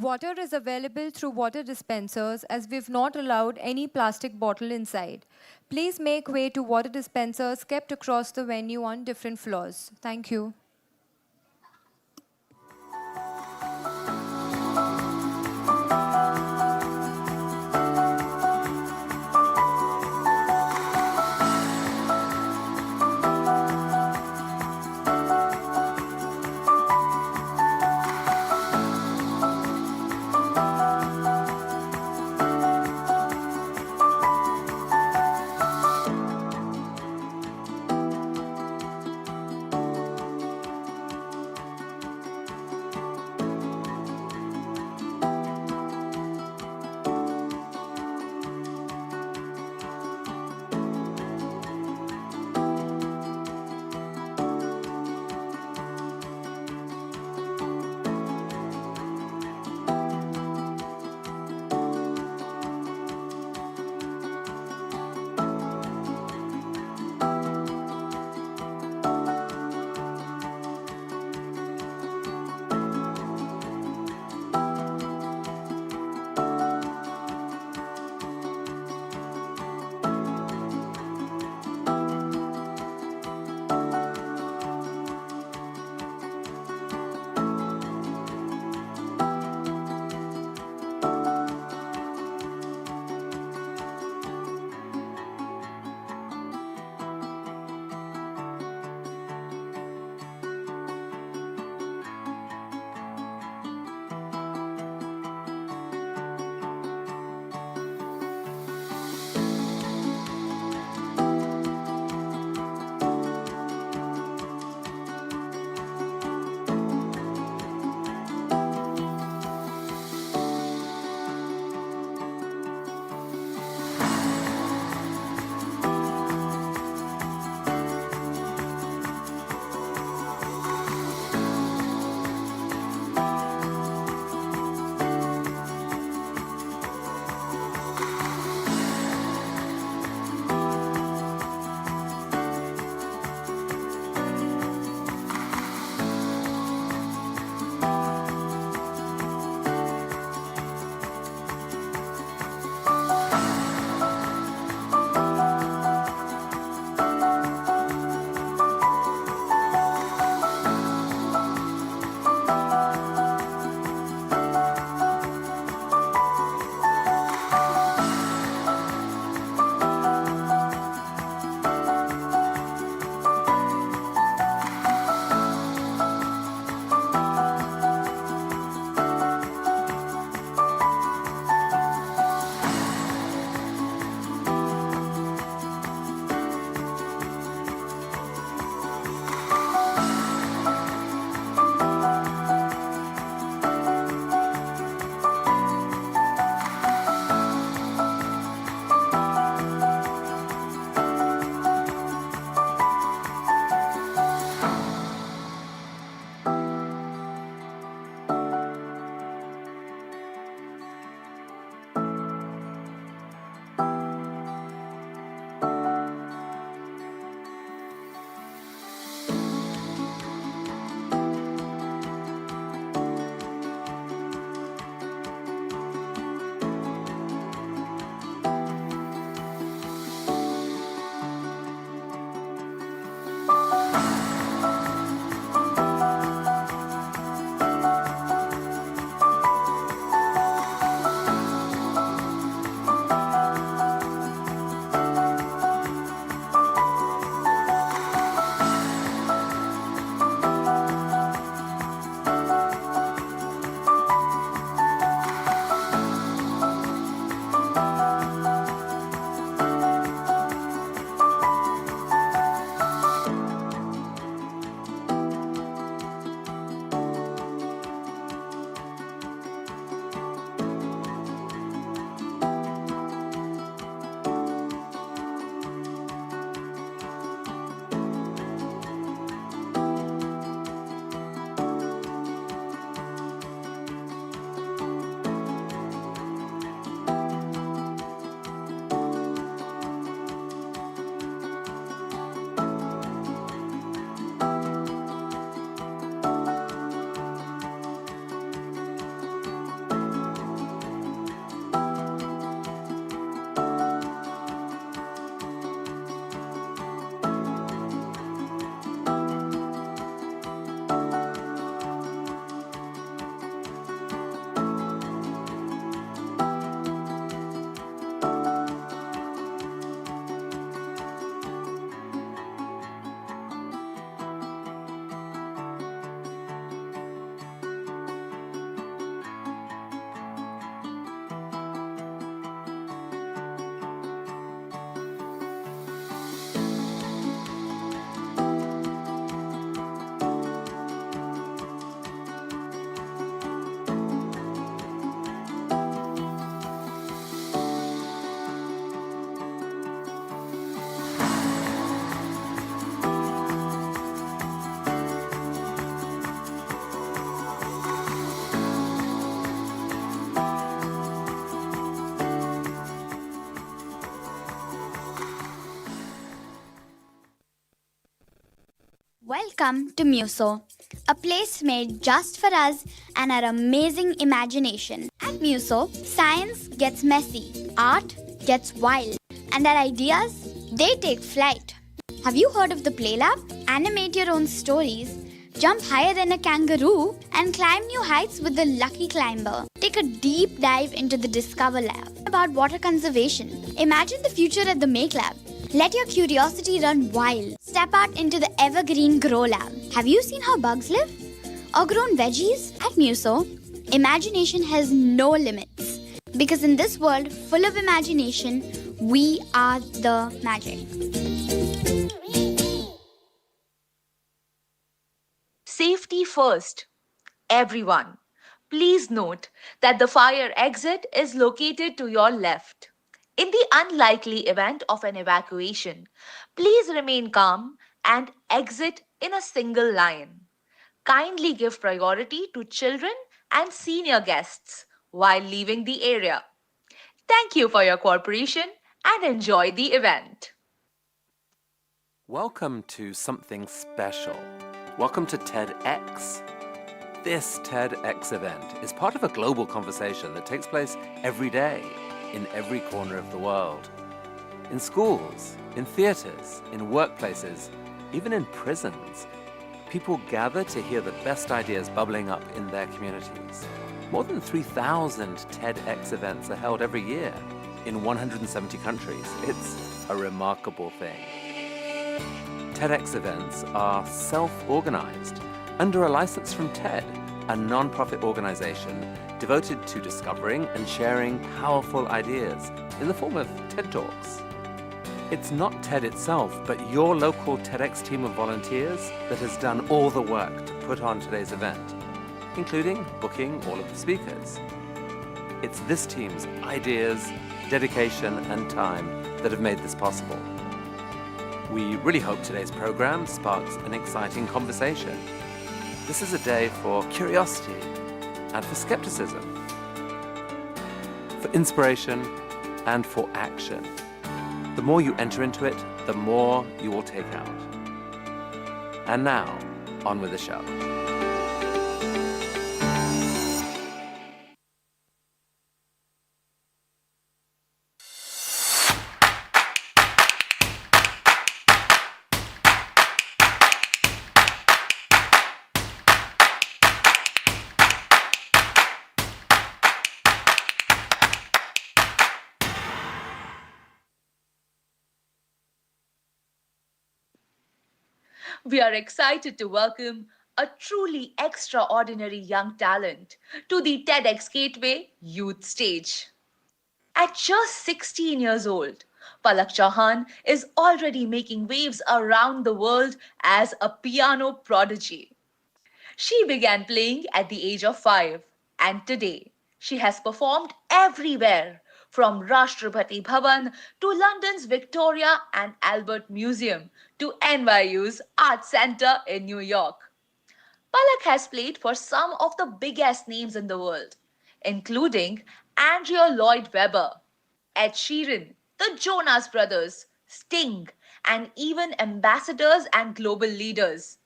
Water is available through water dispensers as we've not allowed any plastic bottle inside. Please make way to water dispensers kept across the venue on different floors. Thank you. Welcome to Muso, a place made just for us and our amazing imagination. At Muso, science gets messy, art gets wild, and our ideas, they take flight. Have you heard of the Play Lab? Animate your own stories, jump higher than a kangaroo, and climb new heights with the lucky climber. Take a deep dive into the Discover Lab about water conservation. Imagine the future at the Make Lab. Let your curiosity run wild. Step out into the Evergreen Grow Lab. Have you seen how bugs live? Or grown veggies? At Muso, imagination has no limits. Because in this world full of imagination, we are the magic. Safety first. Everyone, please note that the fire exit is located to your left. In the unlikely event of an evacuation, please remain calm and exit in a single line. Kindly give priority to children and senior guests while leaving the area. Thank you for your cooperation and enjoy the event. Welcome to something special. Welcome to TEDx. This TEDx event is part of a global conversation that takes place every day in every corner of the world. In schools, in theaters, in workplaces, even in prisons, people gather to hear the best ideas bubbling up in their communities. More than 3,000 TEDx events are held every year in 170 countries. It's a remarkable thing. TEDx events are self-organized under a license from TED, a non-profit organization devoted to discovering and sharing powerful ideas in the form of TED Talks. It's not TED itself, but your local TEDx team of volunteers that has done all the work to put on today's event, including booking all of the speakers. It's this team's ideas, dedication, and time that have made this possible. We really hope today's program sparks an exciting conversation. This is a day for curiosity and for skepticism, for inspiration and for action. The more you enter into it, the more you will take out. And now, on with the show. We are excited to welcome a truly extraordinary young talent to the TEDx Gateway Youth Stage. At just 16 years old, Palak Chauhan is already making waves around the world as a piano prodigy. She began playing at the age of 5, and today she has performed everywhere from Rashtrapati Bhavan to London's Victoria and Albert Museum to NYU's Art Center in New York. Palak has played for some of the biggest names in the world, including Andrea Lloyd Webber, Ed Sheeran, the Jonas Brothers, Sting, and even ambassadors and global leaders.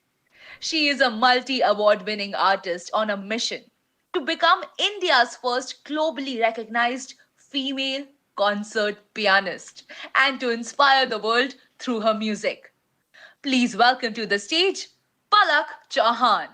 She is a multi award winning artist on a mission to become India's first globally recognized female concert pianist and to inspire the world through her music. Please welcome to the stage Palak Chauhan.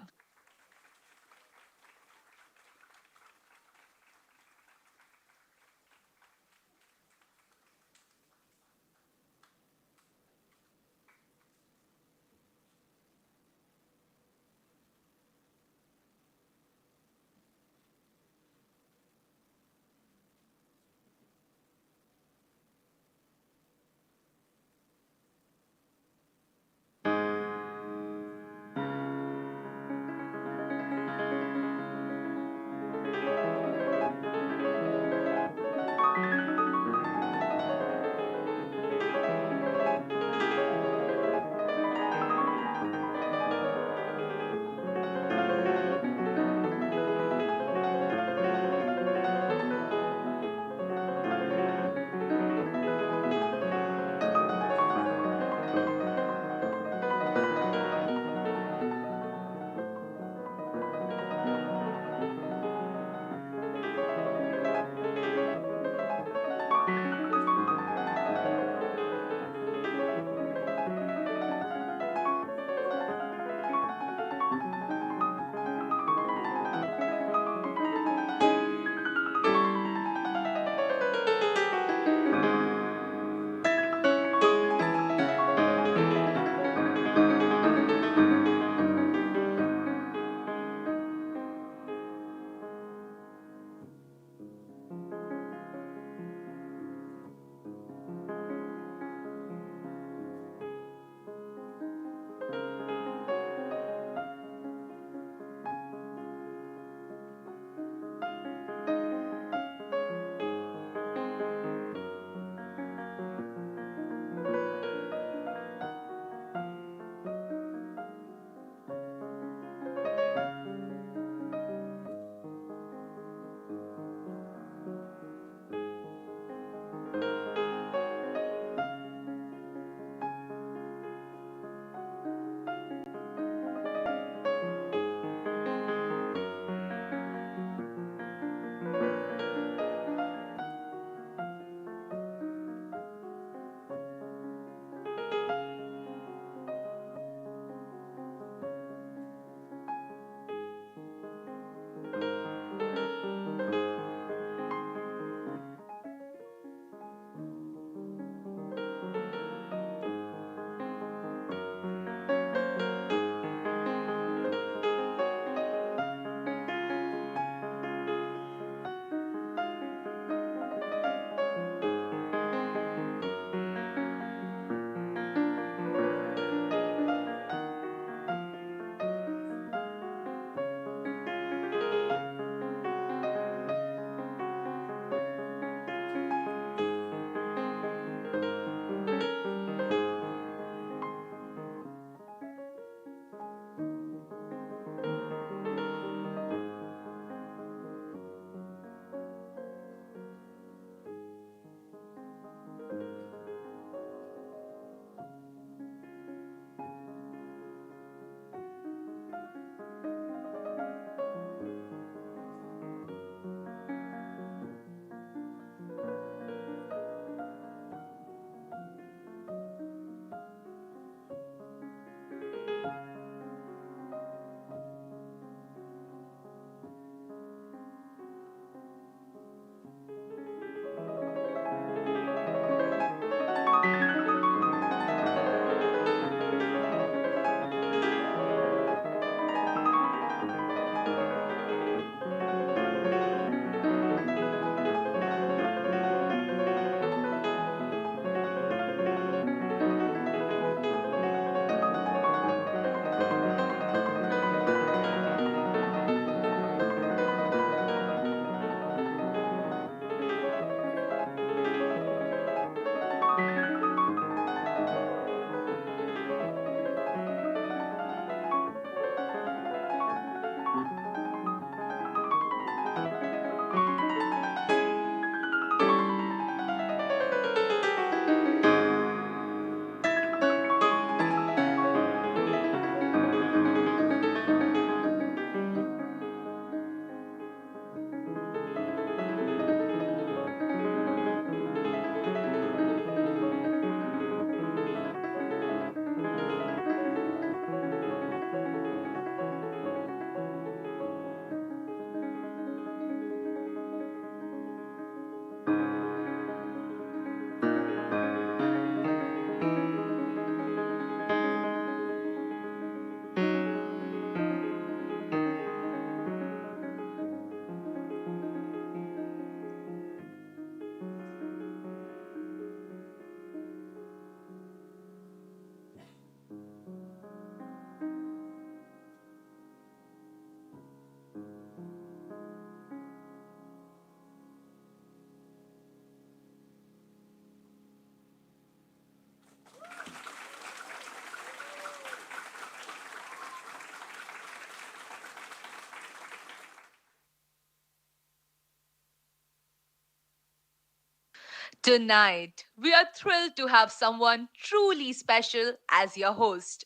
Tonight, we are thrilled to have someone truly special as your host.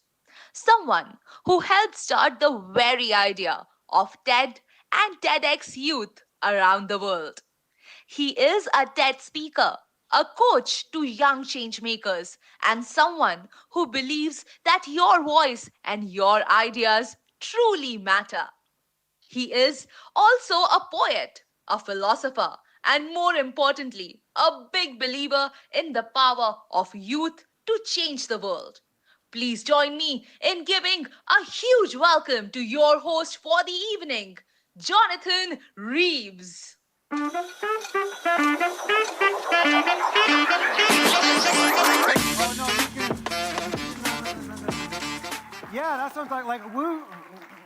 Someone who helped start the very idea of TED and TEDx youth around the world. He is a TED speaker, a coach to young change makers, and someone who believes that your voice and your ideas truly matter. He is also a poet, a philosopher, and more importantly, a big believer in the power of youth to change the world. Please join me in giving a huge welcome to your host for the evening, Jonathan Reeves. Oh, no, you can. Yeah, that sounds like woo,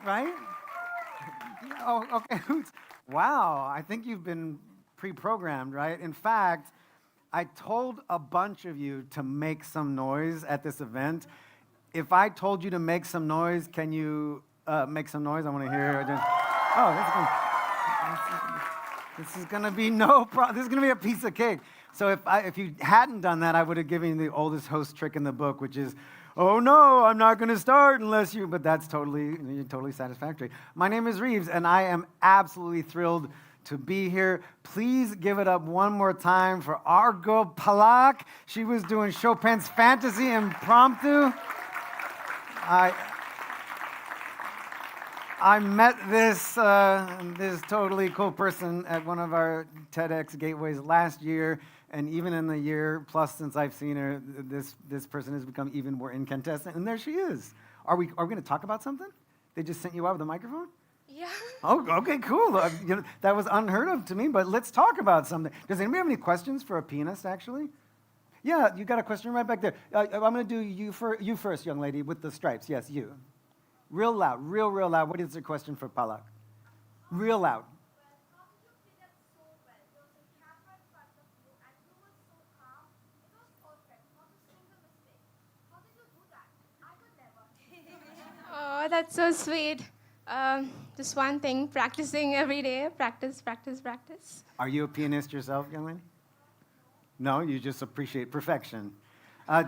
right? Oh, okay. Wow, I think you've been pre-programmed, right? In fact, I told a bunch of you to make some noise at this event. If I told you to make some noise, can you make some noise? I want to hear. This is gonna be no problem. This is gonna be a piece of cake. So if you hadn't done that, I would have given you the oldest host trick in the book, which is, oh no, I'm not gonna start unless you. But that's totally satisfactory. My name is Reeves, and I am absolutely thrilled to be here. Please give it up one more time for our girl Palak. She was doing Chopin's Fantasy Impromptu. I met this totally cool person at one of our TEDx gateways last year, and even in the year plus since I've seen her, this person has become even more incandescent, and there she is. Are we going to talk about something? They just sent you out with a microphone? Yeah. Oh, okay, cool. That was unheard of to me, but let's talk about something. Does anybody have any questions for a pianist, actually? Yeah, you got a question right back there. I'm going to do you first, young lady, with the stripes. Yes, you. Real loud, real loud. What is the question for Palak? Real loud. Oh, that's so sweet. Just one thing, practicing every day. Practice. Are you a pianist yourself, young lady? No, you just appreciate perfection.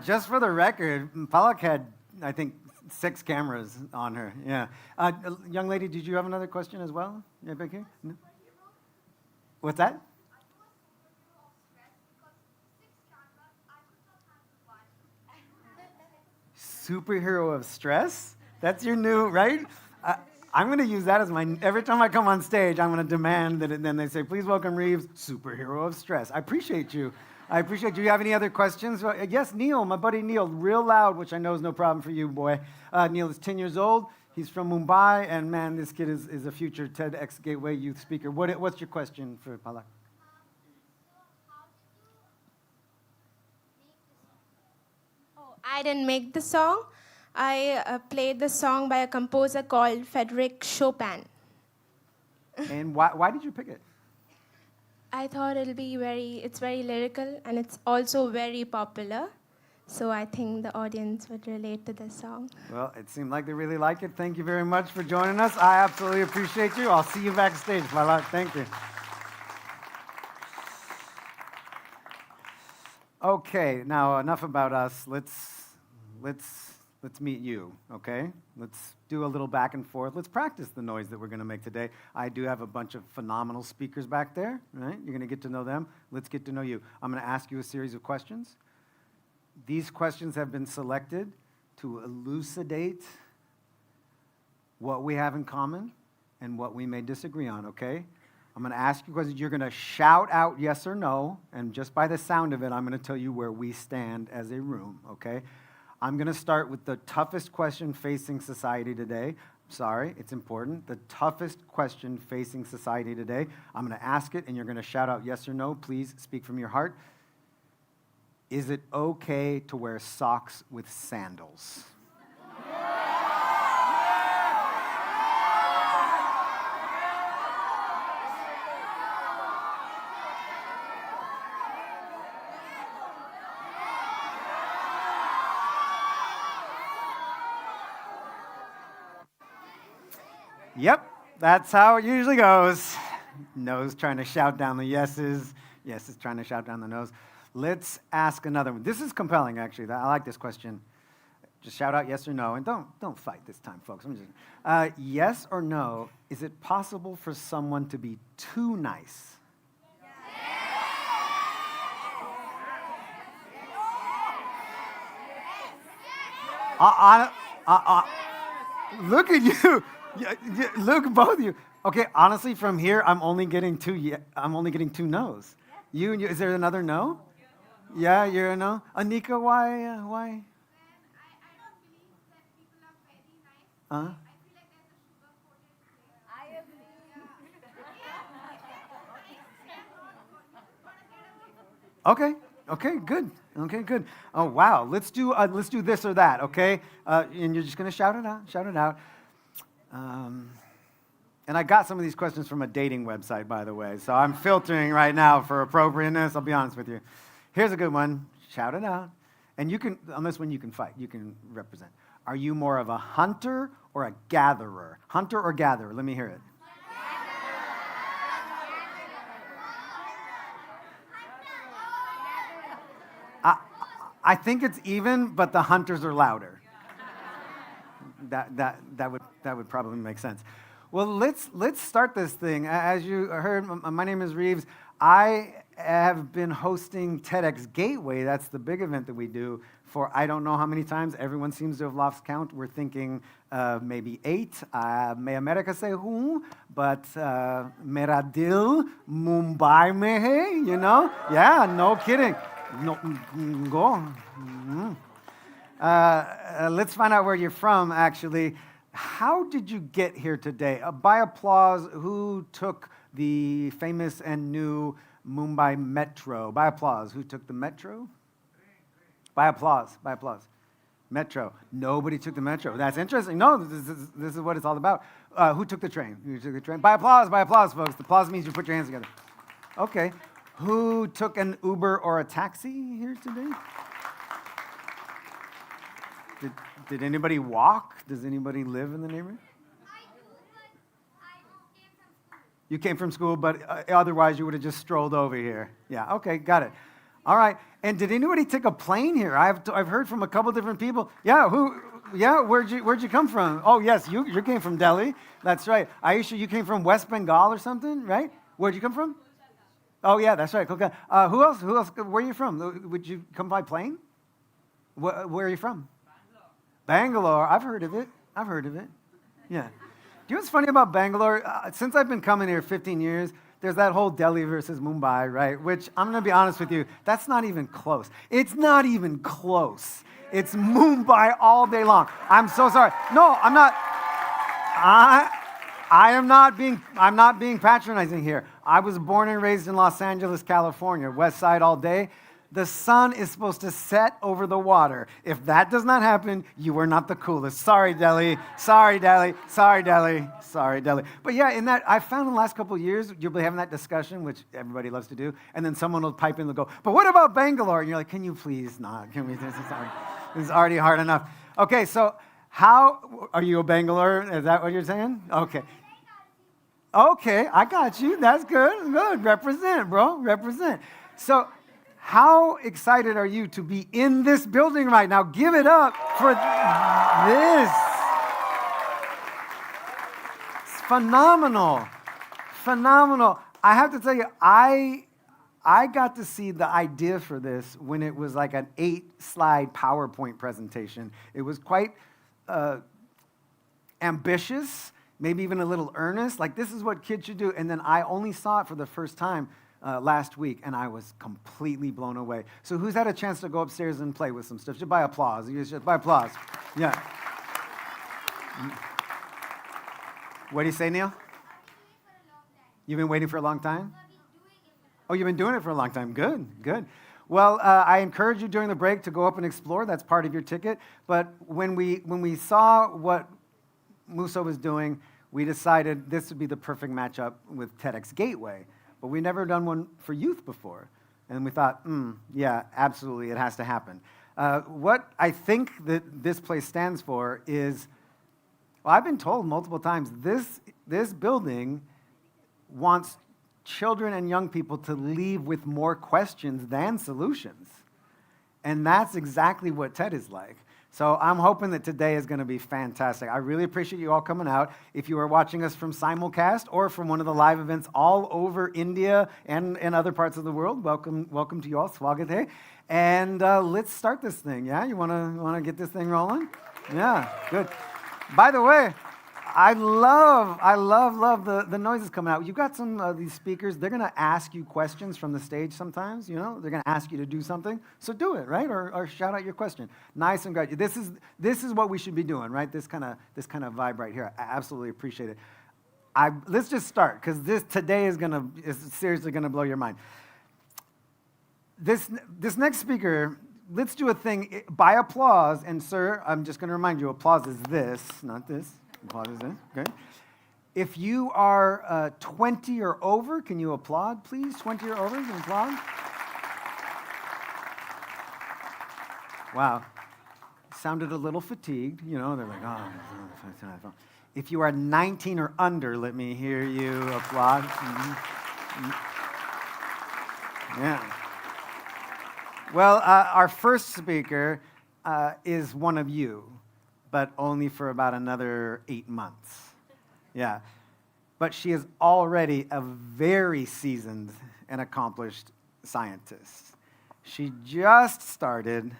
Just for the record, Palak had, I think, 6 cameras on her. Yeah. Young lady, did you have another question as well? Yeah, back here? No? What's that? Superhero of stress? That's your new, right? I'm going to use that as every time I come on stage, I'm going to demand that then they say, please welcome Reeves, superhero of stress. I appreciate you. Do you have any other questions? Yes, Neil, my buddy Neil, real loud, which I know is no problem for you, boy. Neil is 10 years old. He's from Mumbai, and man, this kid is a future TEDx Gateway youth speaker. What's your question for Palak? Oh, I didn't make the song. I played the song by a composer called Frédéric Chopin. And why did you pick it? I thought it's very lyrical, and it's also very popular. So I think the audience would relate to this song. Well, it seemed like they really like it. Thank you very much for joining us. I absolutely appreciate you. I'll see you backstage, Palak. Thank you. Okay, now enough about us. Let's meet you, okay? Let's do a little back and forth. Let's practice the noise that we're going to make today. I do have a bunch of phenomenal speakers back there, right? You're going to get to know them. Let's get to know you. I'm going to ask you a series of questions. These questions have been selected to elucidate what we have in common and what we may disagree on, okay? I'm going to ask you questions. You're going to shout out yes or no, and just by the sound of it, I'm going to tell you where we stand as a room, okay? I'm going to start with the toughest question facing society today. Sorry, it's important. The toughest question facing society today. I'm going to ask it, and you're going to shout out yes or no. Please speak from your heart. Is it okay to wear socks with sandals? Yep, that's how it usually goes. No's trying to shout down the yeses. Yeses trying to shout down the no's. Let's ask another one. This is compelling, actually. I like this question. Just shout out yes or no, and don't fight this time, folks. Yes or no, is it possible for someone to be too nice? Look at you. Look, both of you. Okay, honestly, from here, I'm only getting two no's. You, is there another no? Yeah, you're a no. Anika, why? I don't believe that people are very nice. Uh? I feel like there's a sugar-coated layer. Okay, good. Okay, good. Oh, wow. Let's do this or that, okay? And you're just going to shout it out. And I got some of these questions from a dating website, by the way, so I'm filtering right now for appropriateness. I'll be honest with you. Here's a good one. Shout it out. And you can, on this one, you can fight. You can represent. Are you more of a hunter or a gatherer? Hunter or gatherer? Let me hear it. I think it's even, but the hunters are louder. That would probably make sense. Well, let's start this thing. As you heard, my name is Reeves. I have been hosting TEDx Gateway. That's the big event that we do for I don't know how many times. Everyone seems to have lost count. We're thinking maybe 8. May America say who, but Mera Dil, Mumbai mein hai, you know? Yeah, no kidding. No, go. Let's find out where you're from, actually. How did you get here today? By applause, who took the famous and new Mumbai Metro? By applause, who took the Metro? By applause. Metro. Nobody took the Metro. That's interesting. No, this is what it's all about. Who took the train? Who took the train? By applause, folks. The applause means you put your hands together. Okay. Who took an Uber or a taxi here today? Did anybody walk? Does anybody live in the neighborhood? I do, but I came from school. You came from school, but otherwise you would have just strolled over here. Yeah, okay, got it. All right, and did anybody take a plane here? I've heard from a couple different people. Yeah, where'd you come from? Oh, yes, you came from Delhi. That's right. Aisha, you came from West Bengal or something, right? Where'd you come from? Oh, yeah, that's right. Okay. Who else? Where are you from? Would you come by plane? Where are you from? Bangalore. I've heard of it. Yeah. Do you know what's funny about Bangalore? Since I've been coming here 15 years, there's that whole Delhi versus Mumbai, right? Which, I'm going to be honest with you, that's not even close. It's not even close. It's Mumbai all day long. I'm so sorry. No, I'm not. I'm not being patronizing here. I was born and raised in Los Angeles, California, West Side all day. The sun is supposed to set over the water. If that does not happen, you are not the coolest. Sorry, Delhi. But yeah, in that, I found in the last couple of years, you'll be having that discussion, which everybody loves to do, and then someone will pipe in and go, but what about Bangalore? And you're like, can you please not? This is already hard enough. Okay, so how, are you a Bangalore? Is that what you're saying? Okay, I got you. That's good. Good. Represent, bro. Represent. So, how excited are you to be in this building right now? Give it up for this. It's phenomenal. I have to tell you, I got to see the idea for this when it was like an 8-slide PowerPoint presentation. It was quite ambitious, maybe even a little earnest. Like, this is what kids should do. And then I only saw it for the first time last week, and I was completely blown away. So who's had a chance to go upstairs and play with some stuff? Just by applause. Yeah. What do you say, Neil? You've been waiting for a long time? Oh, you've been doing it for a long time. Good. Well, I encourage you during the break to go up and explore. That's part of your ticket. But when we saw what Muso was doing, we decided this would be the perfect matchup with TEDx Gateway. But we've never done one for youth before. And we thought, yeah, absolutely, it has to happen. What I think that this place stands for is, well, I've been told multiple times, this building wants children and young people to leave with more questions than solutions. And that's exactly what TED is like. So I'm hoping that today is going to be fantastic. I really appreciate you all coming out. If you are watching us from simulcast or from one of the live events all over India and other parts of the world, welcome to you all. Swagat hai. And let's start this thing. Yeah, you want to get this thing rolling? Yeah, good. By the way, I love the noises coming out. You've got some of these speakers. They're going to ask you questions from the stage sometimes. You know, they're going to ask you to do something. So do it, right? Or shout out your question. Nice and great. This is what we should be doing, right? This kind of vibe right here. I absolutely appreciate it. Let's just start because today is seriously gonna blow your mind. This next speaker. Let's do a thing by applause. And sir, I'm just going to remind you, applause is this, not this. Applause is this, okay? If you are 20 or over, can you applaud, please? 20 or over, can you applaud? Wow. Sounded a little fatigued, you know, they're like, oh. If you are 19 or under, let me hear you applaud. Yeah. Well, our first speaker is one of you, but only for about another 8 months. Yeah. But she is already a very seasoned and accomplished scientist. She just started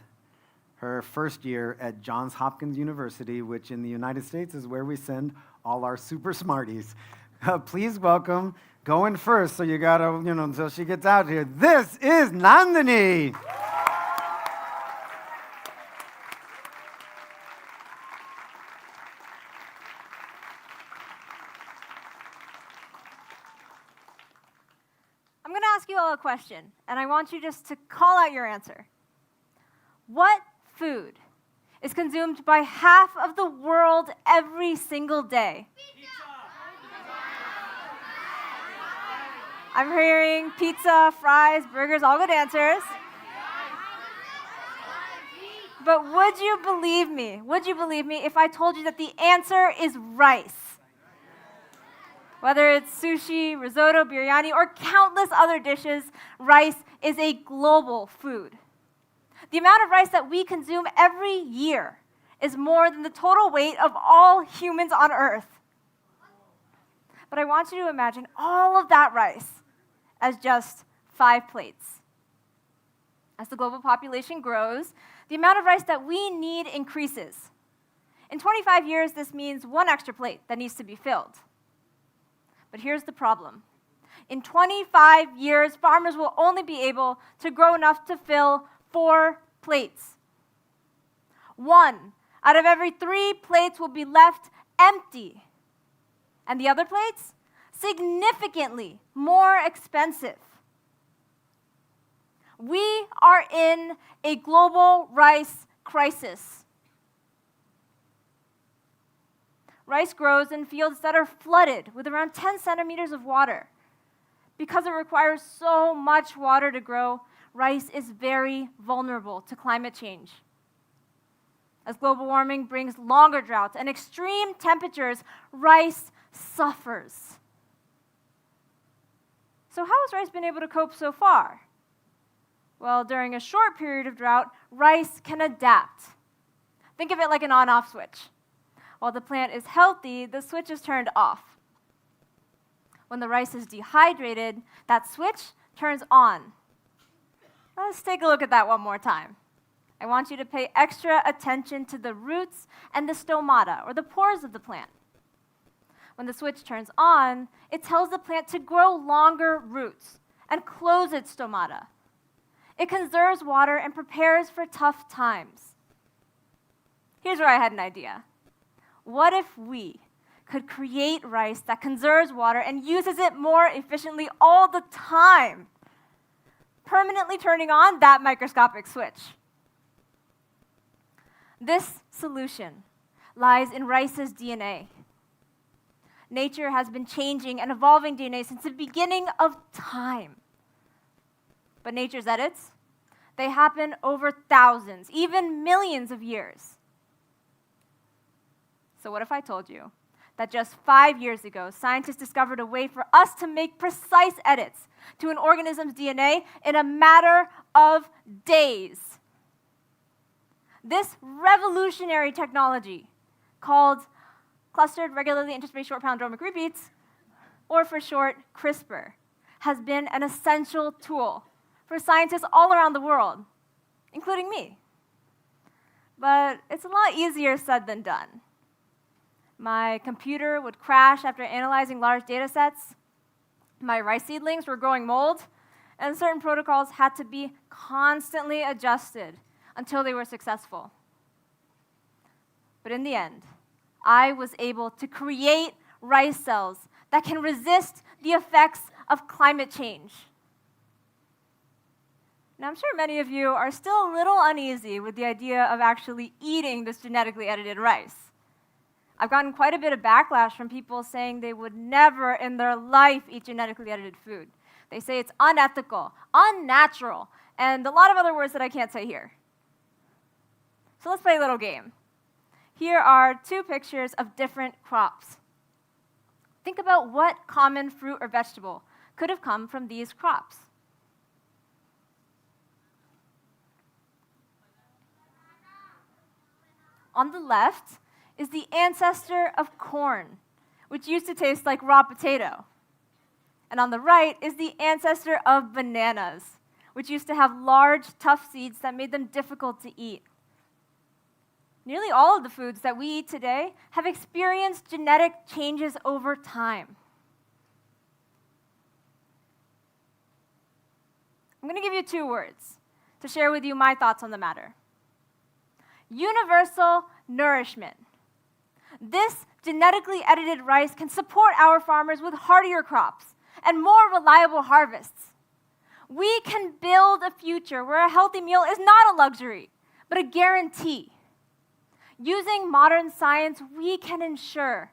her first year at Johns Hopkins University, which in the United States is where we send all our super smarties. Please welcome, going first, so you gotta, until she gets out here. This is Nandini. I'm going to ask you all a question, and I want you just to call out your answer. What food is consumed by half of the world every single day? Pizza. I'm hearing pizza, fries, burgers, all good answers. But would you believe me? Would you believe me if I told you that the answer is rice? Whether it's sushi, risotto, biryani, or countless other dishes, rice is a global food. The amount of rice that we consume every year is more than the total weight of all humans on Earth. But I want you to imagine all of that rice as just 5 plates. As the global population grows, the amount of rice that we need increases. In 25 years, this means 1 extra plate that needs to be filled. But here's the problem. In 25 years, farmers will only be able to grow enough to fill 4 plates. 1 out of every 3 plates will be left empty. And the other plates? Significantly more expensive. We are in a global rice crisis. Rice grows in fields that are flooded with around 10 centimeters of water. Because it requires so much water to grow, rice is very vulnerable to climate change. As global warming brings longer droughts and extreme temperatures, rice suffers. So how has rice been able to cope so far? Well, during a short period of drought, rice can adapt. Think of it like an on-off switch. While the plant is healthy, the switch is turned off. When the rice is dehydrated, that switch turns on. Let's take a look at that one more time. I want you to pay extra attention to the roots and the stomata, or the pores of the plant. When the switch turns on, it tells the plant to grow longer roots and close its stomata. It conserves water and prepares for tough times. Here's where I had an idea. What if we could create rice that conserves water and uses it more efficiently all the time, permanently turning on that microscopic switch? This solution lies in rice's DNA. Nature has been changing and evolving DNA since the beginning of time. But nature's edits, they happen over thousands, even millions of years. So what if I told you that just 5 years ago, scientists discovered a way for us to make precise edits to an organism's DNA in a matter of days. This revolutionary technology, called clustered regularly interspaced short palindromic repeats, or for short, CRISPR, has been an essential tool for scientists all around the world, including me. But it's a lot easier said than done. My computer would crash after analyzing large data sets. My rice seedlings were growing mold, and certain protocols had to be constantly adjusted until they were successful. But in the end, I was able to create rice cells that can resist the effects of climate change. Now, I'm sure many of you are still a little uneasy with the idea of actually eating this genetically edited rice. I've gotten quite a bit of backlash from people saying they would never in their life eat genetically edited food. They say it's unethical, unnatural, and a lot of other words that I can't say here. So let's play a little game. Here are 2 pictures of different crops. Think about what common fruit or vegetable could have come from these crops. On the left is the ancestor of corn, which used to taste like raw potato. And on the right is the ancestor of bananas, which used to have large, tough seeds that made them difficult to eat. Nearly all of the foods that we eat today have experienced genetic changes over time. I'm going to give you 2 words to share with you my thoughts on the matter. Universal nourishment. This genetically edited rice can support our farmers with hardier crops and more reliable harvests. We can build a future where a healthy meal is not a luxury, but a guarantee. Using modern science, we can ensure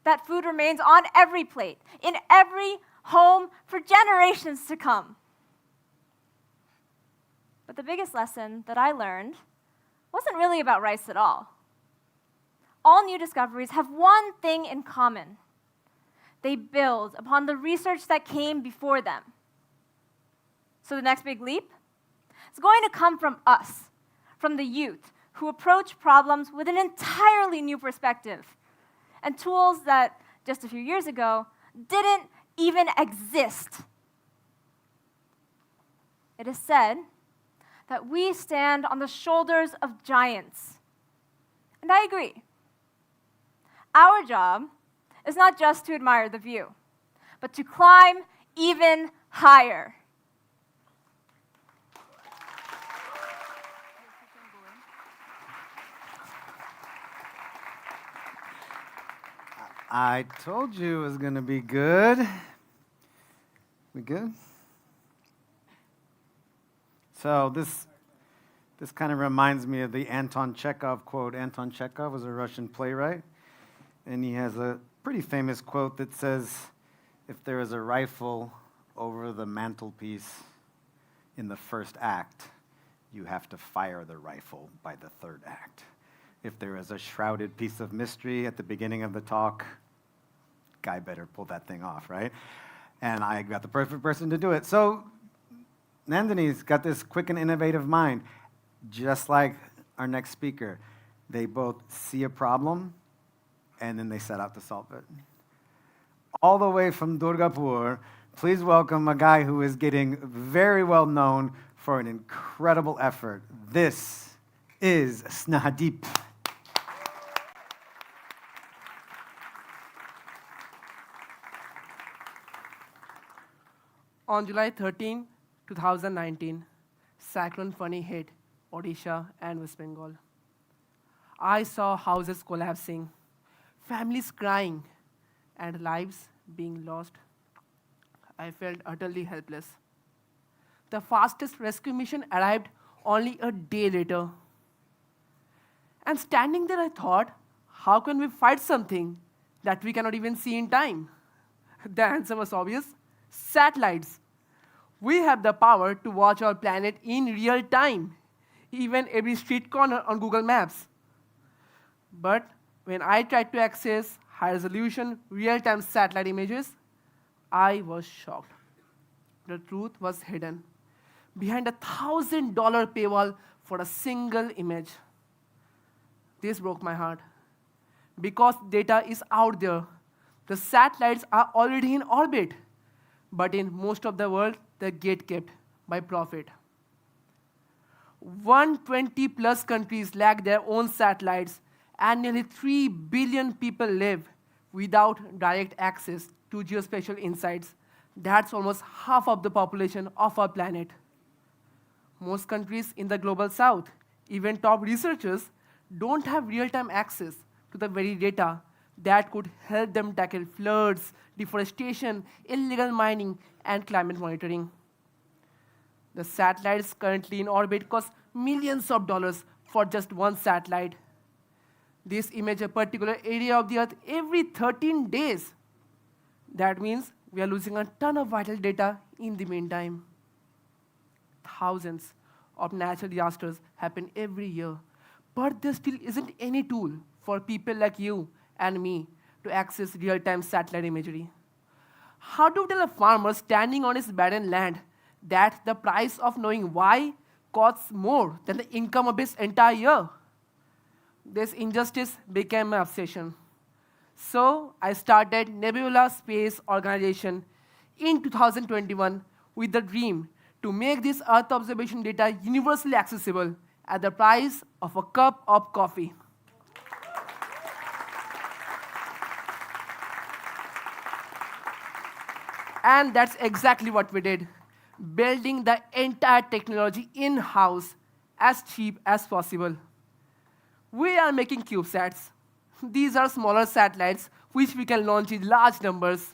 that food remains on every plate, in every home for generations to come. But the biggest lesson that I learned wasn't really about rice at all. All new discoveries have one thing in common. They build upon the research that came before them. So the next big leap is going to come from us, from the youth, who approach problems with an entirely new perspective and tools that just a few years ago didn't even exist. It is said that we stand on the shoulders of giants. And I agree. Our job is not just to admire the view, but to climb even higher. I told you it was going to be good. We good? So this kind of reminds me of the Anton Chekhov quote. Anton Chekhov was a Russian playwright, and he has a pretty famous quote that says, if there is a rifle over the mantelpiece in the first act, you have to fire the rifle by the third act. If there is a shrouded piece of mystery at the beginning of the talk, guy better pull that thing off, right? And I got the perfect person to do it. So Nandini's got this quick and innovative mind, just like our next speaker. They both see a problem, and then they set out to solve it. All the way from Durgapur, please welcome a guy who is getting very well known for an incredible effort. This is Snahadeep. On July 13, 2019, Cyclone Fani hit Odisha and West Bengal. I saw houses collapsing, families crying, and lives being lost. I felt utterly helpless. The fastest rescue mission arrived only a day later. And standing there, I thought, how can we fight something that we cannot even see in time? The answer was obvious: satellites. We have the power to watch our planet in real time, even every street corner on Google Maps. But when I tried to access high-resolution, real-time satellite images, I was shocked. The truth was hidden behind a $1,000 paywall for a single image. This broke my heart. Because data is out there, the satellites are already in orbit, but in most of the world, they get kept by profit. 120 plus countries lack their own satellites, and nearly 3 billion people live without direct access to geospatial insights. That's almost half of the population of our planet. Most countries in the global south, even top researchers, don't have real-time access to the very data that could help them tackle floods, deforestation, illegal mining, and climate monitoring. The satellites currently in orbit cost millions of dollars for just one satellite. This images a particular area of the Earth every 13 days. That means we are losing a ton of vital data in the meantime. Thousands of natural disasters happen every year, but there still isn't any tool for people like you and me to access real-time satellite imagery. How do we tell a farmer standing on his barren land that the price of knowing why costs more than the income of his entire year? This injustice became my obsession. So I started Nebula Space Organization in 2021 with the dream to make this Earth observation data universally accessible at the price of a cup of coffee. And that's exactly what we did, building the entire technology in-house as cheap as possible. We are making CubeSats. These are smaller satellites which we can launch in large numbers.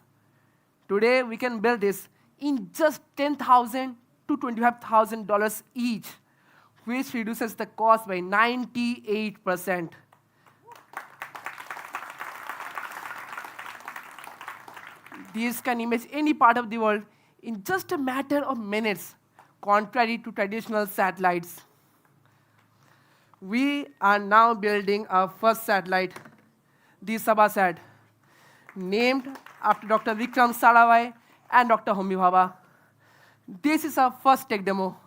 Today, we can build this in just $10,000 to $25,000 each, which reduces the cost by 98%. These can image any part of the world in just a matter of minutes, contrary to traditional satellites. We are now building our first satellite, the Sabasat, named after Dr. Vikram Sarabhai and Dr. Homi Bhabha. This is our first tech demo,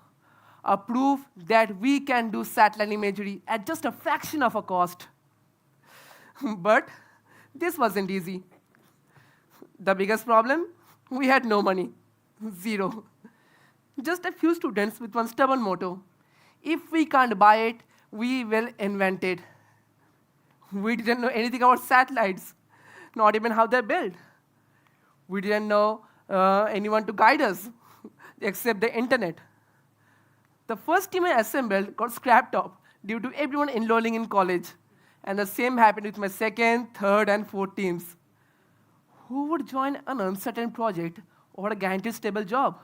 a proof that we can do satellite imagery at just a fraction of a cost. But this wasn't easy. The biggest problem? We had no money. Zero. Just a few students with one stubborn motto. If we can't buy it, we will invent it. We didn't know anything about satellites, not even how they're built. We didn't know anyone to guide us, except the internet. The first team I assembled got scrapped off due to everyone enrolling in college. And the same happened with my second, third, and fourth teams. Who would join an uncertain project or a guaranteed stable job?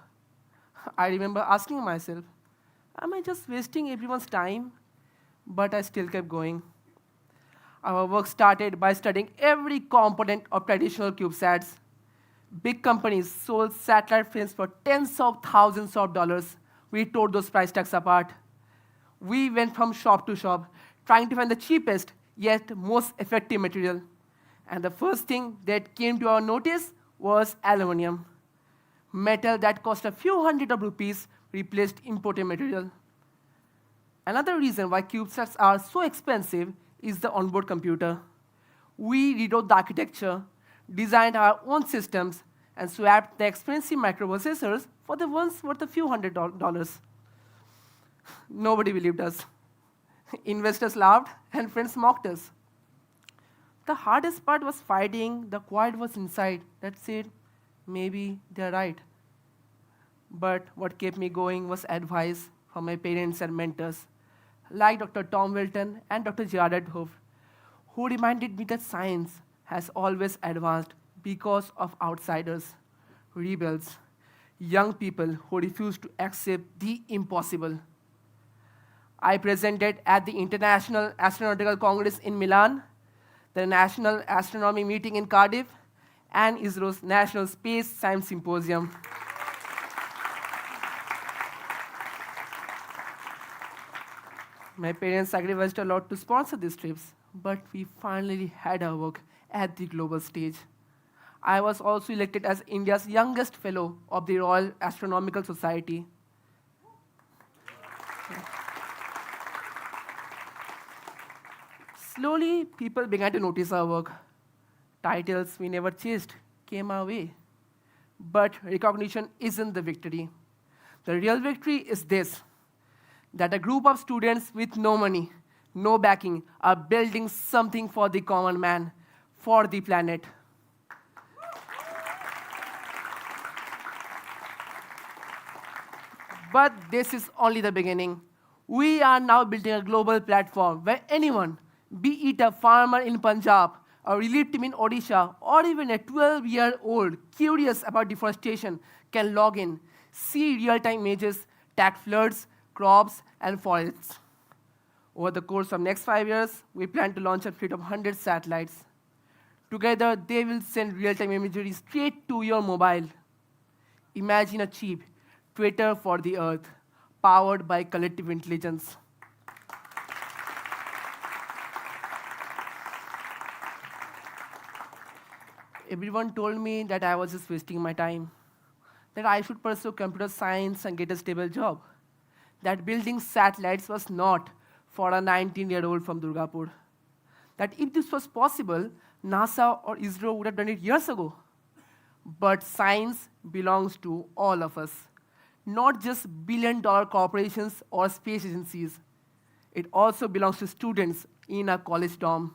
I remember asking myself, am I just wasting everyone's time? But I still kept going. Our work started by studying every component of traditional CubeSats. Big companies sold satellite frames for tens of thousands of dollars. We tore those price tags apart. We went from shop to shop, trying to find the cheapest, yet most effective material. And the first thing that came to our notice was aluminum. Metal that cost a few hundred of rupees replaced imported material. Another reason why CubeSats are so expensive is the onboard computer. We rewrote the architecture, designed our own systems, and swapped the expensive microprocessors for the ones worth a few $100s. Nobody believed us. Investors laughed, and friends mocked us. The hardest part was fighting the quiet voice inside that said, maybe they're right. But what kept me going was advice from my parents and mentors, like Dr. Tom Wilton and Dr. Jared Hoof, who reminded me that science has always advanced because of outsiders, rebels, young people who refuse to accept the impossible. I presented at the International Astronautical Congress in Milan, the National Astronomy Meeting in Cardiff, and ISRO's National Space Science Symposium. My parents sacrificed a lot to sponsor these trips, but we finally had our work at the global stage. I was also elected as India's youngest fellow of the Royal Astronomical Society. Slowly, people began to notice our work. Titles we never chased came our way. But recognition isn't the victory. The real victory is this, that a group of students with no money, no backing, are building something for the common man, for the planet. But this is only the beginning. We are now building a global platform where anyone, be it a farmer in Punjab, a relief team in Odisha, or even a 12-year-old curious about deforestation, can log in, see real-time images, track floods, crops, and forests. Over the course of next 5 years, we plan to launch a fleet of 100 satellites. Together, they will send real-time imagery straight to your mobile. Imagine a cheap Twitter for the Earth, powered by collective intelligence. Everyone told me that I was just wasting my time, that I should pursue computer science and get a stable job, that building satellites was not for a 19-year-old from Durgapur, that if this was possible, NASA or ISRO would have done it years ago. But science belongs to all of us, not just billion-dollar corporations or space agencies. It also belongs to students in a college dorm.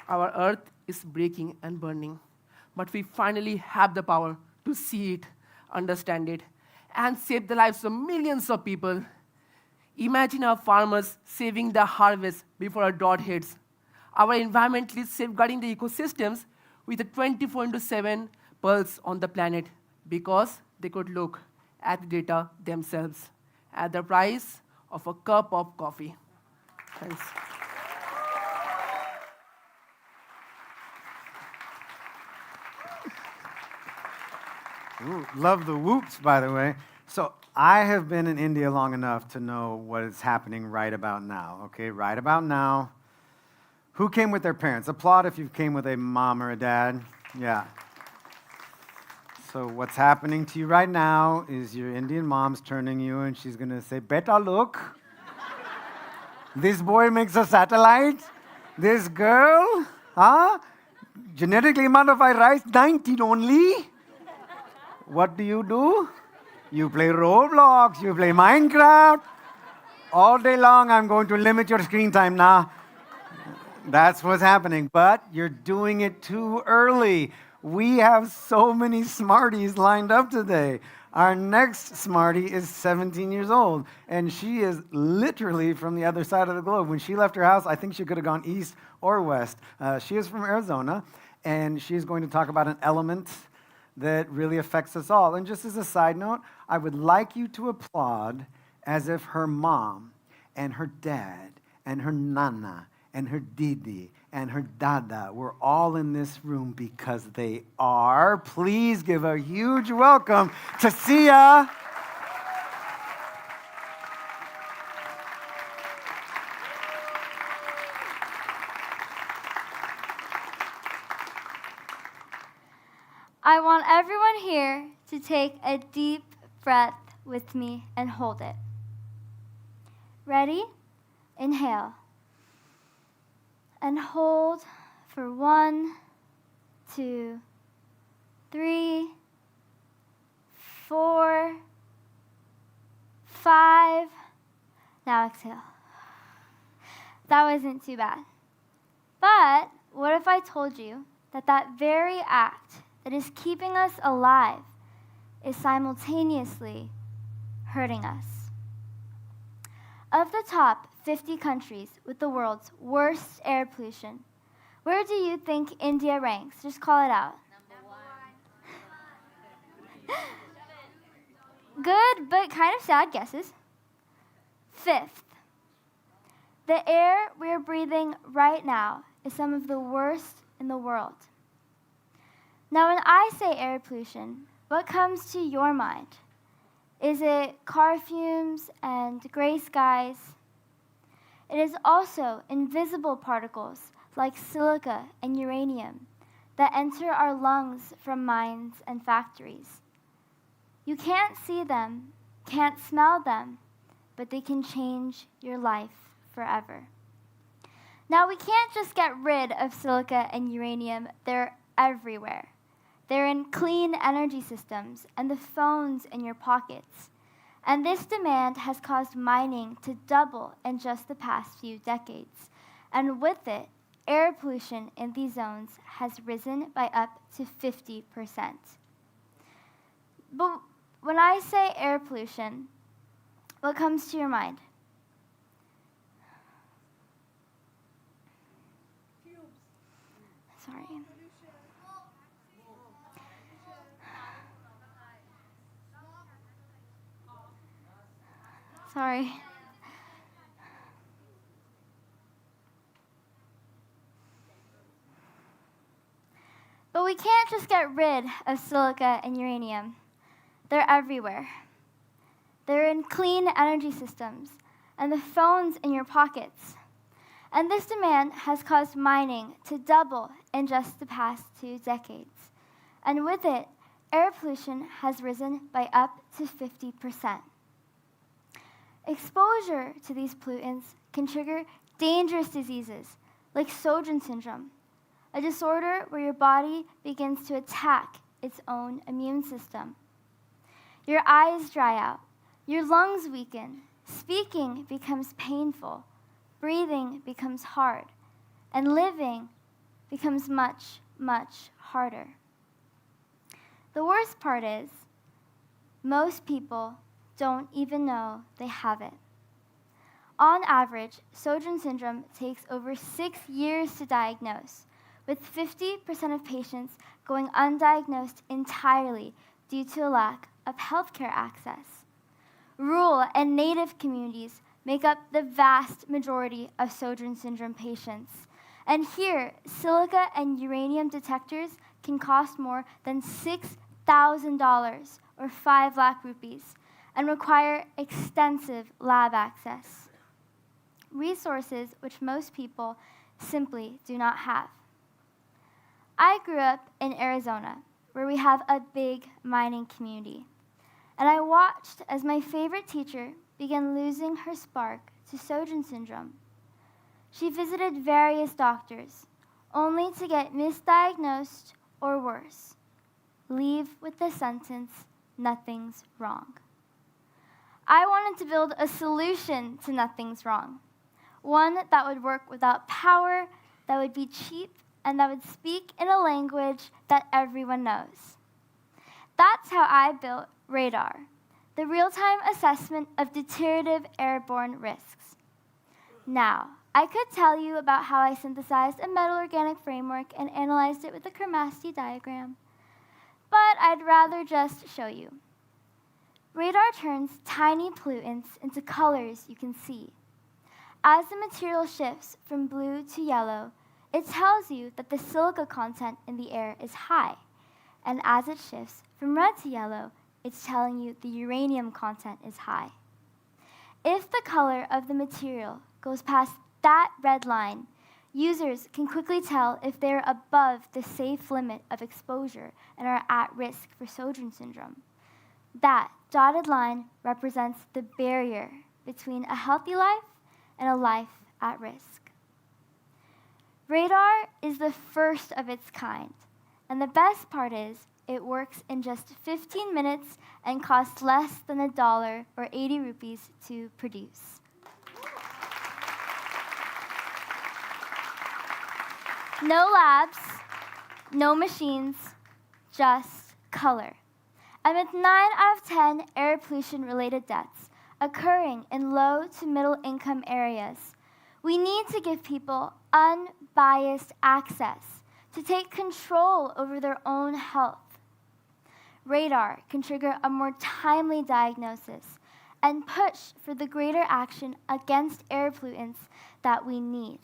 Our Earth is breaking and burning, but we finally have the power to see it, understand it, and save the lives of millions of people. Imagine our farmers saving the harvest before a drought hits, our environmentalists safeguarding the ecosystems with a 24/7 pulse on the planet because they could look at the data themselves at the price of a cup of coffee. Thanks. Ooh, love the whoops, by the way. So I have been in India long enough to know what is happening right about now, okay? Right about now. Who came with their parents? Applaud if you came with a mom or a dad. Yeah. So what's happening to you right now is your Indian mom's turning you and she's going to say, "Beta, look. This boy makes a satellite. This girl, huh? Genetically modified rice, 19 only. What do? You play Roblox, you play Minecraft. All day long, I'm going to limit your screen time now." That's what's happening, but you're doing it too early. We have so many smarties lined up today. Our next smartie is 17 years old, and she is literally from the other side of the globe. When she left her house, I think she could have gone east or west. She is from Arizona, and she's going to talk about an element that really affects us all. And just as a side note, I would like you to applaud as if her mom and her dad and her nana and her didi and her dada were all in this room because they are. Please give a huge welcome to Sia. I want everyone here to take a deep breath with me and hold it. Ready? Inhale. And hold for 1, 2, 3, 4, 5. Now exhale. That wasn't too bad. But what if I told you that that very act that is keeping us alive is simultaneously hurting us? Of the top 50 countries with the world's worst air pollution, where do you think India ranks? Just call it out. Good, but kind of sad guesses. 5th. The air we're breathing right now is some of the worst in the world. Now, when I say air pollution, what comes to your mind? Is it car fumes and gray skies? it is also invisible particles like silica and uranium that enter our lungs from mines and factories. You can't see them, can't smell them, but they can change your life forever. Now, we can't just get rid of silica and uranium, they're everywhere. They're in clean energy systems and the phones in your pockets. And this demand has caused mining to double in just the past few decades. And with it, air pollution in these zones has risen by up to 50%. But when I say air pollution, what comes to your mind? Sorry. Sorry. But we can't just get rid of silica and uranium. They're everywhere. They're in clean energy systems and the phones in your pockets. And this demand has caused mining to double in just the past 2 decades. And with it, air pollution has risen by up to 50%. Exposure to these pollutants can trigger dangerous diseases like Sjogren's syndrome, a disorder where your body begins to attack its own immune system. Your eyes dry out, your lungs weaken, speaking becomes painful, breathing becomes hard, and living becomes much, much harder. The worst part is, most people don't even know they have it. On average, Sjogren's syndrome takes over 6 years to diagnose, with 50% of patients going undiagnosed entirely due to a lack of healthcare access. Rural and native communities make up the vast majority of Sjogren's syndrome patients. And here, silica and uranium detectors can cost more than $6,000 or 5 lakh rupees and require extensive lab access, resources which most people simply do not have. I grew up in Arizona, where we have a big mining community, and I watched as my favorite teacher began losing her spark to Sjogren's syndrome. She visited various doctors, only to get misdiagnosed or worse, leave with the sentence, "Nothing's wrong." I wanted to build a solution to nothing's wrong, one that would work without power, that would be cheap, and that would speak in a language that everyone knows. That's how I built RADAR, the real-time assessment of deuterative airborne risks. Now, I could tell you about how I synthesized a metal organic framework and analyzed it with a chromatography diagram, but I'd rather just show you. RADAR turns tiny pollutants into colors you can see. As the material shifts from blue to yellow, it tells you that the silica content in the air is high. And as it shifts from red to yellow, it's telling you the uranium content is high. If the color of the material goes past that red line, users can quickly tell if they're above the safe limit of exposure and are at risk for Sjogren's syndrome. That dotted line represents the barrier between a healthy life and a life at risk. RADAR is the first of its kind, and the best part is it works in just 15 minutes and costs less than $1 or 80 rupees to produce. No labs, no machines, just color. And with 9 out of 10 air pollution-related deaths occurring in low to middle income areas, we need to give people unbiased access to take control over their own health. RADAR can trigger a more timely diagnosis and push for the greater action against air pollutants that we need.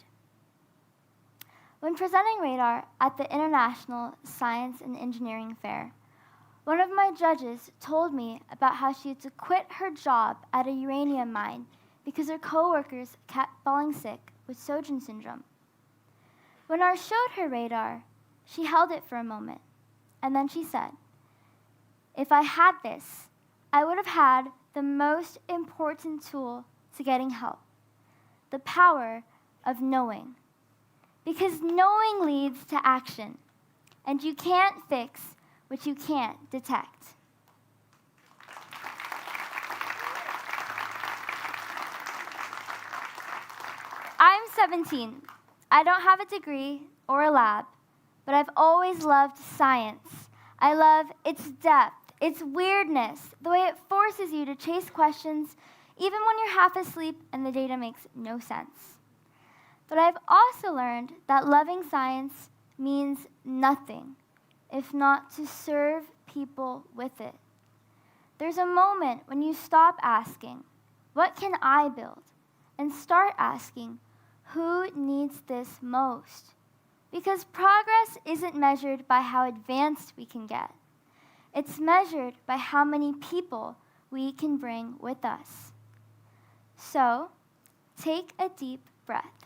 When presenting RADAR at the International Science and Engineering Fair, one of my judges told me about how she had to quit her job at a uranium mine because her coworkers kept falling sick with Sjogren syndrome. When our showed her radar, she held it for a moment, and then she said, "If I had this, I would have had the most important tool to getting help, the power of knowing. Because knowing leads to action, and you can't fix what you can't detect." I'm 17. I don't have a degree or a lab, but I've always loved science. I love its depth, its weirdness, the way it forces you to chase questions even when you're half asleep and the data makes no sense. But I've also learned that loving science means nothing if not to serve people with it. There's a moment when you stop asking, "What can I build?" and start asking, "Who needs this most?" Because progress isn't measured by how advanced we can get. It's measured by how many people we can bring with us. So, take a deep breath.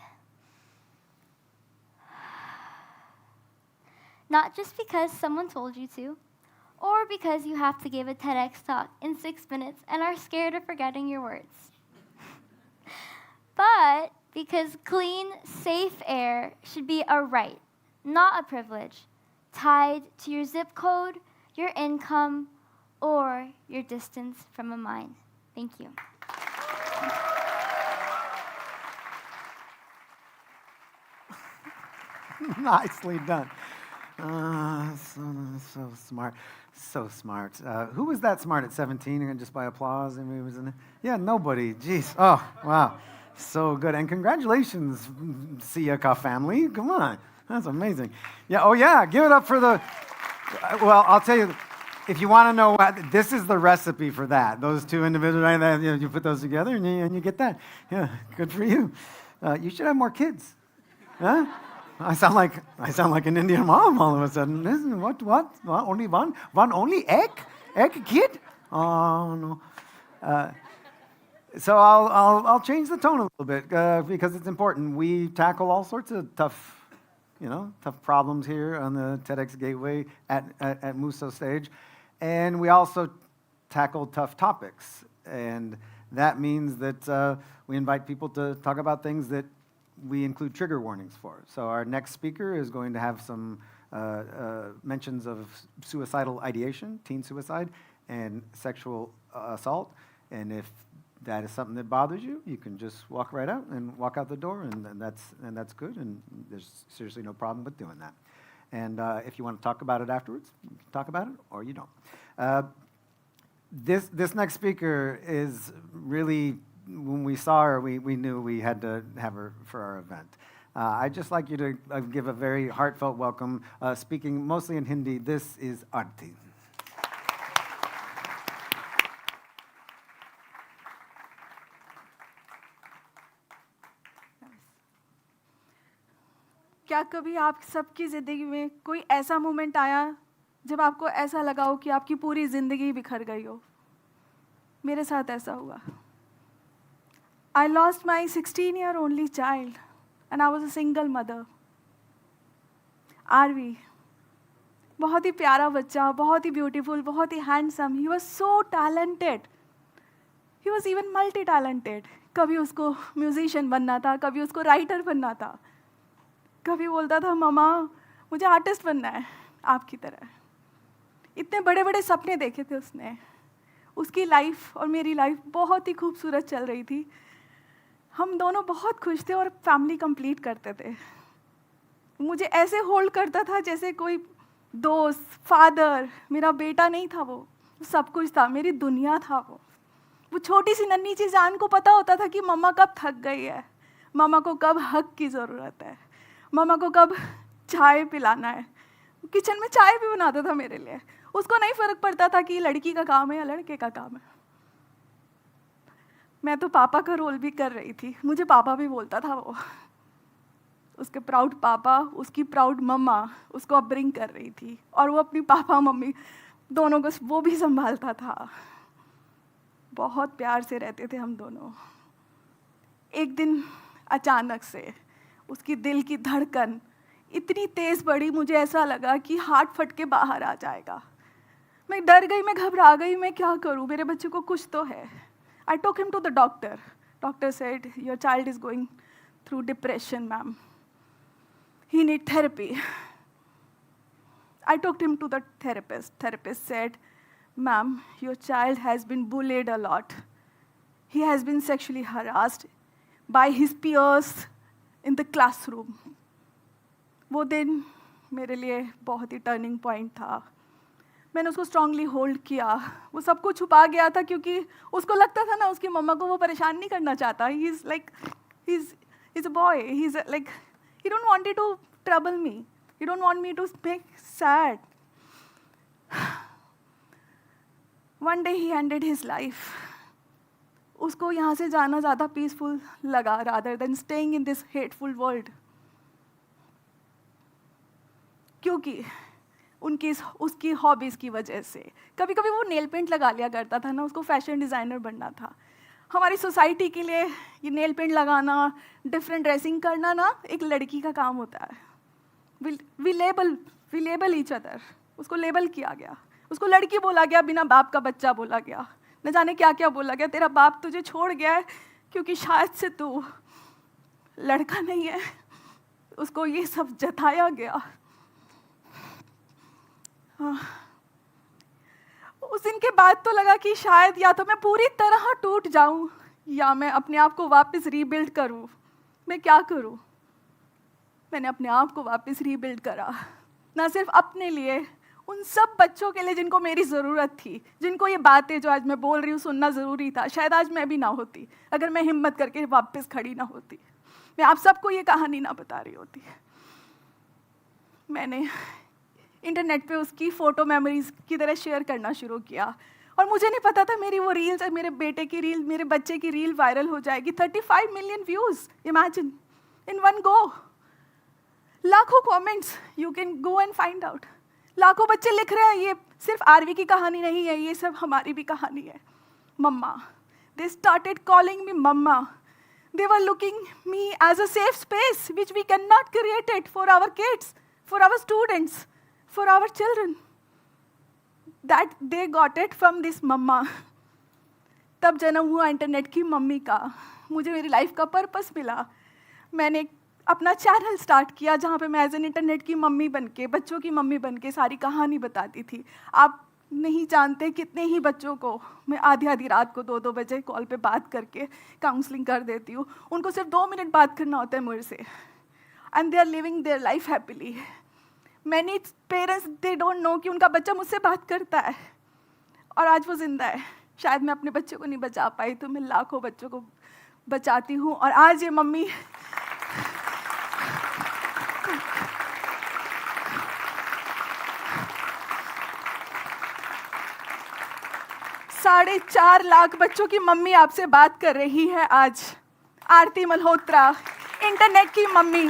Not just because someone told you to, or because you have to give a TEDx talk in 6 minutes and are scared of forgetting your words, but because clean, safe air should be a right, not a privilege, tied to your zip code, your income, or your distance from a mine. Thank you. Nicely done. So smart. So smart. Who was that smart at 17? And just by applause? And was in yeah, nobody. Jeez. Oh, wow. So good. And congratulations, Siaka family. Come on. That's amazing. Yeah. Oh, yeah. Give it up for the... Well, I'll tell you, if you want to know what, this is the recipe for that. Those two individuals, right? You put those together and you get that. Yeah. Good for you. You should have more kids. Huh? I sound like an Indian mom all of a sudden. Listen, what? Only one? One only egg? Egg kid? Oh no. So I'll change the tone a little bit because it's important. We tackle all sorts of tough problems here on the TEDx Gateway at Muso stage, and we also tackle tough topics, and that means that we invite people to talk about things that we include trigger warnings for. So our next speaker is going to have some mentions of suicidal ideation, teen suicide, and sexual assault. And if that is something that bothers you, you can just walk right out and walk out the door, and that's good. And there's seriously no problem with doing that. And if you want to talk about it afterwards, you can talk about it, or you don't. This next speaker is really, when we saw her, we knew we had to have her for our event. I'd just like you to give a very heartfelt welcome, speaking mostly in Hindi. This is Arti. क्या कभी आप सबकी ज़िंदगी में कोई ऐसा moment आया जब आपको ऐसा लगा हो कि आपकी पूरी ज़िंदगी बिखर गई हो? मेरे साथ ऐसा हुआ. I lost my 16-year-only child, and I was a single mother. Aarvi, बहुत ही प्यारा बच्चा, बहुत ही ब्यूटीफुल, बहुत ही handsome. He was so talented. He was even multi-talented. कभी उसको म्यूजिशियन बनना था, कभी उसको राइटर बनना था, कभी बोलता था मम्मा मुझे आर्टिस्ट बनना है आपकी तरह. इतने बड़े बड़े सपने देखे थे उसने. उसकी लाइफ और मेरी लाइफ बहुत ही खूबसूरत चल रही थी. हम दोनों बहुत खुश थे और फैमिली कंप्लीट करते थे. मुझे ऐसे होल्ड करता था जैसे कोई दोस्त, फादर. मेरा बेटा नहीं था वो सब कुछ था, मेरी दुनिया था वो छोटी सी नन्ही सी जान को पता होता था कि मम्मा कब थक गई है, मम्मा को कब हक की ज़रूरत है, मम्मा को कब चाय पिलाना है. किचन में चाय भी बनाता था मेरे लिए. उसको नहीं फ़र्क पड़ता था कि लड़की का काम है या लड़के का काम है. मैं तो पापा का रोल भी कर रही थी. मुझे पापा भी बोलता था वो. उसके प्राउड पापा, उसकी प्राउड मम्मा उसको अपब्रिंग कर रही थी, और वो अपनी पापा मम्मी दोनों को वो भी संभालता था. बहुत प्यार से रहते थे हम दोनों. एक दिन अचानक से उसकी दिल की धड़कन इतनी तेज़ बढ़ी, मुझे ऐसा लगा कि हार्ट फट के बाहर आ जाएगा। मैं डर गई, मैं घबरा गई, मैं क्या करूँ, मेरे बच्चे को कुछ तो है। I took him to the doctor. Doctor said, your child is going through depression, ma'am. He need therapy. I took him to the therapist. Therapist said, ma'am, your child has been bullied a lot. He has been sexually harassed by his peers in the classroom. वो दिन मेरे लिए बहुत ही turning point था. मैंने उसको strongly hold किया. वो सब कुछ छुपा गया था क्योंकि उसको लगता था ना उसकी मम्मा को वो परेशान नहीं करना चाहता. He is like he's a boy. He's like he don't want to trouble me. He don't want me to make sad. One day he ended his life. उसको यहाँ से जाना ज़्यादा पीसफुल लगा rather than staying in this hateful world. क्योंकि उसकी hobbies की वजह से कभी कभी वो नेल पेंट लगा लिया करता था ना, उसको फैशन डिज़ाइनर बनना था. हमारी सोसाइटी के लिए ये नेल पेंट लगाना, डिफरेंट ड्रेसिंग करना ना एक लड़की का काम होता है. We label each other. उसको लेबल किया गया, उसको लड़की बोला गया, बिना बाप का बच्चा बोला गया, न जाने क्या क्या बोला गया. तेरा बाप तुझे छोड़ गया है क्योंकि शायद से तू लड़का नहीं है. उसको ये सब जताया गया. उस दिन के बाद तो लगा कि शायद या तो मैं पूरी तरह टूट जाऊं या मैं अपने आप को वापस रीबिल्ड करूं. मैं क्या करूं? मैंने अपने आप को वापस रीबिल्ड करा, ना सिर्फ अपने लिए, उन सब बच्चों के लिए जिनको मेरी ज़रूरत थी, जिनको ये बातें जो आज मैं बोल रही हूँ सुनना ज़रूरी था. शायद आज मैं भी ना होती अगर मैं हिम्मत करके वापस खड़ी ना होती. मैं आप सबको ये कहानी ना बता रही होती. मैंने इंटरनेट पे उसकी फ़ोटो मेमोरीज की तरह शेयर करना शुरू किया और मुझे नहीं पता था मेरी वो रील्स, मेरे बेटे की रील, मेरे बच्चे की रील वायरल हो जाएगी. 35 million views, imagine, in one go. लाखों comments, you can go and find out. लाखों बच्चे लिख रहे हैं ये सिर्फ आरवी की कहानी नहीं है, ये सब हमारी भी कहानी है. Mamma, they started calling me mamma. They were looking me as a safe space which we cannot create it for our kids, for our students, for our children. That they got it from this mama. तब जन्म हुआ internet की mummy का. मुझे मेरी life का purpose मिला. मैंने अपना चैनल स्टार्ट किया जहाँ पे मैं एज एन इंटरनेट की मम्मी बनके, बच्चों की मम्मी बनके सारी कहानी बताती थी. आप नहीं जानते कितने ही बच्चों को मैं आधी आधी रात को 2-2 बजे कॉल पे बात करके काउंसलिंग कर देती हूँ. उनको सिर्फ 2 मिनट बात करना होता है मुझे से, and they are living their life happily. Many parents they don't know कि उनका बच्चा मुझसे बात करता है और आज वो जिंदा है. शायद मैं अपने बच्चे को नहीं बचा पाई तो मैं लाखों बच्चों को बचाती हूँ. और आज ये मम्मी साढ़े 4 लाख बच्चों की मम्मी आपसे बात कर रही है आज. आरती मल्होत्रा, इंटरनेट की मम्मी.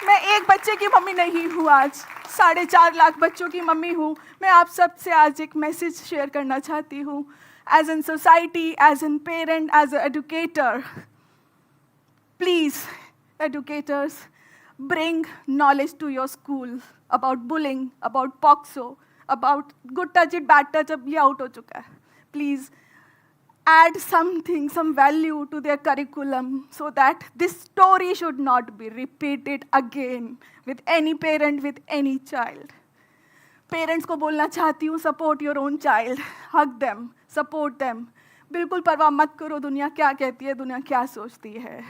मैं एक बच्चे की मम्मी नहीं हूँ आज, 4.5 लाख बच्चों की मम्मी हूँ. मैं आप सब से आज एक मैसेज शेयर करना चाहती हूँ. As an society, as an parent, as an educator, please educators, bring knowledge to your school about bullying, about POXO, about good touch it, bad touch, अब ये out हो चुका है. Please add something, some value to their curriculum so that this story should not be repeated again with any parent, with any child. Parents को बोलना चाहती हूँ, support your own child, hug them, support them. बिल्कुल परवाह मत करो दुनिया क्या कहती है, दुनिया क्या सोचती है.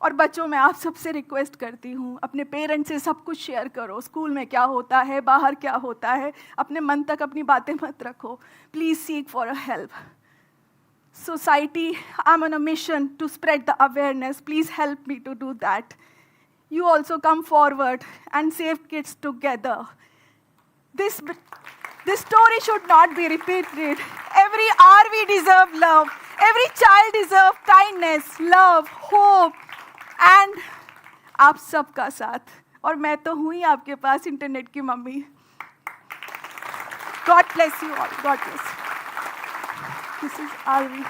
और बच्चों, मैं आप सबसे रिक्वेस्ट करती हूँ, अपने पेरेंट्स से सब कुछ शेयर करो. स्कूल में क्या होता है, बाहर क्या होता है, अपने मन तक अपनी बातें मत रखो. Please seek for a help. Society, I'm on a mission to spread the awareness. Please help me to do that. You also come forward and save kids together. This story should not be repeated. Every RV deserves love. Every child deserves kindness, love, hope, and आप सबका साथ. और मैं तो हूँ ही आपके पास internet की mummy. God bless you all. God bless you. This is Arvi.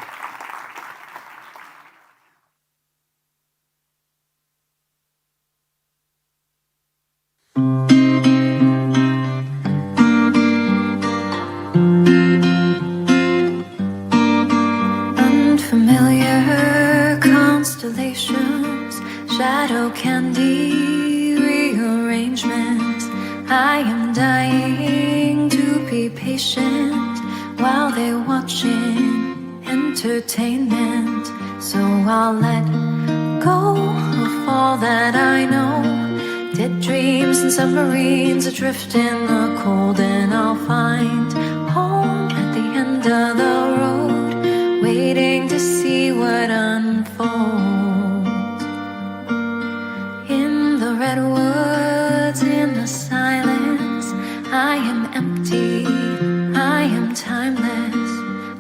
I'm dying to be patient while they're watching entertainment. So I'll let go of all that I know. Dead dreams and submarines adrift in the cold, and I'll find home at the end of the road, waiting to see what unfolds. In the redwoods, in the silence, I am empty, I am timeless.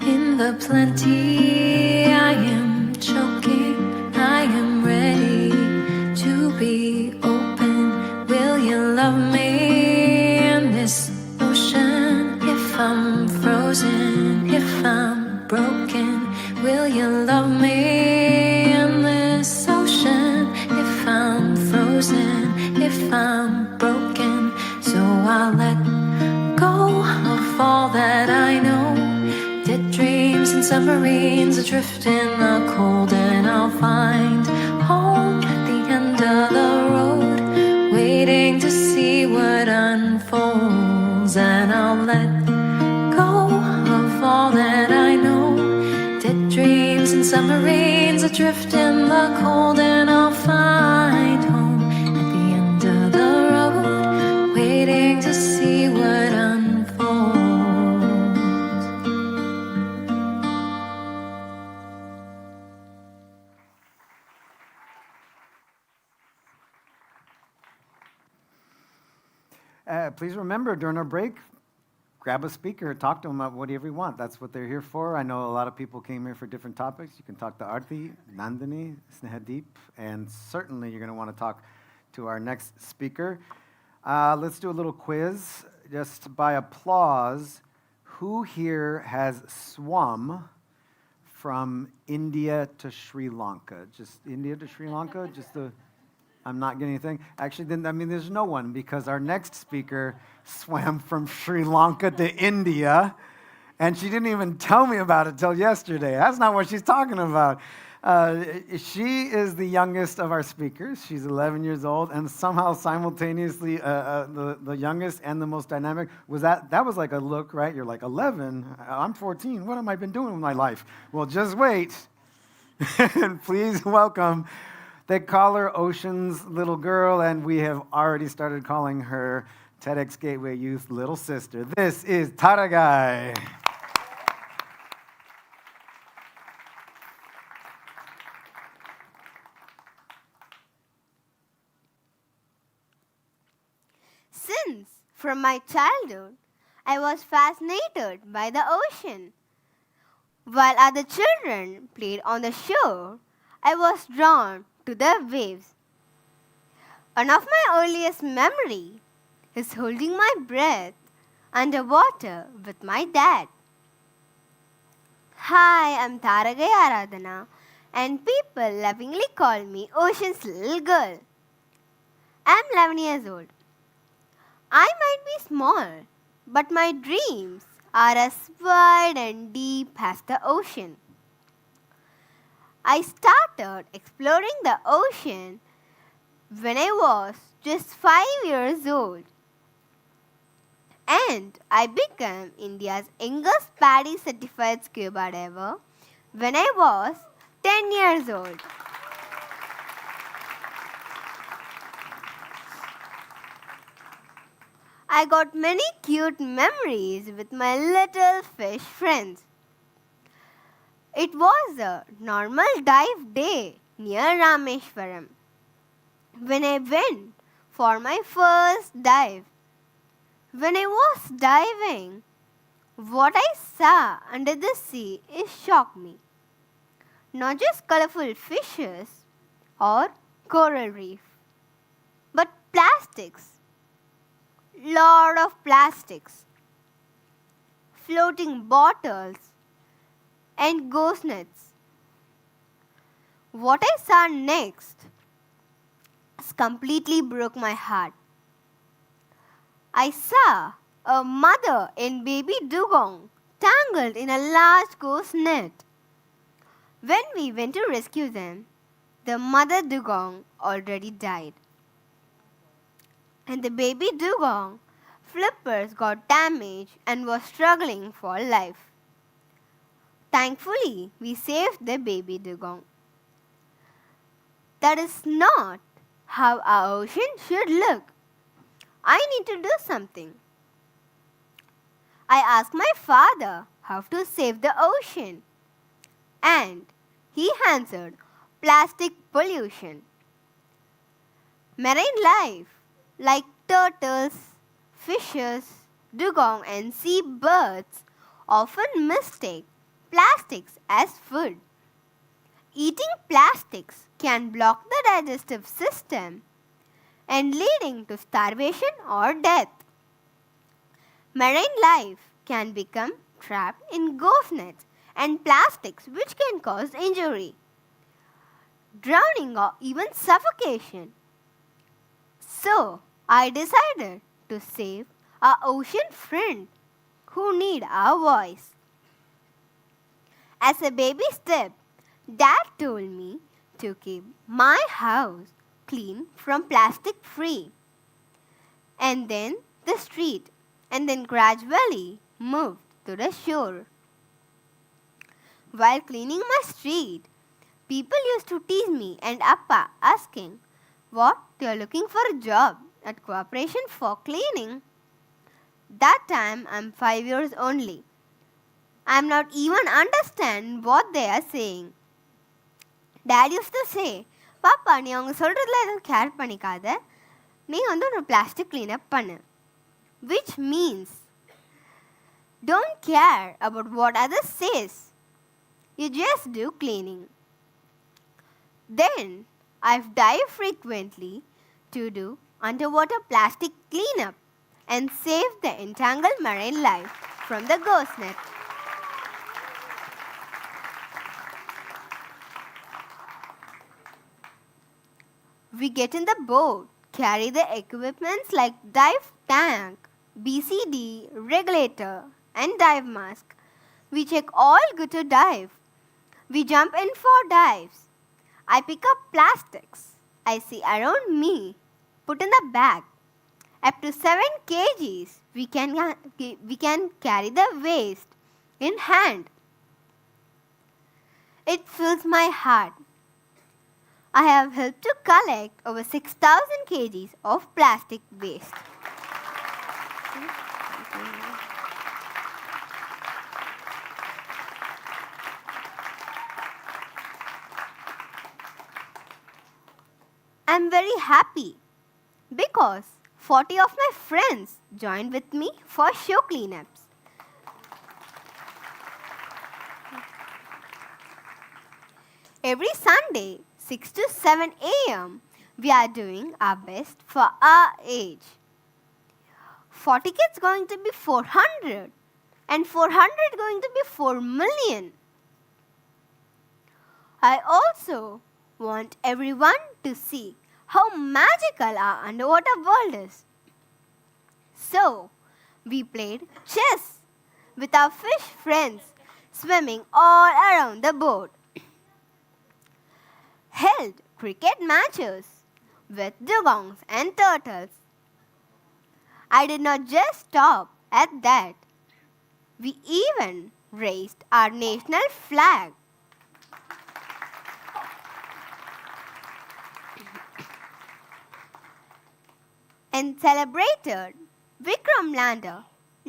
In the plenty, I am choking, I am ready to be open. Will you love me in this ocean? If I'm frozen, if I'm broken, will you love me in this ocean? If I'm frozen, if I'm broken, so I'll let go of all that I know. Dead dreams and submarines adrift in the cold, and I'll find home at the end of the road, waiting to see what unfolds. And I'll let go of all that I know. Dead dreams and submarines adrift in the cold, and I'll find home at the end of the road, waiting to see what unfolds. Please remember, during our break, grab a speaker, talk to them about whatever you want. That's what they're here for. I know a lot of people came here for different topics. You can talk to Arti, Nandini, Snehadeep, and certainly you're going to want to talk to our next speaker. Let's do a little quiz. Just by applause, who here has swum from India to Sri Lanka? Just India to Sri Lanka? I'm not getting anything. Actually, then, there's no one, because our next speaker swam from Sri Lanka to India, and she didn't even tell me about it till yesterday. That's not what she's talking about. She is the youngest of our speakers. She's 11 years old, and somehow simultaneously the youngest and the most dynamic. That was like a look, right? You're like, 11? I'm 14. What have I been doing with my life? Well, just wait. And please welcome, they call her Ocean's little girl, and we have already started calling her TEDx Gateway Youth little sister. This is Taragai. Since from my childhood, I was fascinated by the ocean. While other children played on the shore, I was drawn to the waves. One of my earliest memories is holding my breath underwater with my dad. Hi, I'm Taragai Aradhana, and people lovingly call me Ocean's little girl. I'm 11 years old. I might be small, but my dreams are as wide and deep as the ocean. I started exploring the ocean when I was just 5 years old, and I became India's youngest PADI certified scuba diver when I was 10 years old. I got many cute memories with my little fish friends. It was a normal dive day near Rameshwaram when I went for my first dive. When I was diving, what I saw under the sea shocked me. Not just colorful fishes or coral reef, but plastics. Lot of plastics. Floating bottles and ghost nets. What I saw next completely broke my heart. I saw a mother and baby dugong tangled in a large ghost net. When we went to rescue them, the mother dugong already died, and the baby dugong flippers got damaged and was struggling for life. Thankfully, we saved the baby dugong. That is not how our ocean should look. I need to do something. I asked my father how to save the ocean, and he answered, plastic pollution. Marine life, like turtles, fishes, dugong and seabirds, often mistake plastics as food. Eating plastics can block the digestive system and leading to starvation or death. Marine life can become trapped in ghost nets and plastics, which can cause injury, drowning or even suffocation. So, I decided to save our ocean friend who need our voice. As a baby step, Dad told me to keep my house clean from plastic free, and then the street, and then gradually moved to the shore. While cleaning my street, people used to tease me and Appa asking, "What, you are looking for a job at Corporation for cleaning?" That time I'm 5 years only. I'm not even understand what they are saying. Dad used to say, "Papa, நீ அவங்க சொல்றதுல எதுவும் care பண்ணிக்காத, நீ வந்து ஒரு plastic cleanup பண்ணு." Which means, don't care about what others says. You just do cleaning. Then, I've dived frequently to do underwater plastic cleanup and save the entangled marine life from the ghost net. We get in the boat, carry the equipments like dive tank, BCD, regulator, and dive mask. We check all good to dive. We jump in for dives. I pick up plastics I see around me, put in the bag. Up to 7 kgs, we can carry the waste in hand. It fills my heart. I have helped to collect over 6,000 kgs of plastic waste. I'm very happy because 40 of my friends joined with me for show cleanups. Every Sunday, 6 to 7 a.m., we are doing our best for our age. 40 kids going to be 400 and 400 going to be 4 million. I also want everyone to see how magical our underwater world is. So, we played chess with our fish friends swimming all around the boat. Held cricket matches with dugongs and turtles. I did not just stop at that. We even raised our national flag. And celebrated Vikram lander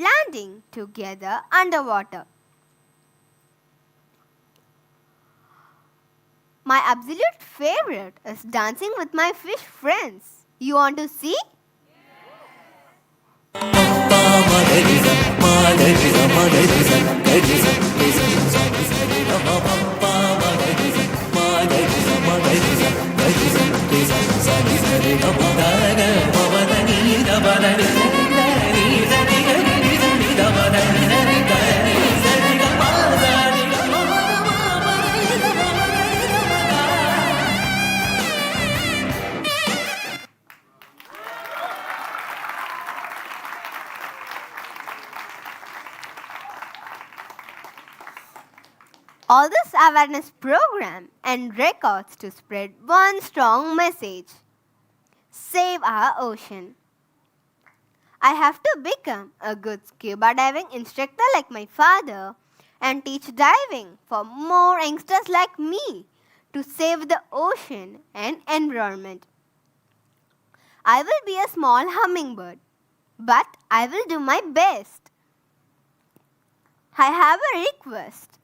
landing together underwater. My absolute favorite is dancing with my fish friends. You want to see? All this awareness program and records to spread one strong message: save our ocean. I have to become a good scuba diving instructor like my father and teach diving for more youngsters like me to save the ocean and environment. I will be a small hummingbird, but I will do my best. I have a request.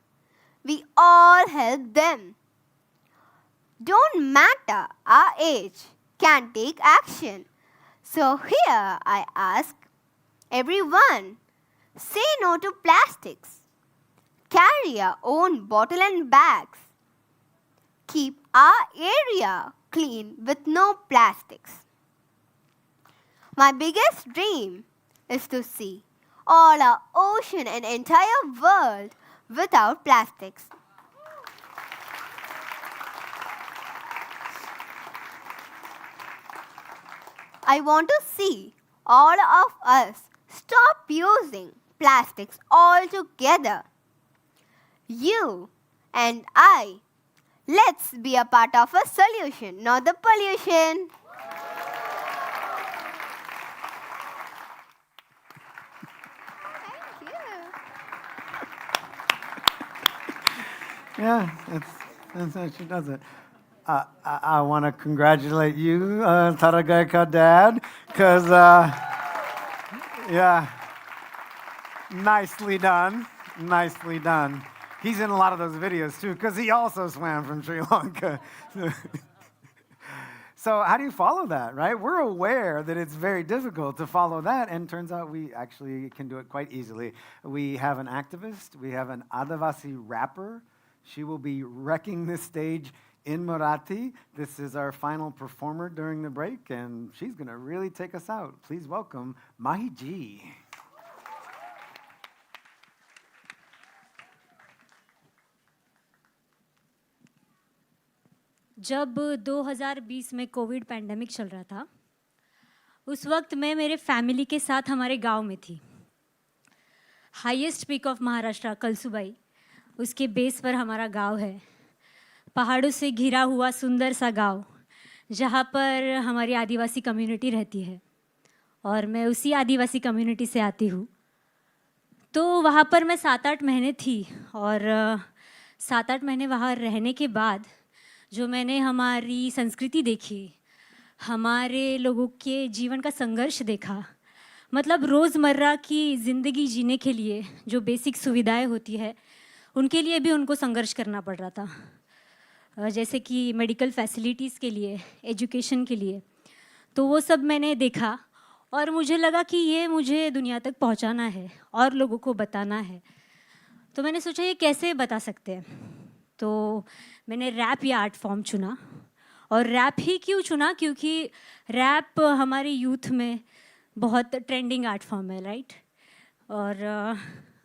We all help them. Don't matter our age, can take action. So here I ask everyone, say no to plastics. Carry your own bottle and bags. Keep our area clean with no plastics. My biggest dream is to see all our ocean and entire world without plastics. I want to see all of us stop using plastics altogether. You and I, let's be a part of a solution, not the pollution. Thank you. Yeah, that's how she does it. I want to congratulate you, Taragaika Dad, because, yeah, nicely done, nicely done. He's in a lot of those videos, too, because he also swam from Sri Lanka. So how do you follow that, right? We're aware that it's very difficult to follow that, and turns out we actually can do it quite easily. We have an activist. We have an advocacy rapper. She will be wrecking this stage in Marathi. This is our final performer during the break, and she's going to really take us out. Please welcome Mahi Ji. जब 2020 में Covid pandemic चल रहा था, उस वक्त मैं मेरे family के साथ हमारे गांव में थी. Highest peak of Maharashtra Kalsubai, उसके बेस पर हमारा गांव है. पहाड़ों से घिरा हुआ सुंदर सा गांव, जहाँ पर हमारी आदिवासी कम्युनिटी रहती है, और मैं उसी आदिवासी कम्युनिटी से आती हूँ. तो वहाँ पर मैं 7-8 महीने थी, और 7-8 महीने वहाँ रहने के बाद जो मैंने हमारी संस्कृति देखी, हमारे लोगों के जीवन का संघर्ष देखा, मतलब रोज़मर्रा की ज़िंदगी जीने के लिए जो बेसिक सुविधाएं होती है, उनके लिए भी उनको संघर्ष करना पड़ रहा था. जैसे कि मेडिकल फैसिलिटीज़ के लिए, एजुकेशन के लिए. तो वो सब मैंने देखा, और मुझे लगा कि ये मुझे दुनिया तक पहुंचाना है और लोगों को बताना है. तो मैंने सोचा ये कैसे बता सकते हैं. तो मैंने रैप या आर्ट फॉर्म चुना. और रैप ही क्यों चुना? क्योंकि रैप हमारे यूथ में बहुत ट्रेंडिंग आर्ट फॉर्म है, राइट. और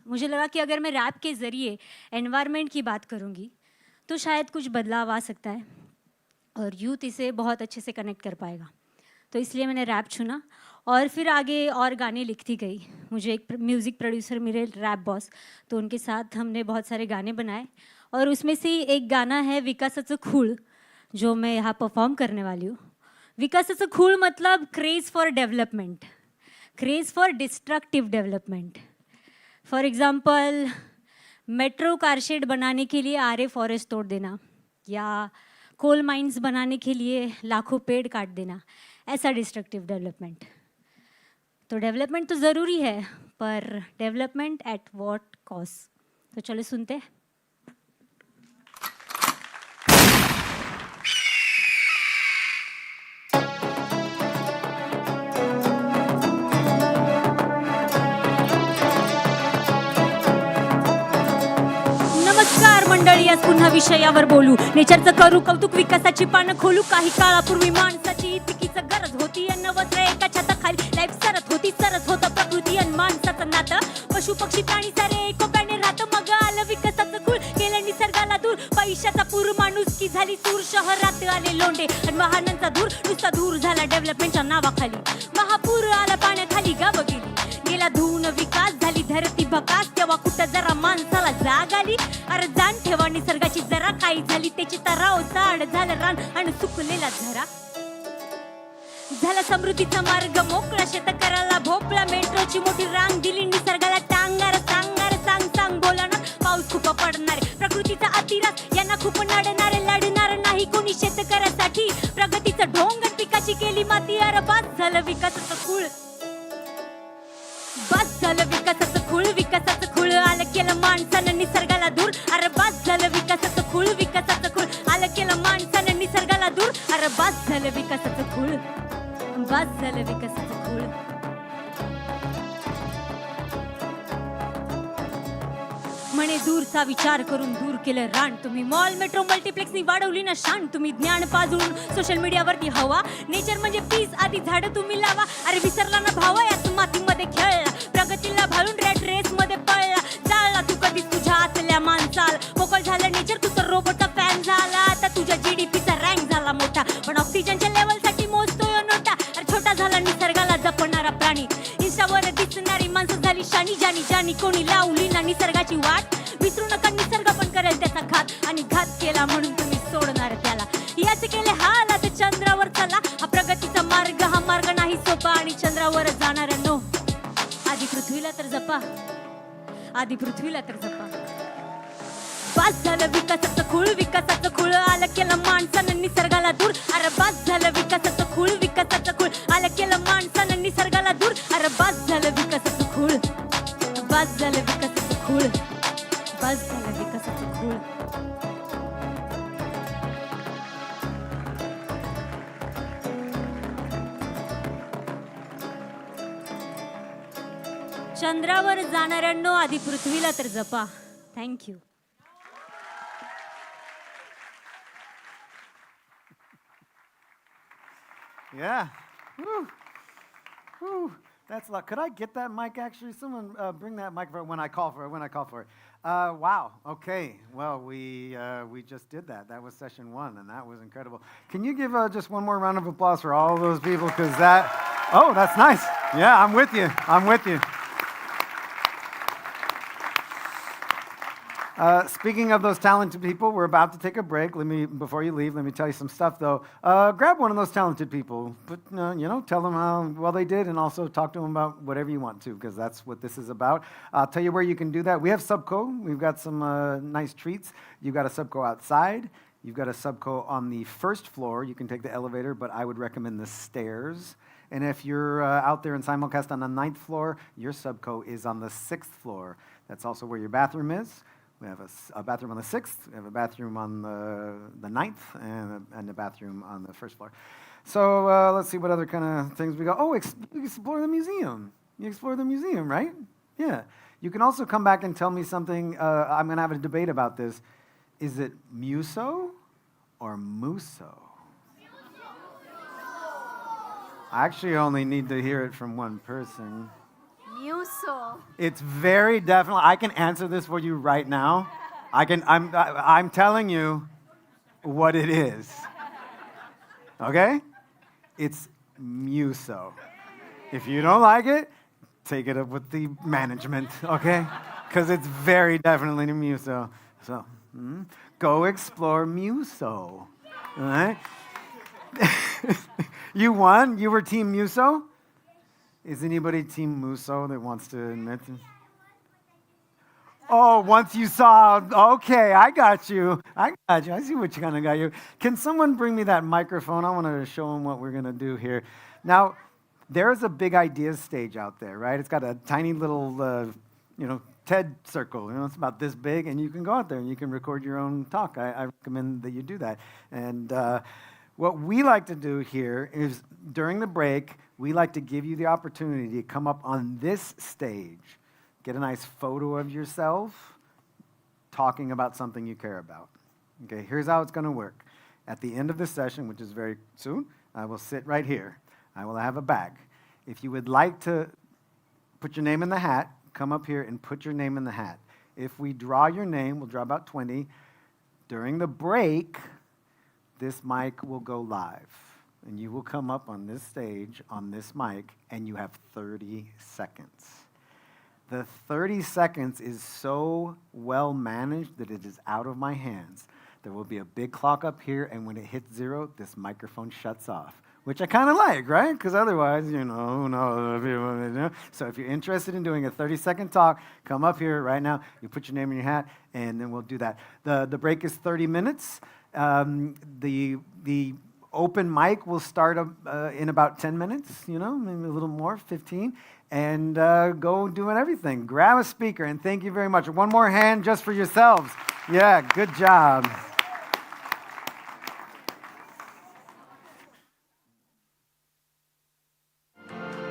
मुझे लगा कि अगर मैं रैप के ज़रिए एनवायरनमेंट की बात करूँगी तो शायद कुछ बदलाव आ सकता है, और यूथ इसे बहुत अच्छे से कनेक्ट कर पाएगा. तो इसलिए मैंने रैप चुना, और फिर आगे और गाने लिखती गई. मुझे एक म्यूज़िक प्रोड्यूसर मिले, रैप बॉस, तो उनके साथ हमने बहुत सारे गाने बनाए, और उसमें से एक गाना है विकासाचं खूळ, जो मैं यहाँ परफॉर्म करने वाली हूँ. विकासाचं खूळ मतलब craze for development, craze for destructive development. For example, metro car shed बनाने के लिए आरे फॉरेस्ट तोड़ देना, या कोल माइंस बनाने के लिए लाखों पेड़ काट देना, ऐसा डिस्ट्रक्टिव डेवलपमेंट. तो डेवलपमेंट तो ज़रूरी है, पर डेवलपमेंट एट व्हाट कॉस्ट. तो चलो सुनते हैं. मंडळी, आज पुन्हा विषयावर बोलू. नेचरचं करू कौतुक, विकासाची पानं खोलू. काही काळापूर्वी माणसाची इतकीच गरज होती, अन्न वस्त्र एका छताखाली लाईफ सरत होती. सरस होतं प्रकृती आणि माणसाचं नातं, पशु पक्षी प्राणी सारे एकोप्याने राहतं. मग आलं विकासाचं खूळ, केलं निसर्गाला दूर. पैशाचा पूर, माणूस की झाली चूर. शहरात आले लोंढे आणि वाहनांचा धूर, नुसता धूर झाला डेव्हलपमेंटच्या नावाखाली. महापूर आला पाण्याखाली, गावं गेली, गेला धुवून विकास, झाली धरती भकास. तेव्हा कुठं जरा माणसाला जाग आली. अरे जाण ठेवा निसर्गाची जरा, काही झाली त्याची तराव. साड झालं रान आणि सुकलेला झरा. झाला समृद्धीचा मार्ग मोकळा शेतकऱ्याला भोपळा मेट्रोची मोठी रांग दिली निसर्गाला टांगार सांगार सांग सांग बोलणार पाऊस खूप पडणार प्रकृतीचा अतिरास यांना खूप नडणार लढणार नाही कोणी शेतकऱ्यासाठी प्रगतीचं ढोंग पिकाची केली माती अरे बस झालं विकासाचं खूळ बस झालं विकासाचं खूळ आलं केलं माणसानं निसर्गाला दूर अरे बस झालं विकासाचं खूळ आलं केलं माणसानं निसर्गाला दूर अरे बस झालं विकासाचं खूळ बस झालं विकासाचं खूळ म्हणे दूरचा विचार करून दूर केलं रान तुम्ही मॉल मेट्रो मल्टिप्लेक्सनी वाढवली ना शान तुम्ही ज्ञान पाजून सोशल मीडियावरती हवा नेचर म्हणजे पीस आधी झाडं तुम्ही लावा अरे विसरला ना भावा यात मातीमध्ये खेळला प्रगतीला भाळून रॅट रेस मध्ये पळला चालला तू कधीच तुझ्या आतल्या माणसाल मोकळ झालं नेचर तू तर रोबोटचा फॅन झाला आता तुझ्या जीडीपीचा रँक झाला मोठा पण ऑक्सिजनच्या लेवलसाठी मोजतोय नोटा अरे छोटा झाला निसर्गाला जपणारा प्राणी इंस्टावर दिसणारी माणसं झाली शानी जानी जानी कोणी लावली ना निसर्गाची वाट विसरू नका निसर्ग पण करेल त्याचा घात आणि घात केला म्हणून तुम्ही सोडणार त्याला याचे केले हाल आता चंद्रावर चला हा प्रगतीचा मार्ग हा मार्ग नाही सोपा आणि चंद्रावर जाणार नो आधी पृथ्वीला तर जपा बस झालं विकासाचं खूळ आलं केलं माणसानं निसर्गाला दूर अरे बस झालं विकासाचं खूळ आलं केलं माणसानं निसर्गाला दूर अरे बस झालं विकासाचं खूळ बस झालं विकासाचं खूळ बस झालं विकासाचं खूळ चंद्रावर जाणाऱ्यांनो आधी पृथ्वीला तर जपा thank you Yeah. Woo. Woo. That's luck. Could I get that mic actually? Someone bring that mic for when I call for it. Wow. Okay. Well, we just did that. That was session 1, and that was incredible. Can you give just one more round of applause for all those people? Because that, oh, that's nice. Yeah, I'm with you. Speaking of those talented people, we're about to take a break. Before you leave, let me tell you some stuff, though. Grab one of those talented people. Tell them how well they did, and also talk to them about whatever you want to, because that's what this is about. I'll tell you where you can do that. We have Subco. We've got some nice treats. You've got a Subco outside. You've got a Subco on the first floor. You can take the elevator, but I would recommend the stairs. And if you're out there in simulcast on the 9th floor, your Subco is on the 6th floor. That's also where your bathroom is. We have a bathroom on the 6th, we have a bathroom on the 9th, and a bathroom on the first floor. So let's see what other kind of things we got. Oh, explore the museum. You explore the museum, right? Yeah. You can also come back and tell me something. I'm going to have a debate about this. Is it Muso or Muso? I actually only need to hear it from one person. Muso. It's very definitely. I can answer this for you right now. I'm telling you what it is. Okay? It's Muso. If you don't like it, take it up with the management. Okay? Because it's very definitely Muso. So go explore Muso. All right? You won. You were Team Muso. Is anybody Team Muso that wants to admit to? Oh, once you saw, okay, I got you. I see what you kind of got you. Can someone bring me that microphone? I want to show them what we're going to do here. Now, there's a big ideas stage out there, right? It's got a tiny little, TED circle. It's about this big, and you can go out there and you can record your own talk. I recommend that you do that. And what we like to do here is during the break, we like to give you the opportunity to come up on this stage, get a nice photo of yourself talking about something you care about. Okay, here's how it's going to work. At the end of this session, which is very soon, I will sit right here. I will have a bag. If you would like to put your name in the hat, come up here and put your name in the hat. If we draw your name, we'll draw about 20. During the break, this mic will go live. And you will come up on this stage, on this mic, and you have 30 seconds. The 30 seconds is so well managed that it is out of my hands. There will be a big clock up here, and when it hits 0, this microphone shuts off. which I kind of like, right? Because otherwise, who knows? So if you're interested in doing a 30-second talk, come up here right now. You put your name in your hat, and then we'll do that. The break is 30 minutes. The open mic will start in about 10 minutes, maybe a little more, 15. And go doing everything. Grab a speaker, and thank you very much. One more hand just for yourselves. Yeah, good job.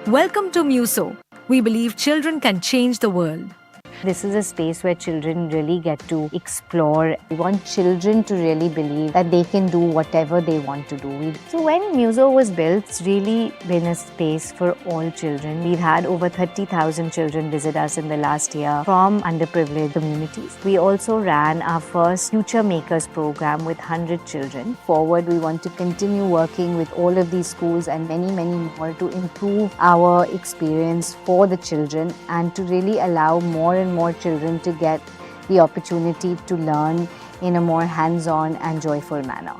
Welcome to Muso. We believe children can change the world. This is a space where children really get to explore. We want children to really believe that they can do whatever they want to do. So when Muso was built, it's really been a space for all children. We've had over 30,000 children visit us in the last year from underprivileged communities. We also ran our first Future Makers program with 100 children. Forward, we want to continue working with all of these schools and many, many more to improve our experience for the children and to really allow more and more children to get the opportunity to learn in a more hands-on and joyful manner.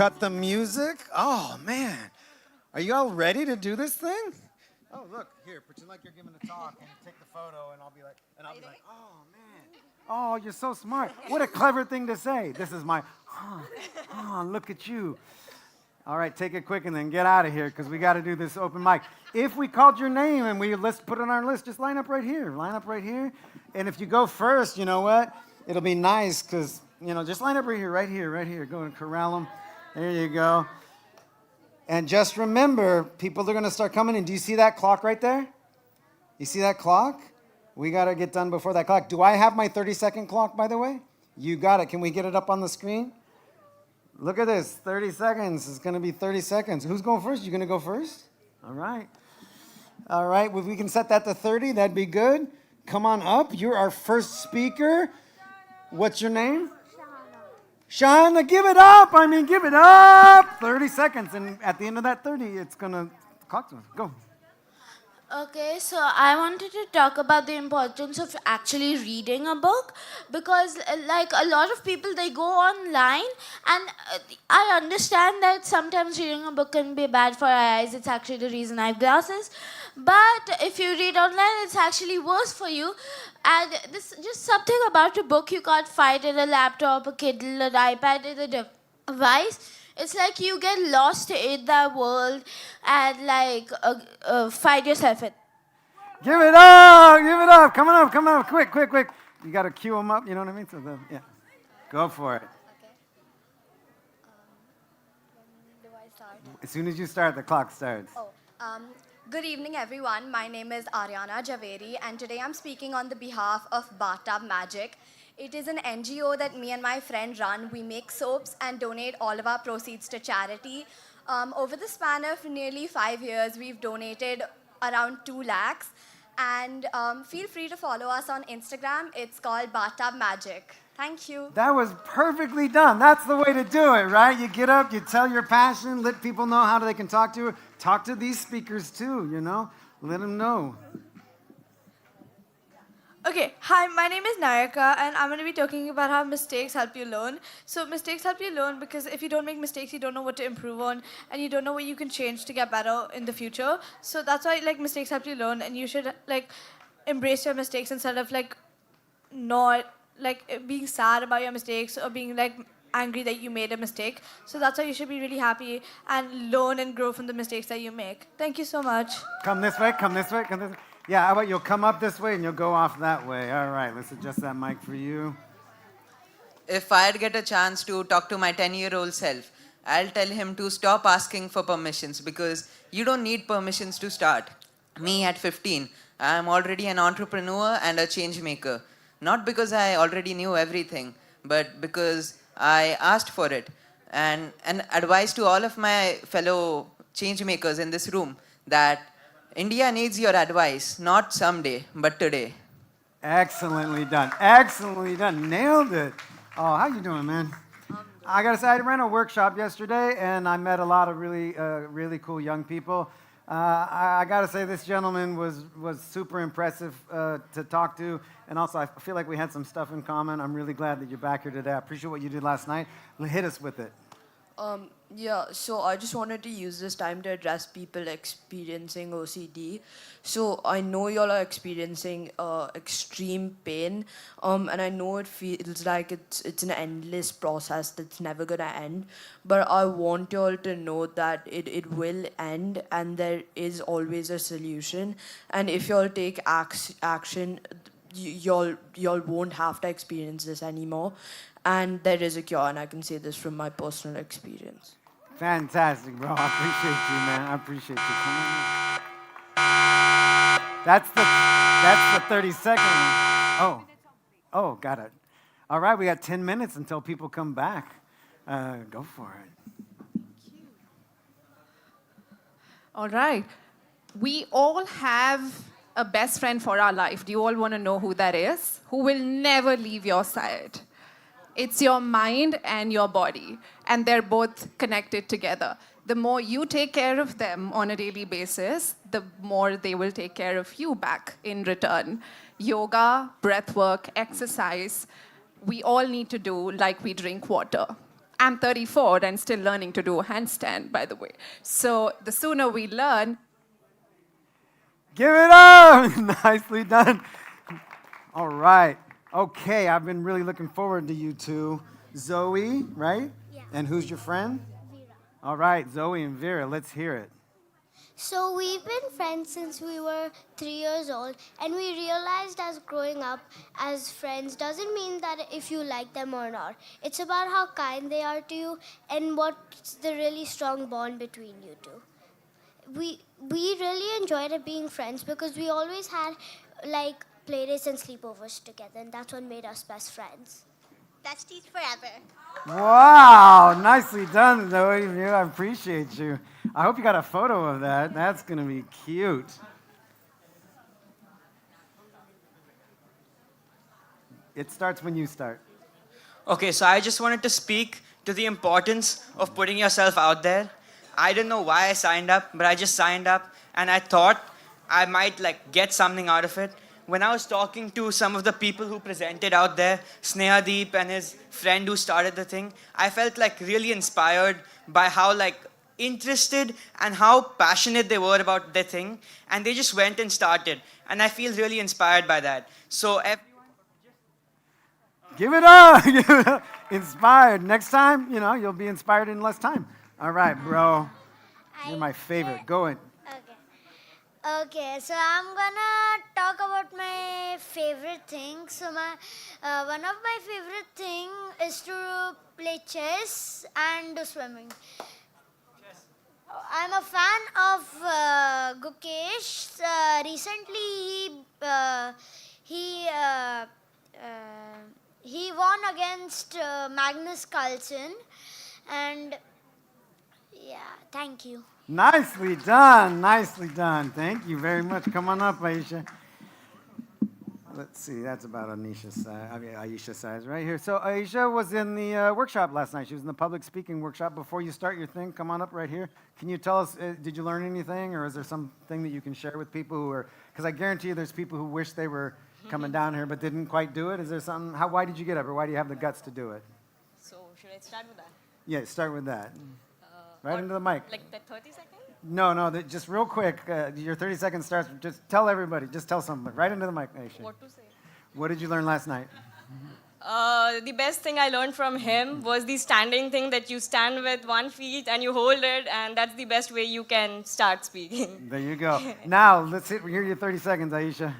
cut the music. Oh, man. Are you all ready to do this thing? Oh, look, here, pretend like you're giving a talk and take the photo, and I'll be like, oh, man. Oh, you're so smart. What a clever thing to say. This is my, look at you. All right, take it quick and then get out of here because we got to do this open mic. If we called your name and we put it on our list, just line up right here. Line up right here. And if you go first, you know what? It'll be nice because, just line up right here, right here, right here. Go and corral them. There you go. And just remember, people are going to start coming in. Do you see that clock right there? You see that clock? We got to get done before that clock. Do I have my 30-second clock, by the way? You got it. Can we get it up on the screen? Look at this, 30 seconds. It's going to be 30 seconds. Who's going first? You going to go first? All right. All right, if we can set that to 30, that'd be good. Come on up. You're our first speaker. What's your name? Shana, give it up. Give it up. 30 seconds. And at the end of that 30, it's going to clock to us. Go. Okay, so I wanted to talk about the importance of actually reading a book because like a lot of people, they go online and I understand that sometimes reading a book can be bad for our eyes. It's actually the reason I have glasses. But if you read online, it's actually worse for you. And this just something about a book, you can't find in a laptop, a Kindle, an iPad, in a device. It's like you get lost in that world and like find yourself in. Give it up, give it up. Come on up, quick. You got to cue them up, you know what I mean? So yeah, go for it. Okay. When do I start? As soon as you start, the clock starts. Good evening, everyone. My name is Ariana Javeri, and today I'm speaking on the behalf of Bathtub Magic. It is an NGO that me and my friend run. We make soaps and donate all of our proceeds to charity. Over the span of nearly 5 years, we've donated around 2 lakhs. And feel free to follow us on Instagram. It's called Bathtub Magic. Thank you. That was perfectly done. That's the way to do it, right? You get up, you tell your passion, let people know how they can talk to you. Talk to these speakers too, Let them know. Okay, hi, my name is Narika, and I'm going to be talking about how mistakes help you learn. So mistakes help you learn because if you don't make mistakes, you don't know what to improve on, and you don't know what you can change to get better in the future. So that's why mistakes help you learn, and you should embrace your mistakes instead of not being sad about your mistakes or being angry that you made a mistake. So that's why you should be really happy and learn and grow from the mistakes that you make. Thank you so much. Come this way. Yeah, how about you'll come up this way and you'll go off that way. All right, let's adjust that mic for you. If I'd get a chance to talk to my 10-year-old self, I'll tell him to stop asking for permissions because you don't need permissions to start. Me at 15, I'm already an entrepreneur and a change maker. Not because I already knew everything, but because I asked for it. And an advice to all of my fellow change makers in this room that India needs your advice, not someday, but today. Excellently done. Nailed it. Oh, how you doing, man? I got to say, I ran a workshop yesterday, and I met a lot of really cool young people. I got to say, this gentleman was super impressive to talk to, and also I feel like we had some stuff in common. I'm really glad that you're back here today. I appreciate what you did last night. Hit us with it. Yeah, so I just wanted to use this time to address people experiencing OCD. So I know y'all are experiencing extreme pain, and I know it feels like it's an endless process that's never gonna end. But I want y'all to know that it will end, and there is always a solution. And if y'all take action, y'all won't have to experience this anymore. And there is a cure, and I can say this from my personal experience. Fantastic, bro. I appreciate you, man. I appreciate you. Come on. That's the 30 second. Oh, got it. All right, we got 10 minutes until people come back. Go for it. All right. We all have a best friend for our life. Do you all want to know who that is? Who will never leave your side? It's your mind and your body, and they're both connected together. The more you take care of them on a daily basis, the more they will take care of you back in return. Yoga, breath work, exercise, we all need to do like we drink water. I'm 34 and still learning to do a handstand, by the way. So the sooner we learn. Give it up! Nicely done. All right. Okay, I've been really looking forward to you two. Zoe, right? Yeah. And who's your friend? Vera. All right, Zoe and Vera, let's hear it. So we've been friends since we were 3 years old, and we realized as growing up as friends doesn't mean that if you like them or not. It's about how kind they are to you and what's the really strong bond between you two. We really enjoyed it being friends because we always had like playdates and sleepovers together, and that's what made us best friends. Besties forever. Wow, nicely done, Zoe. I appreciate you. I hope you got a photo of that. That's going to be cute. It starts when you start. Okay, so I just wanted to speak to the importance of putting yourself out there. I didn't know why I signed up, but I just signed up, and I thought I might get something out of it. When I was talking to some of the people who presented out there, Snehadeep and his friend who started the thing, I felt really inspired by how interested and how passionate they were about their thing, and they just went and started. And I feel really inspired by that. So Give it up! Give it up! Inspired. Next time, you'll be inspired in less time. All right, bro. You're my favorite. Go in. Okay, so I'm gonna talk about my favorite thing. So one of my favorite thing is to play chess and do swimming. I'm a fan of Gukesh. Recently, he won against Magnus Carlsen, and yeah, thank you. Nicely done. Nicely done. Thank you very much. Come on up, Aisha. Let's see. That's about Aisha's size right here. So Aisha was in the workshop last night. She was in the public speaking workshop. Before you start your thing, come on up right here. Can you tell us, did you learn anything, or is there something that you can share with people who are, because I guarantee you there's people who wish they were coming down here but didn't quite do it. Is there something, why did you get up, or why do you have the guts to do it? So should I start with that? Yeah, start with that. Right into the mic. Like the 30 seconds? No, just real quick. Your 30 seconds starts. Just tell everybody. Just tell somebody. Right into the mic, Aisha. What to say? What did you learn last night? The best thing I learned from him was the standing thing, that you stand with one feet and you hold it, and that's the best way you can start speaking. There you go. Now, let's hear your 30 seconds, Aisha.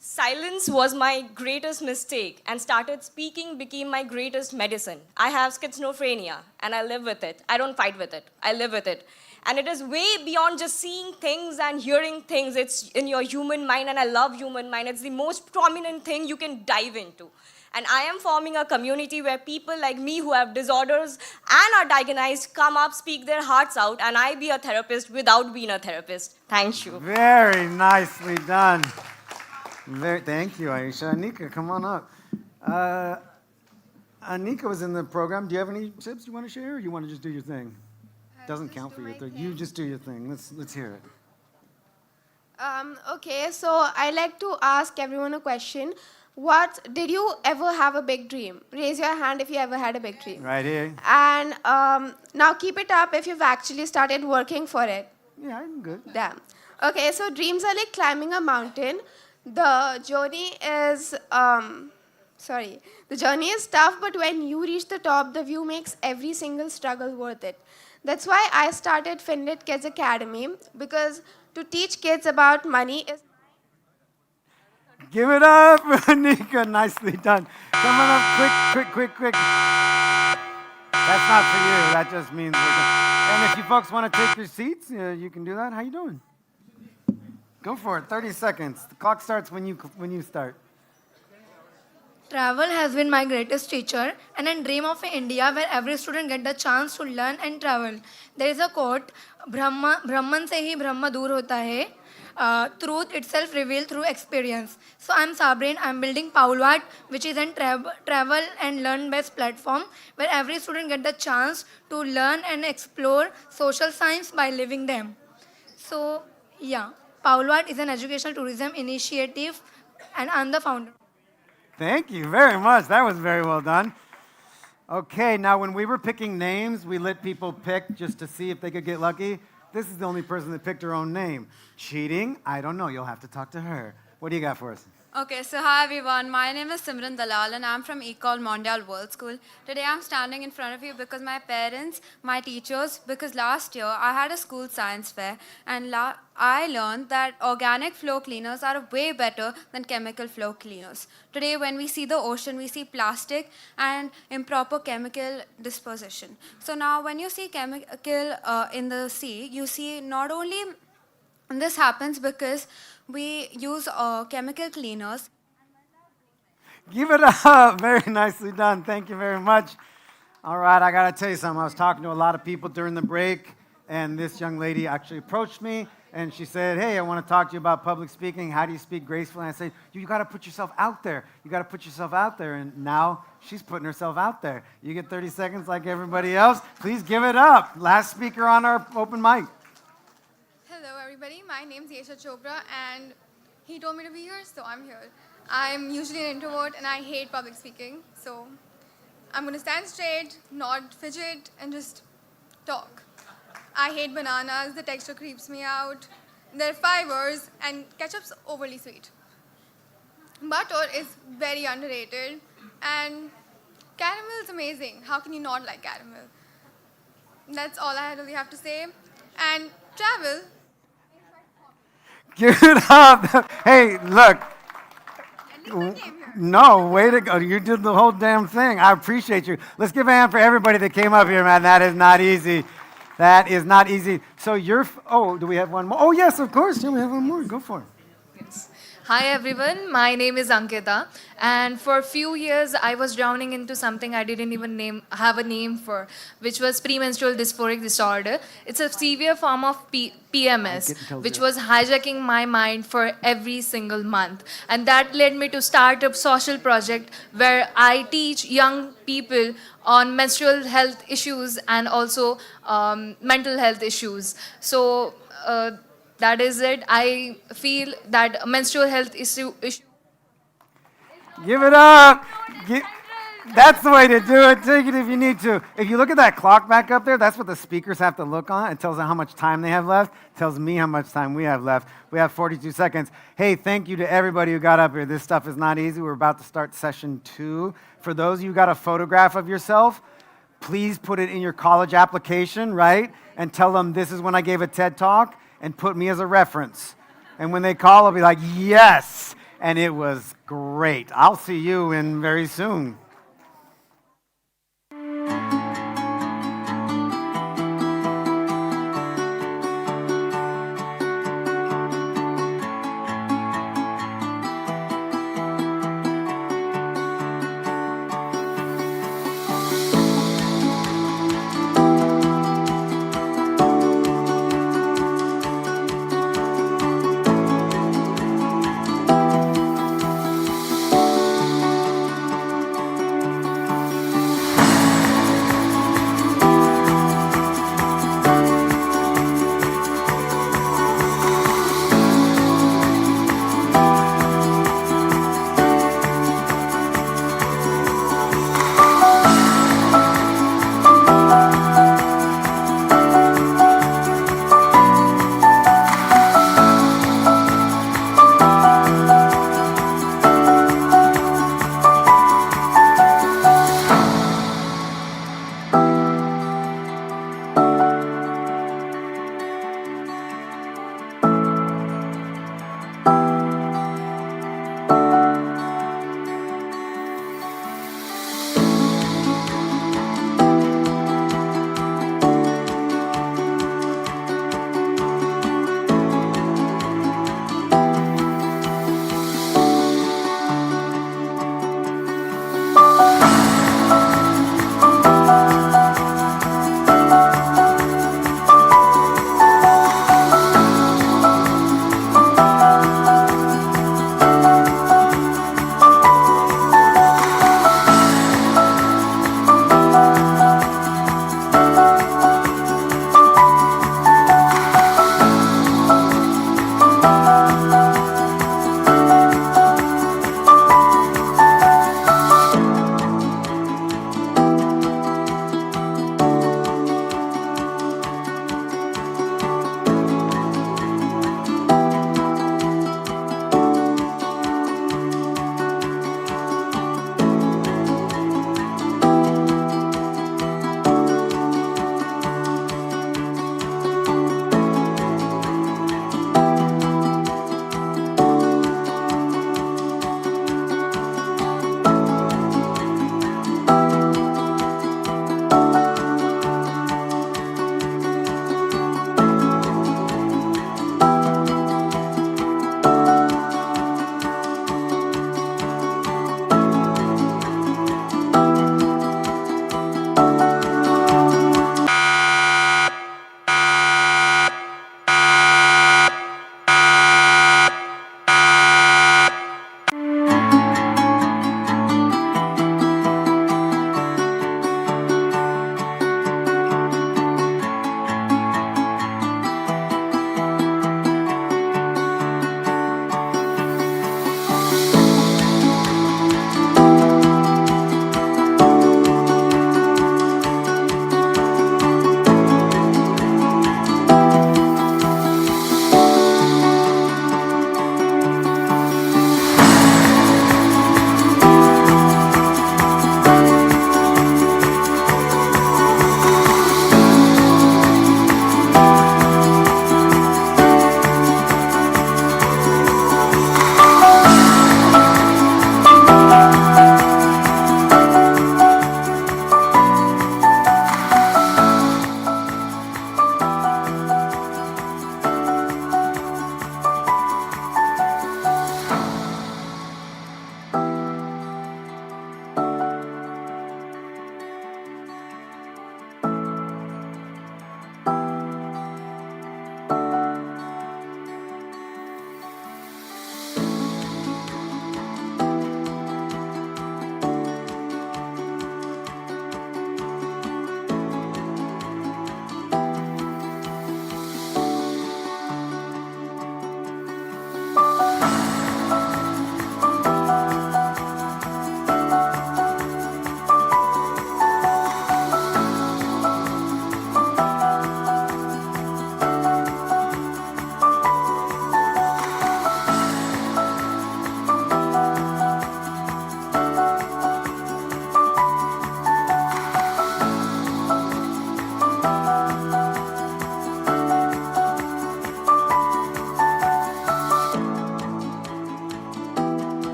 Silence was my greatest mistake, and started speaking became my greatest medicine. I have schizophrenia, and I live with it. I don't fight with it. I live with it. And it is way beyond just seeing things and hearing things. It's in your human mind, and I love human mind. It's the most prominent thing you can dive into. And I am forming a community where people like me who have disorders and are diagnosed come up, speak their hearts out, and I be a therapist without being a therapist. Thank you. Very nicely done. Thank you, Aisha. Anika, come on up. Anika was in the program. Do you have any tips you want to share, or you want to just do your thing? Doesn't count for your thing. You just do your thing. Let's hear it. Okay, so I like to ask everyone a question. Did you ever have a big dream? Raise your hand if you ever had a big dream. Right here. And now keep it up if you've actually started working for it. Yeah, I'm good. Damn. Okay, so dreams are like climbing a mountain. The journey is tough, but when you reach the top, the view makes every single struggle worth it. That's why I started Finlit Kids Academy, because to teach kids about money is... Give it up, Anika. Nicely done. Come on up, quick. That's not for you. That just means we're good. And if you folks want to take your seats, you can do that. How you doing? Go for it. 30 seconds. The clock starts when you start. Travel has been my greatest teacher, and I dream of an India where every student gets the chance to learn and travel. There is a quote, Brahman se hi Brahma dur hota hai. Truth itself revealed through experience. So I'm Sabrin. I'm building Paulwat, which is a travel and learn best platform where every student gets the chance to learn and explore social science by living them. So, yeah. Paulwat is an educational tourism initiative, and I'm the founder. Thank you very much. That was very well done. Okay, now when we were picking names, we let people pick just to see if they could get lucky. This is the only person that picked her own name. Cheating? I don't know. You'll have to talk to her. What do you got for us? Okay, so hi everyone. My name is Simran Dalal and I'm from Ecole Mondial World School. Today I'm standing in front of you because my parents, my teachers, because last year I had a school science fair and I learned that organic floor cleaners are way better than chemical floor cleaners. Today when we see the ocean, we see plastic and improper chemical disposition. So now when you see chemical in the sea, you see not only and this happens because we use chemical cleaners. Give it up. Very nicely done. Thank you very much. All right, I got to tell you something. I was talking to a lot of people during the break, and this young lady actually approached me, and she said, hey, I want to talk to you about public speaking. How do you speak gracefully? And I said, you got to put yourself out there. You got to put yourself out there. And now she's putting herself out there. You get 30 seconds like everybody else. Please give it up. Last speaker on our open mic. Hello everybody, my name is Yesha Chopra and he told me to be here, so I'm here. I'm usually an introvert and I hate public speaking, so I'm going to stand straight, not fidget, and just talk. I hate bananas, the texture creeps me out, they're fibers, and ketchup's overly sweet. Butter is very underrated, and caramel is amazing. How can you not like caramel? That's all I really have to say. And travel. Give it up. Hey, look. No, way to go. You did the whole damn thing. I appreciate you. Let's give a hand for everybody that came up here, man. That is not easy. That is not easy. So do we have one more? Oh, yes, of course. Yeah, we have one more. Go for it. Hi everyone, my name is Ankita, and for a few years I was drowning into something I didn't even have a name for, which was premenstrual dysphoric disorder. It's a severe form of PMS, which was hijacking my mind for every single month. And that led me to start a social project where I teach young people on menstrual health issues and also mental health issues. So that is it. I feel that menstrual health issue. Give it up. That's the way to do it. Take it if you need to. If you look at that clock back up there, that's what the speakers have to look on. It tells them how much time they have left. It tells me how much time we have left. We have 42 seconds. Hey, thank you to everybody who got up here. This stuff is not easy. We're about to start session 2. For those of you who got a photograph of yourself, please put it in your college application, right? And tell them this is when I gave a TED Talk. And put me as a reference. And when they call, I'll be like, yes! And it was great. I'll see you in very soon.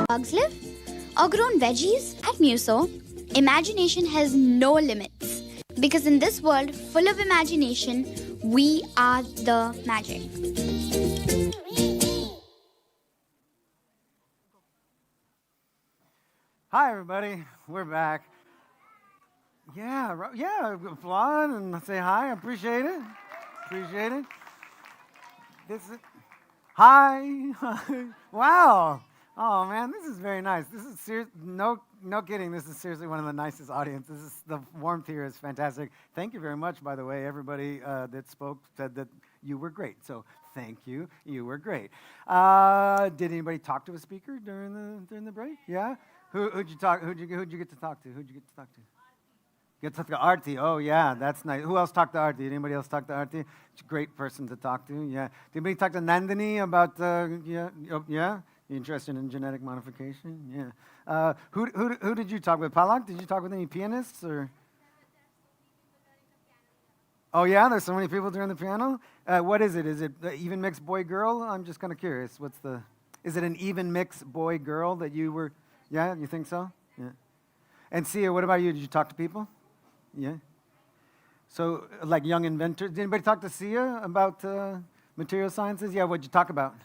bugs live? Or grown veggies? At Muso, imagination has no limits. Because in this world full of imagination, we are the magic. Hi, everybody. We're back. Yeah, applaud and say hi. Appreciate it. Appreciate it. This is hi. Wow. Oh man, this is very nice. This is no kidding. This is seriously one of the nicest audiences. The warmth here is fantastic. Thank you very much, by the way. Everybody that spoke said that you were great. So thank you. You were great. Did anybody talk to a speaker during the break? Yeah. Who'd you get to talk to? Get to talk to Arti. Oh, yeah, that's nice. Who else talked to Arti? Did anybody else talk to Arti? It's a great person to talk to, yeah. Did anybody talk to Nandini about, yeah? You interested in genetic modification? Yeah. Who did you talk with? Palak, did you talk with any pianists, or? Oh, yeah, there's so many people doing the piano? What is it? Is it even mix boy-girl? I'm just kind of curious. Is it an even mix boy-girl that you were, yeah, you think so? Yeah. And Sia, what about you? Did you talk to people? Yeah. So, like young inventors. Did anybody talk to Sia about material sciences? Yeah, what'd you talk about?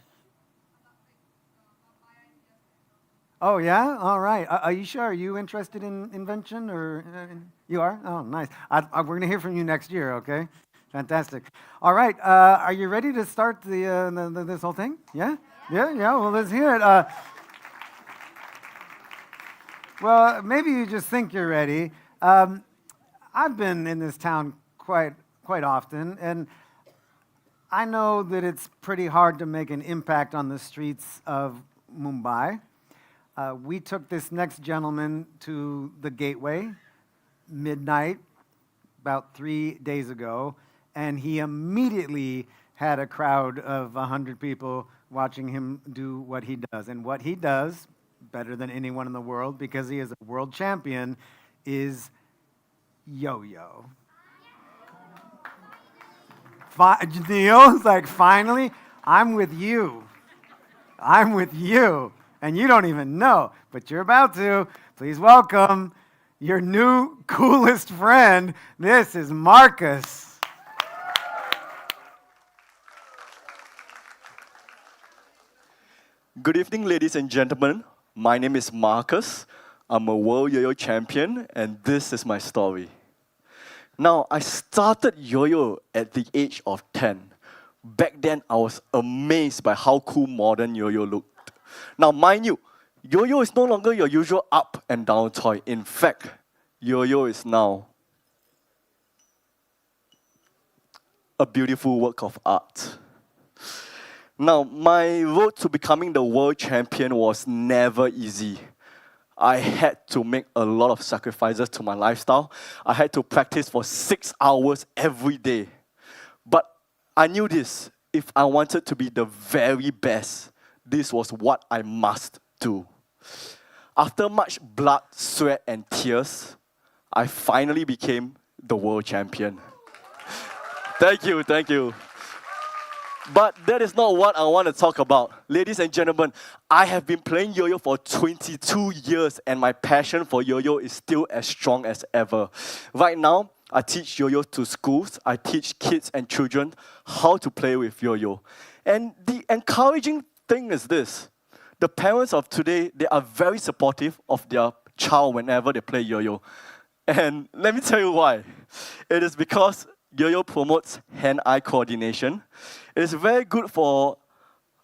Oh, yeah? All right. Aisha, are you interested in invention? Or you are? Oh, nice. We're going to hear from you next year, okay? Fantastic. All right. Are you ready to start this whole thing? Yeah? Yeah? Well, let's hear it. Well, maybe you just think you're ready. I've been in this town quite often, and I know that it's pretty hard to make an impact on the streets of Mumbai. We took this next gentleman to the Gateway, midnight, about 3 days ago, and he immediately had a crowd of 100 people watching him do what he does. And what he does, better than anyone in the world, because he is a world champion, is yo-yo. Neil's like, finally, I'm with you. And you don't even know, but you're about to. Please welcome your new coolest friend. This is Marcus. Good evening, ladies and gentlemen. My name is Marcus. I'm a world yo-yo champion, and this is my story. Now, I started yo-yo at the age of 10. Back then, I was amazed by how cool modern yo-yo looked. Now, mind you, yo-yo is no longer your usual up and down toy. In fact, yo-yo is now a beautiful work of art. Now, my road to becoming the world champion was never easy. I had to make a lot of sacrifices to my lifestyle. I had to practice for 6 hours every day. But I knew this. If I wanted to be the very best, this was what I must do. After much blood, sweat, and tears, I finally became the world champion. Thank you. But that is not what I want to talk about. Ladies and gentlemen, I have been playing yo-yo for 22 years, and my passion for yo-yo is still as strong as ever. Right now, I teach yo-yo to schools. I teach kids and children how to play with yo-yo. And the encouraging thing is this. The parents of today, they are very supportive of their child whenever they play yo-yo. And let me tell you why. It is because yo-yo promotes hand-eye coordination. It is very good for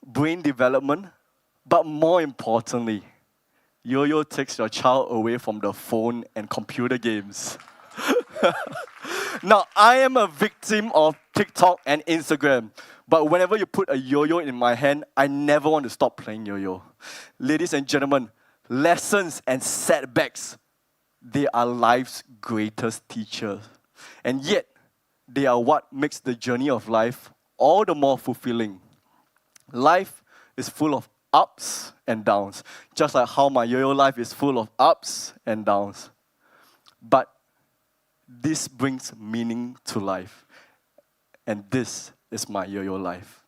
brain development, but more importantly, yo-yo takes your child away from the phone and computer games. Now, I am a victim of TikTok and Instagram, but whenever you put a yo-yo in my hand, I never want to stop playing yo-yo. Ladies and gentlemen, lessons and setbacks, they are life's greatest teachers. And yet, they are what makes the journey of life all the more fulfilling. Life is full of ups and downs, just like how my yo-yo life is full of ups and downs. But this brings meaning to life. And this is my yo-yo life.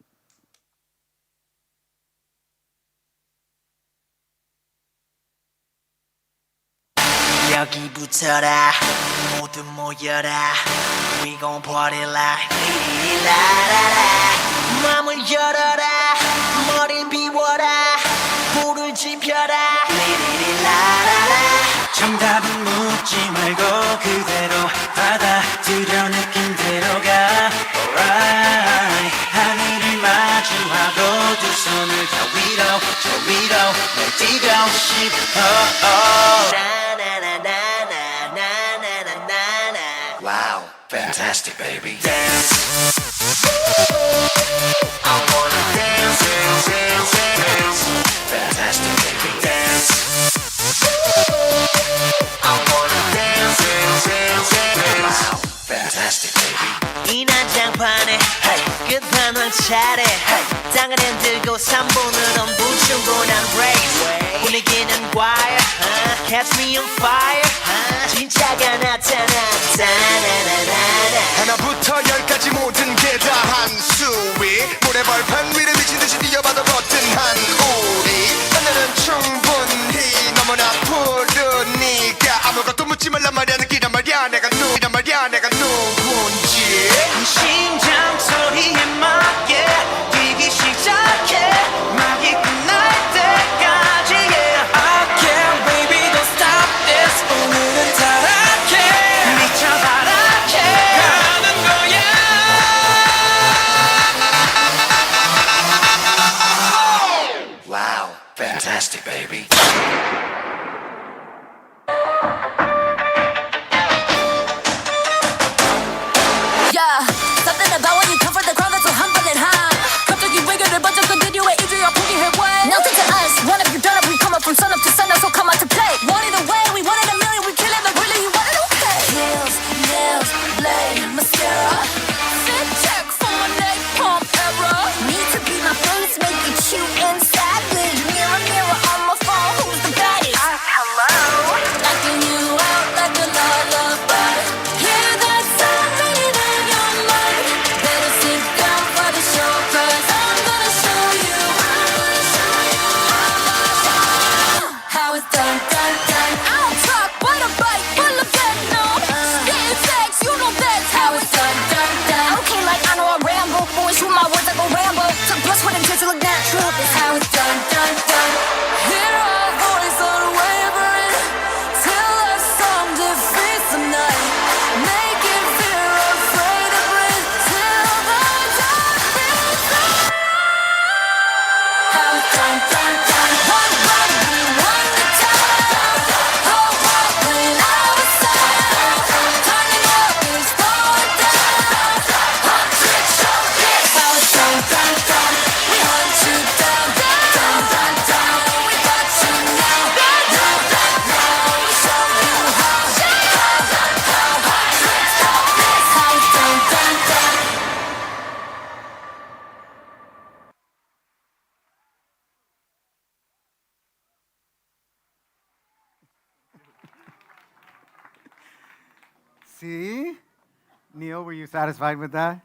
여기 붙어라 모두 모여라 We gon' party like 리리라라라 맘을 열어라 머리를 비워라 불을 지펴라 리리라라라 정답은 묻지 말고 그대로 받아들여 느낌대로 가 Alright 하늘을 마주하고 두 손을 다 위로 저 위로 널 뛰고 싶어 Wow, fantastic baby Dance I wanna dance, dance, dance, dance Fantastic baby Dance I wanna dance, dance, dance, dance Wow, fantastic baby 이 난장판에 끝판왕 차례 땅을 흔들고 3분을 엄부충분한 race 분위기는 choir Catch me on fire 진짜가 나타났다 하나부터 열까지 모든 게 다 한 수위 모래벌판 위를 미친듯이 뛰어봐도 거뜬한 우리 하늘은 충분히 너무나 푸르니까 아무것도 묻지 말란 말이야 느끼란 말이야 내가 누군지 심장 소리에 맞게 뛰기 시작해 막이 끝날 때까지 yeah. I can't baby don't stop this 오늘은 타락해 미쳐 바라게 가는 거야 Wow, fantastic baby Yeah, something about when you come from the crowd that's so humble and high 갑자기 외교를 번쩍 건드려 이제야 포기해 왜 Nothing to us, one of you done up we come up from sun up to sun up so come out to play Want it away, we want it a million we kill it like really you want it okay Heels, nails, blade, mascara Fit check for my neck pump error Need to be my face, make it cute and savage Mirror, mirror on my phone, who's the baddest? Hello Knocking you out like a lullaby Hear that sound ringing in your mind Better sit down for the show cause I'm gonna show you how it's done, done, done I don't talk, but I bite, but look at no Spitting facts, you know that's how it's done, done, done Okay, like I know I ramble, boys with my words I go ramble Took plus with them kids to look natural That's how it's done, done, done Hear our voice unwavering Till our song defeats the night Make it fear afraid to breathe Till the darkness How it's done, done, done One run, we won the time Whole world playing our side Turning up is going down One trick show, yes How it's done, done, done We hunt you down, down, down, down We got you now, now, now We show you how tricks show, yes How it's done, done, done See? Neil, were you satisfied with that?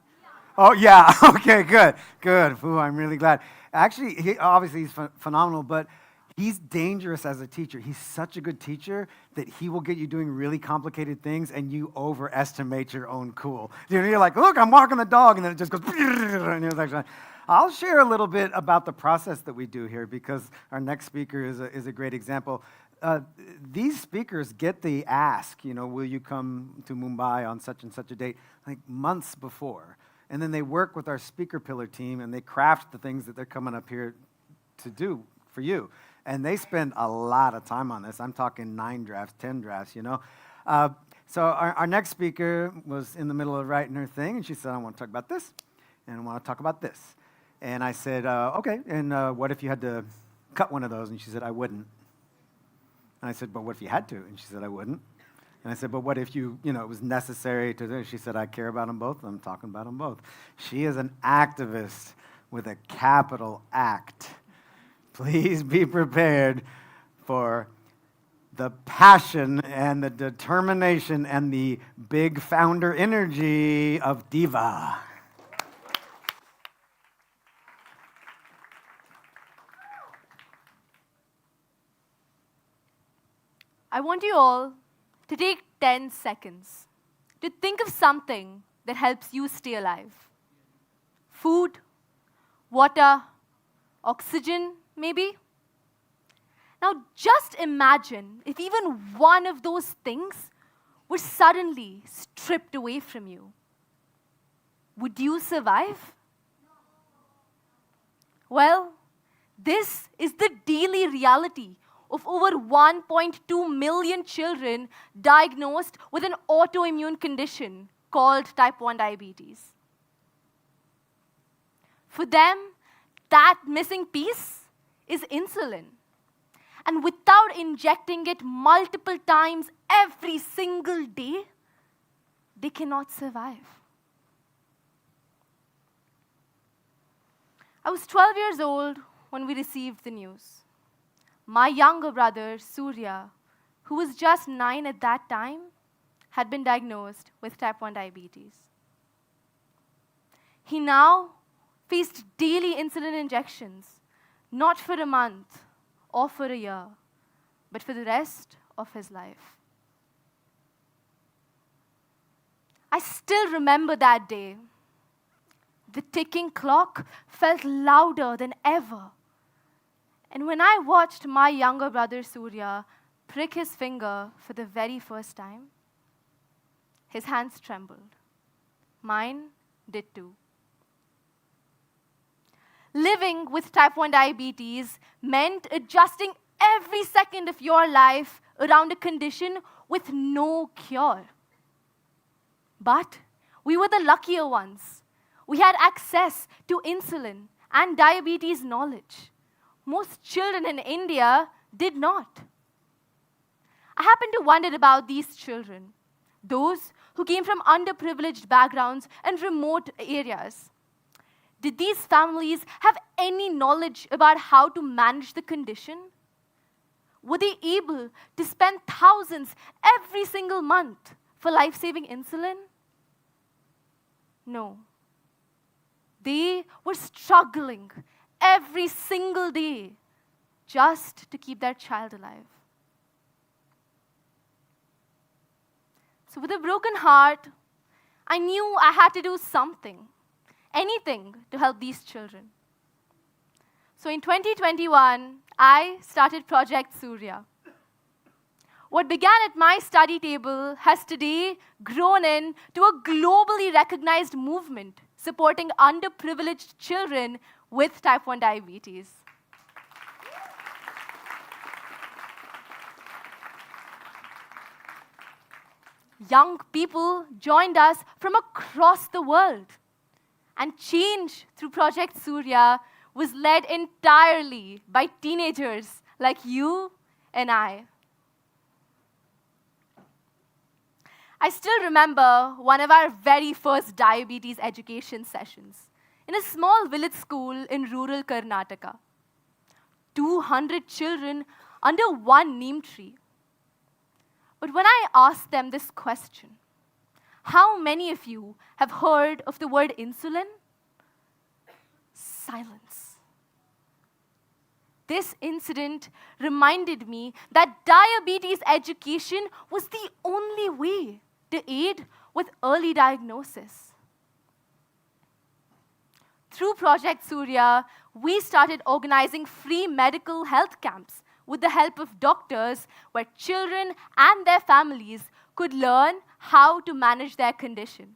Oh, yeah. Okay, good. Good. Ooh, I'm really glad. Actually, obviously he's phenomenal, but he's dangerous as a teacher. He's such a good teacher that he will get you doing really complicated things and you overestimate your own cool. You know, you're like, look, I'm walking the dog, and then it just goes, and you're like, I'll share a little bit about the process that we do here because our next speaker is a great example. These speakers get the ask, you know, will you come to Mumbai on such and such a date, like months before. And then they work with our speaker pillar team and they craft the things that they're coming up here to do for you. And they spend a lot of time on this. I'm talking 9 drafts, 10 drafts, you know. So our next speaker was in the middle of writing her thing and she said, I want to talk about this and I want to talk about this. And I said, okay, and what if you had to cut one of those? And she said, I wouldn't. And I said, but what if you had to? And she said, I wouldn't. And I said, but what if you know, it was necessary to do? She said, I care about them both. I'm talking about them both. She is an activist with a capital ACT. Please be prepared for the passion and the determination and the big founder energy of Diva. I want you all to take 10 seconds to think of something that helps you stay alive. Food, water, oxygen, maybe? Now just imagine if even one of those things were suddenly stripped away from you. Would you survive? Well, this is the daily reality of over 1.2 million children diagnosed with an autoimmune condition called type 1 diabetes. For them, that missing piece is insulin. And without injecting it multiple times every single day, they cannot survive. I was 12 years old when we received the news. My younger brother, Surya, who was just 9 at that time, had been diagnosed with type 1 diabetes. He now faced daily insulin injections, not for a month or for a year, but for the rest of his life. I still remember that day. The ticking clock felt louder than ever. And when I watched my younger brother Surya prick his finger for the very first time, his hands trembled. Mine did too. Living with type 1 diabetes meant adjusting every second of your life around a condition with no cure. But we were the luckier ones. We had access to insulin and diabetes knowledge. Most children in India did not. I happen to wonder about these children, those who came from underprivileged backgrounds and remote areas. Did these families have any knowledge about how to manage the condition? Were they able to spend thousands every single month for life-saving insulin? No. They were struggling every single day just to keep their child alive. So with a broken heart, I knew I had to do something, anything to help these children. So in 2021, I started Project Surya. What began at my study table has today grown into a globally recognized movement supporting underprivileged children with type 1 diabetes. Young people joined us from across the world. And change through Project Surya was led entirely by teenagers like you and I. I still remember one of our very first diabetes education sessions in a small village school in rural Karnataka. 200 children under one neem tree. But when I asked them this question, how many of you have heard of the word insulin? Silence. This incident reminded me that diabetes education was the only way to aid with early diagnosis. Through Project Surya, we started organizing free medical health camps with the help of doctors where children and their families could learn how to manage their condition.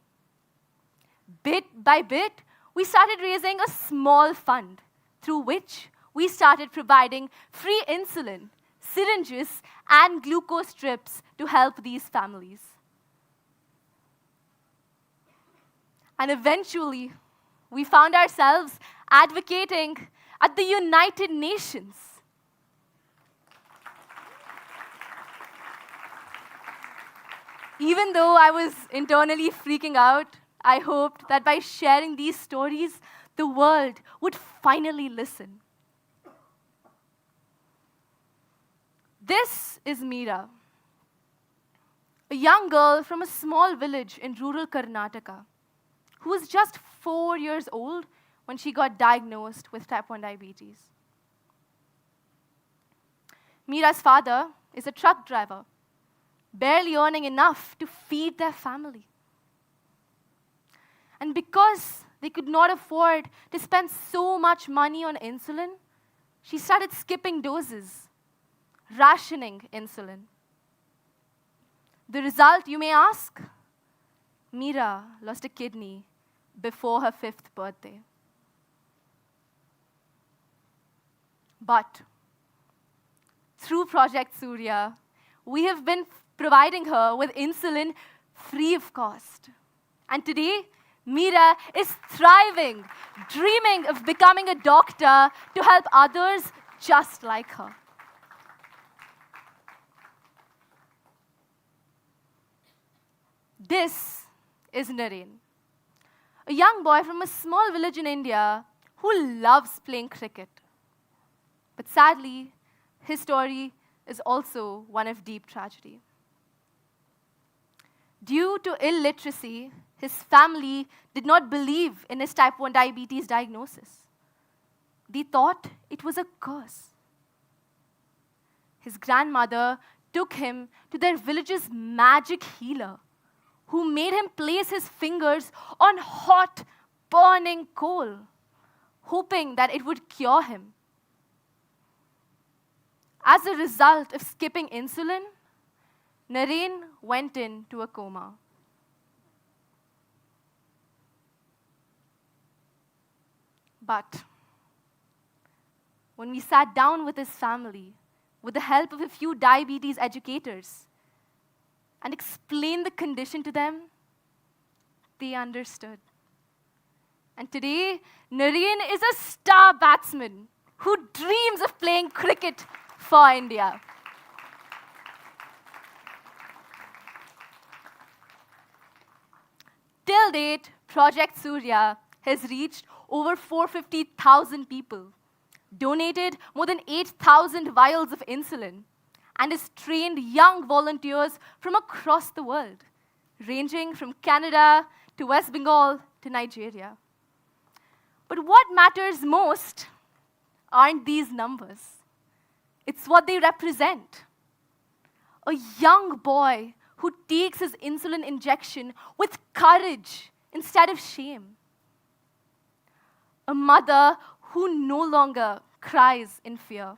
Bit by bit, we started raising a small fund through which we started providing free insulin, syringes, and glucose strips to help these families. And eventually, we found ourselves advocating at the United Nations. Even though I was internally freaking out, I hoped that by sharing these stories, the world would finally listen. This is Meera, a young girl from a small village in rural Karnataka who was just 4 years old when she got diagnosed with type 1 diabetes. Meera's father is a truck driver, barely earning enough to feed their family. And because they could not afford to spend so much money on insulin, she started skipping doses, rationing insulin. The result, you may ask? Meera lost a kidney before her 5th birthday. But through Project Surya, we have been providing her with insulin free of cost. And today, Meera is thriving, dreaming of becoming a doctor to help others just like her. This is Naren, a young boy from a small village in India who loves playing cricket. But sadly, his story is also one of deep tragedy. Due to illiteracy, his family did not believe in his type 1 diabetes diagnosis. They thought it was a curse. His grandmother took him to their village's magic healer, who made him place his fingers on hot, burning coal, hoping that it would cure him. As a result of skipping insulin, Naren went into a coma. But when we sat down with his family, with the help of a few diabetes educators, and explained the condition to them, they understood. And today, Naren is a star batsman who dreams of playing cricket for India. Till date, Project Surya has reached over 450,000 people, donated more than 8,000 vials of insulin, and has trained young volunteers from across the world, ranging from Canada to West Bengal to Nigeria. But what matters most aren't these numbers. It's what they represent. A young boy who takes his insulin injection with courage instead of shame. A mother who no longer cries in fear.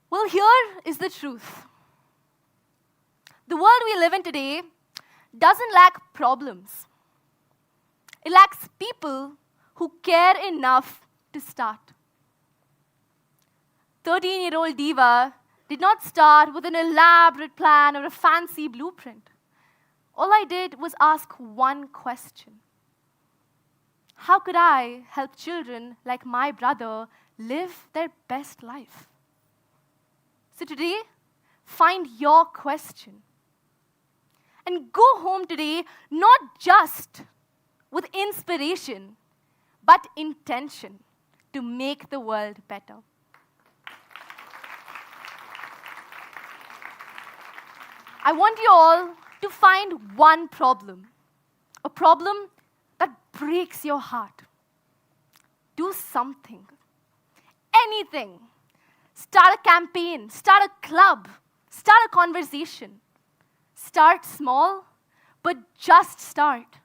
Well, here is the truth. The world we live in today doesn't lack problems. It lacks people who care enough to start. 13-year-old Diva did not start with an elaborate plan or a fancy blueprint. All I did was ask one question. How could I help children like my brother live their best life? So today, find your question. And go home today not just with inspiration, but intention to make the world better. I want you all to find one problem, a problem that breaks your heart. Do something, anything. Start a campaign, start a club, start a conversation. Start small, but just start.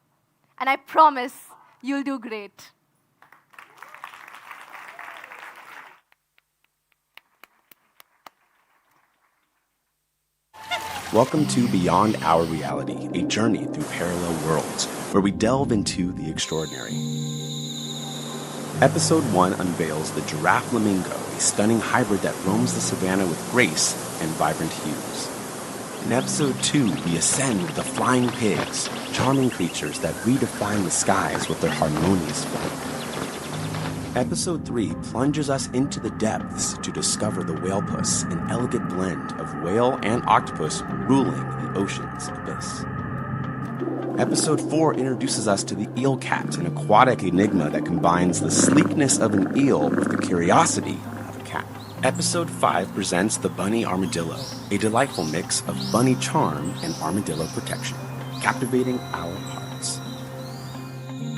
And I promise you'll do great. Welcome to Beyond Our Reality, a journey through parallel worlds, where we delve into the extraordinary. Episode 1 unveils the giraffe flamingo, a stunning hybrid that roams the savannah with grace and vibrant hues. In Episode 2, we ascend the flying pigs, charming creatures that redefine the skies with their harmonious flight. Episode 3 plunges us into the depths to discover the whale-puss, an elegant blend of whale and octopus ruling the ocean's abyss. Episode 4 introduces us to the eel cat, an aquatic enigma that combines the sleekness of an eel with the curiosity of a cat. Episode 5 presents the bunny armadillo, a delightful mix of bunny charm and armadillo protection, captivating our hearts.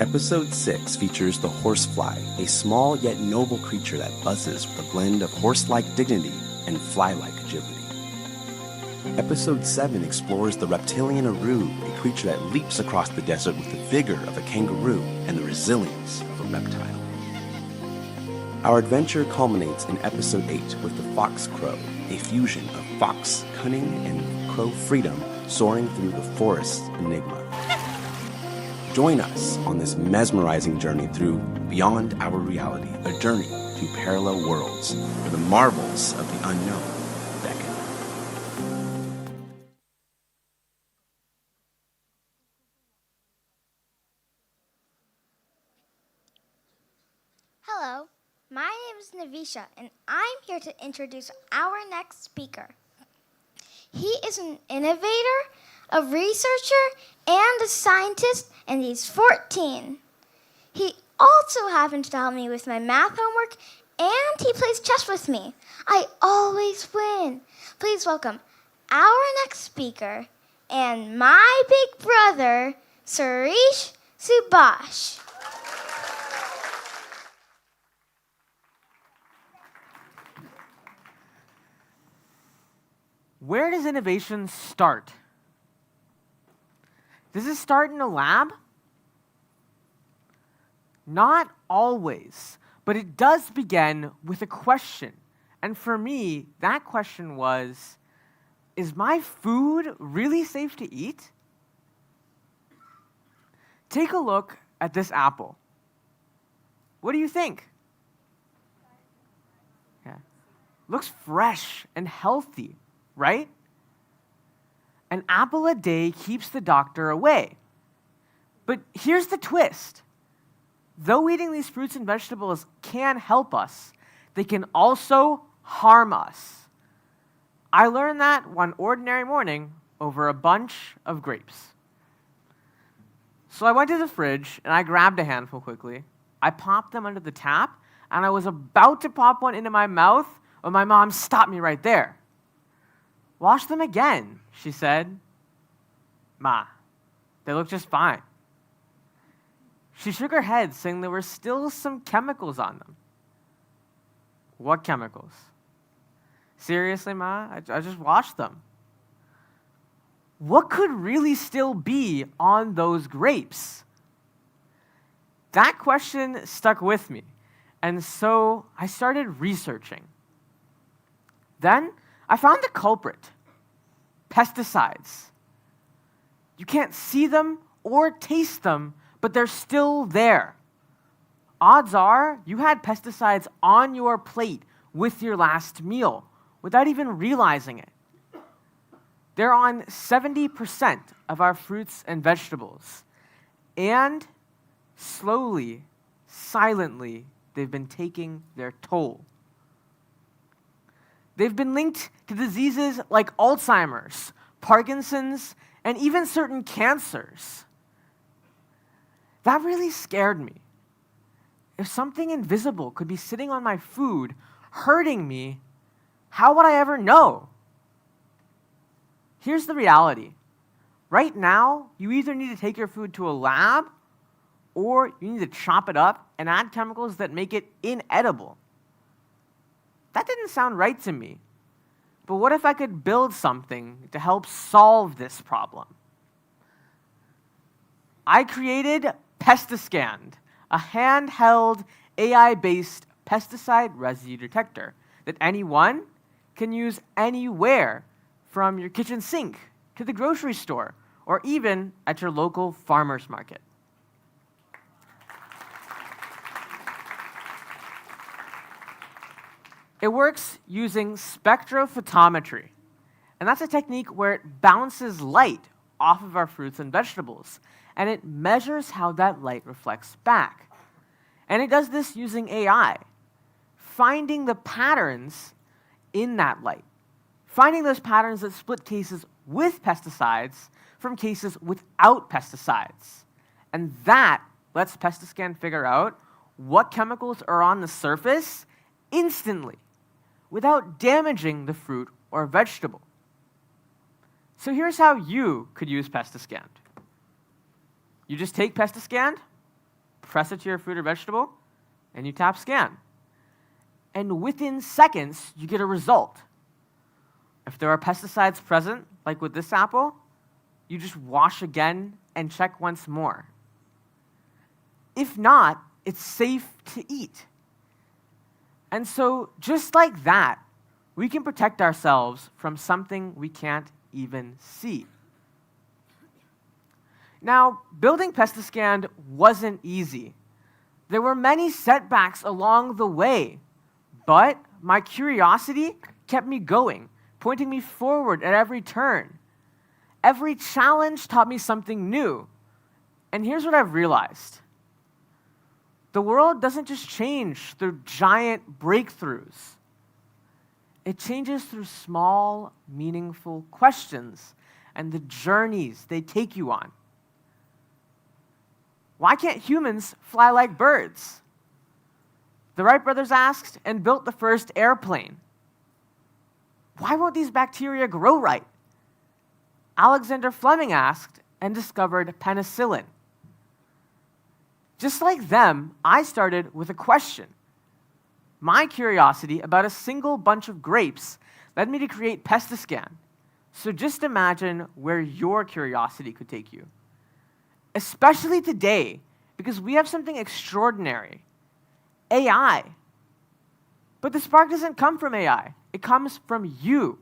Episode 6 features the horsefly, a small yet noble creature that buzzes with a blend of horse-like dignity and fly-like agility. Episode 7 explores the reptilian aru, a creature that leaps across the desert with the vigor of a kangaroo and the resilience of a reptile. Our adventure culminates in Episode 8 with the fox crow, a fusion of fox cunning and crow freedom soaring through the forest's enigma. Join us on this mesmerizing journey through Beyond Our Reality, a journey to parallel worlds where the marvels of the unknown beckon. Hello, my name is Navisha, and I'm here to introduce our next speaker. He is an innovator, a researcher, and a scientist, and he's 14. He also happens to help me with my math homework, and he plays chess with me. I always win. Please welcome our next speaker and my big brother, Suresh Subhash. Where does innovation start? Does it start in a lab? Not always, but it does begin with a question. And for me, that question was, is my food really safe to eat? Take a look at this apple. What do you think? Yeah. Looks fresh and healthy, right? An apple a day keeps the doctor away. But here's the twist. Though eating these fruits and vegetables can help us, they can also harm us. I learned that one ordinary morning over a bunch of grapes. So I went to the fridge and I grabbed a handful quickly. I popped them under the tap, and I was about to pop one into my mouth when my mom stopped me right there. Wash them again, she said. Ma, they look just fine. She shook her head, saying there were still some chemicals on them. What chemicals? Seriously, Ma? I just washed them. What could really still be on those grapes? That question stuck with me, and so I started researching. Then I found the culprit: pesticides. You can't see them or taste them, but they're still there. Odds are you had pesticides on your plate with your last meal without even realizing it. They're on 70% of our fruits and vegetables. And slowly, silently, they've been taking their toll. They've been linked to diseases like Alzheimer's, Parkinson's, and even certain cancers. That really scared me. If something invisible could be sitting on my food, hurting me, how would I ever know? Here's the reality. Right now, you either need to take your food to a lab, or you need to chop it up and add chemicals that make it inedible. That didn't sound right to me. But what if I could build something to help solve this problem? I created Pesticide, a handheld AI-based pesticide residue detector that anyone can use anywhere, from your kitchen sink to the grocery store, or even at your local farmer's market. It works using spectrophotometry, and that's a technique where it bounces light off of our fruits and vegetables, and it measures how that light reflects back. And it does this using AI, finding the patterns in that light, finding those patterns that split cases with pesticides from cases without pesticides. And that lets Pestiscan figure out what chemicals are on the surface instantly, without damaging the fruit or vegetable. So here's how you could use Pestiscan. You just take Pestiscan, press it to your fruit or vegetable, and you tap scan. And within seconds, you get a result If there are pesticides present, like with this apple, you just wash again and check once more. If not, it's safe to eat. And so, just like that, we can protect ourselves from something we can't even see. Now, building Pestiscan wasn't easy. There were many setbacks along the way, but my curiosity kept me going, pointing me forward at every turn. Every challenge taught me something new. And here's what I've realized. The world doesn't just change through giant breakthroughs. It changes through small, meaningful questions and the journeys they take you on. Why can't humans fly like birds? The Wright brothers asked and built the first airplane. Why won't these bacteria grow right? Alexander Fleming asked and discovered penicillin. Just like them, I started with a question. My curiosity about a single bunch of grapes led me to create Pestiscan. So just imagine where your curiosity could take you. Especially today, because we have something extraordinary, AI. But the spark doesn't come from AI. It comes from you.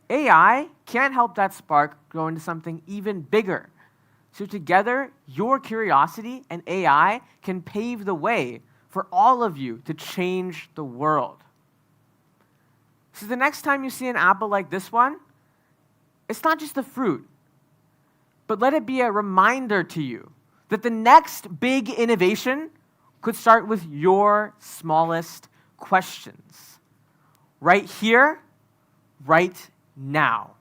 AI can't help that spark grow into something even bigger. So together, your curiosity and AI can pave the way for all of you to change the world. So the next time you see an apple like this one, it's not just a fruit, but let it be a reminder to you that the next big innovation could start with your smallest questions. Right here, right now.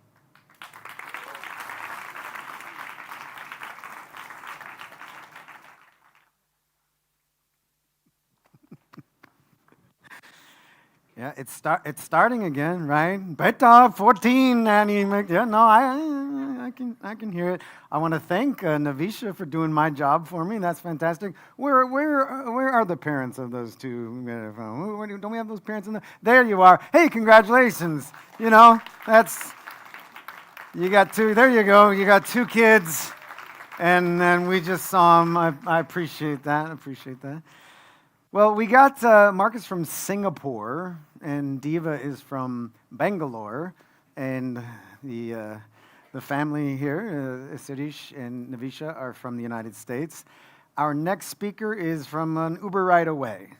Yeah, it's starting again, right? Beta 14, Annie. Yeah, no, I can hear it. I want to thank Navisha for doing my job for me. That's fantastic. Where are the parents of those two? Don't we have those parents in there? There you are. Hey, congratulations. You know, you got two. There you go. You got two kids, and we just saw them. I appreciate that. I appreciate that. Well, we got Marcus from Singapore, and Diva is from Bangalore, and the family here, Sirish and Navisha, are from the United States. Our next speaker is from an Uber ride away.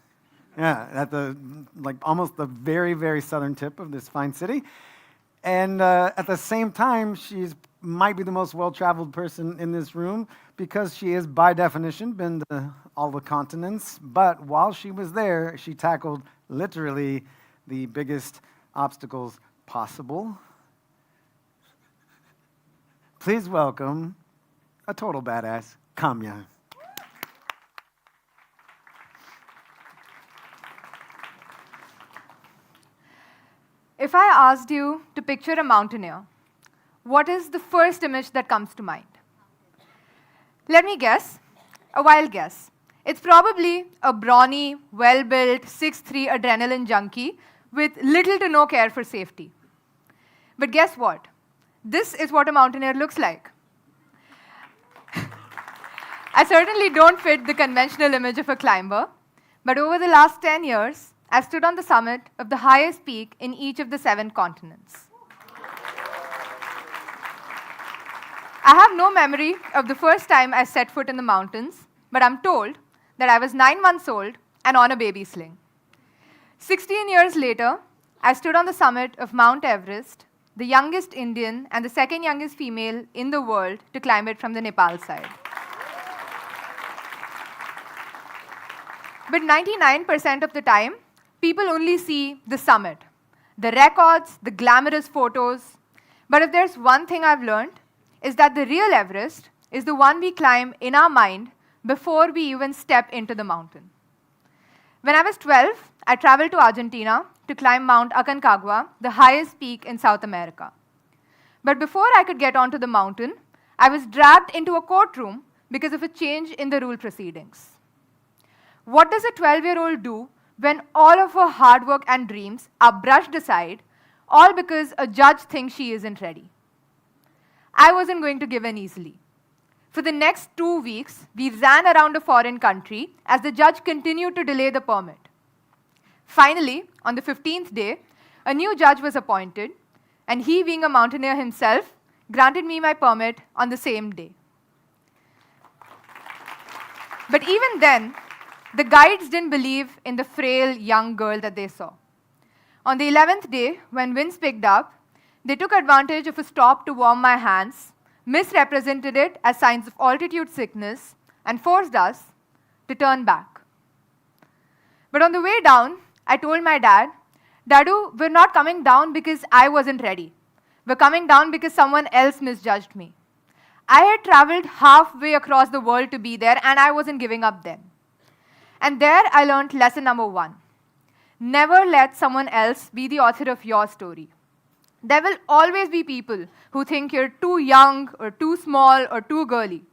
Yeah, at almost the very, very southern tip of this fine city. And at the same time, might be the most well-traveled person in this room because she is, by definition, been to all the continents. But while she was there, she tackled literally the biggest obstacles possible. Please welcome a total badass, Kamya. If I asked you to picture a mountaineer, what is the first image that comes to mind? Let me guess, a wild guess. It's probably a brawny, well-built, 6'3" adrenaline junkie with little to no care for safety. But guess what? This is what a mountaineer looks like. I certainly don't fit the conventional image of a climber, but over the last 10 years, I've stood on the summit of the highest peak in each of the 7 continents. I have no memory of the first time I set foot in the mountains, but I'm told that I was 9 months old and on a baby sling. 16 years later, I stood on the summit of Mount Everest, the youngest Indian and the second youngest female in the world to climb it from the Nepal side. But 99% of the time, people only see the summit, the records, the glamorous photos. But if there's one thing I've learned, is that the real Everest is the one we climb in our mind before we even step into the mountain. When I was 12, I traveled to Argentina to climb Mount Aconcagua, the highest peak in South America. But before I could get onto the mountain, I was dragged into a courtroom because of a change in the rule proceedings. What does a 12-year-old do when all of her hard work and dreams are brushed aside all because a judge thinks she isn't ready. I wasn't going to give in easily. For the next 2 weeks, we ran around a foreign country as the judge continued to delay the permit. Finally, on the 15th day, a new judge was appointed, and he, being a mountaineer himself, granted me my permit on the same day. But even then, the guides didn't believe in the frail young girl that they saw. On the 11th day, when winds picked up, they took advantage of a stop to warm my hands, misrepresented it as signs of altitude sickness, and forced us to turn back. But on the way down, I told my dad, "Dadu, we're not coming down because I wasn't ready. We're coming down because someone else misjudged me. I had traveled halfway across the world to be there, and I wasn't giving up then." And there I learned lesson number 1. Never let someone else be the author of your story. There will always be people who think you're too young or too small or too girly.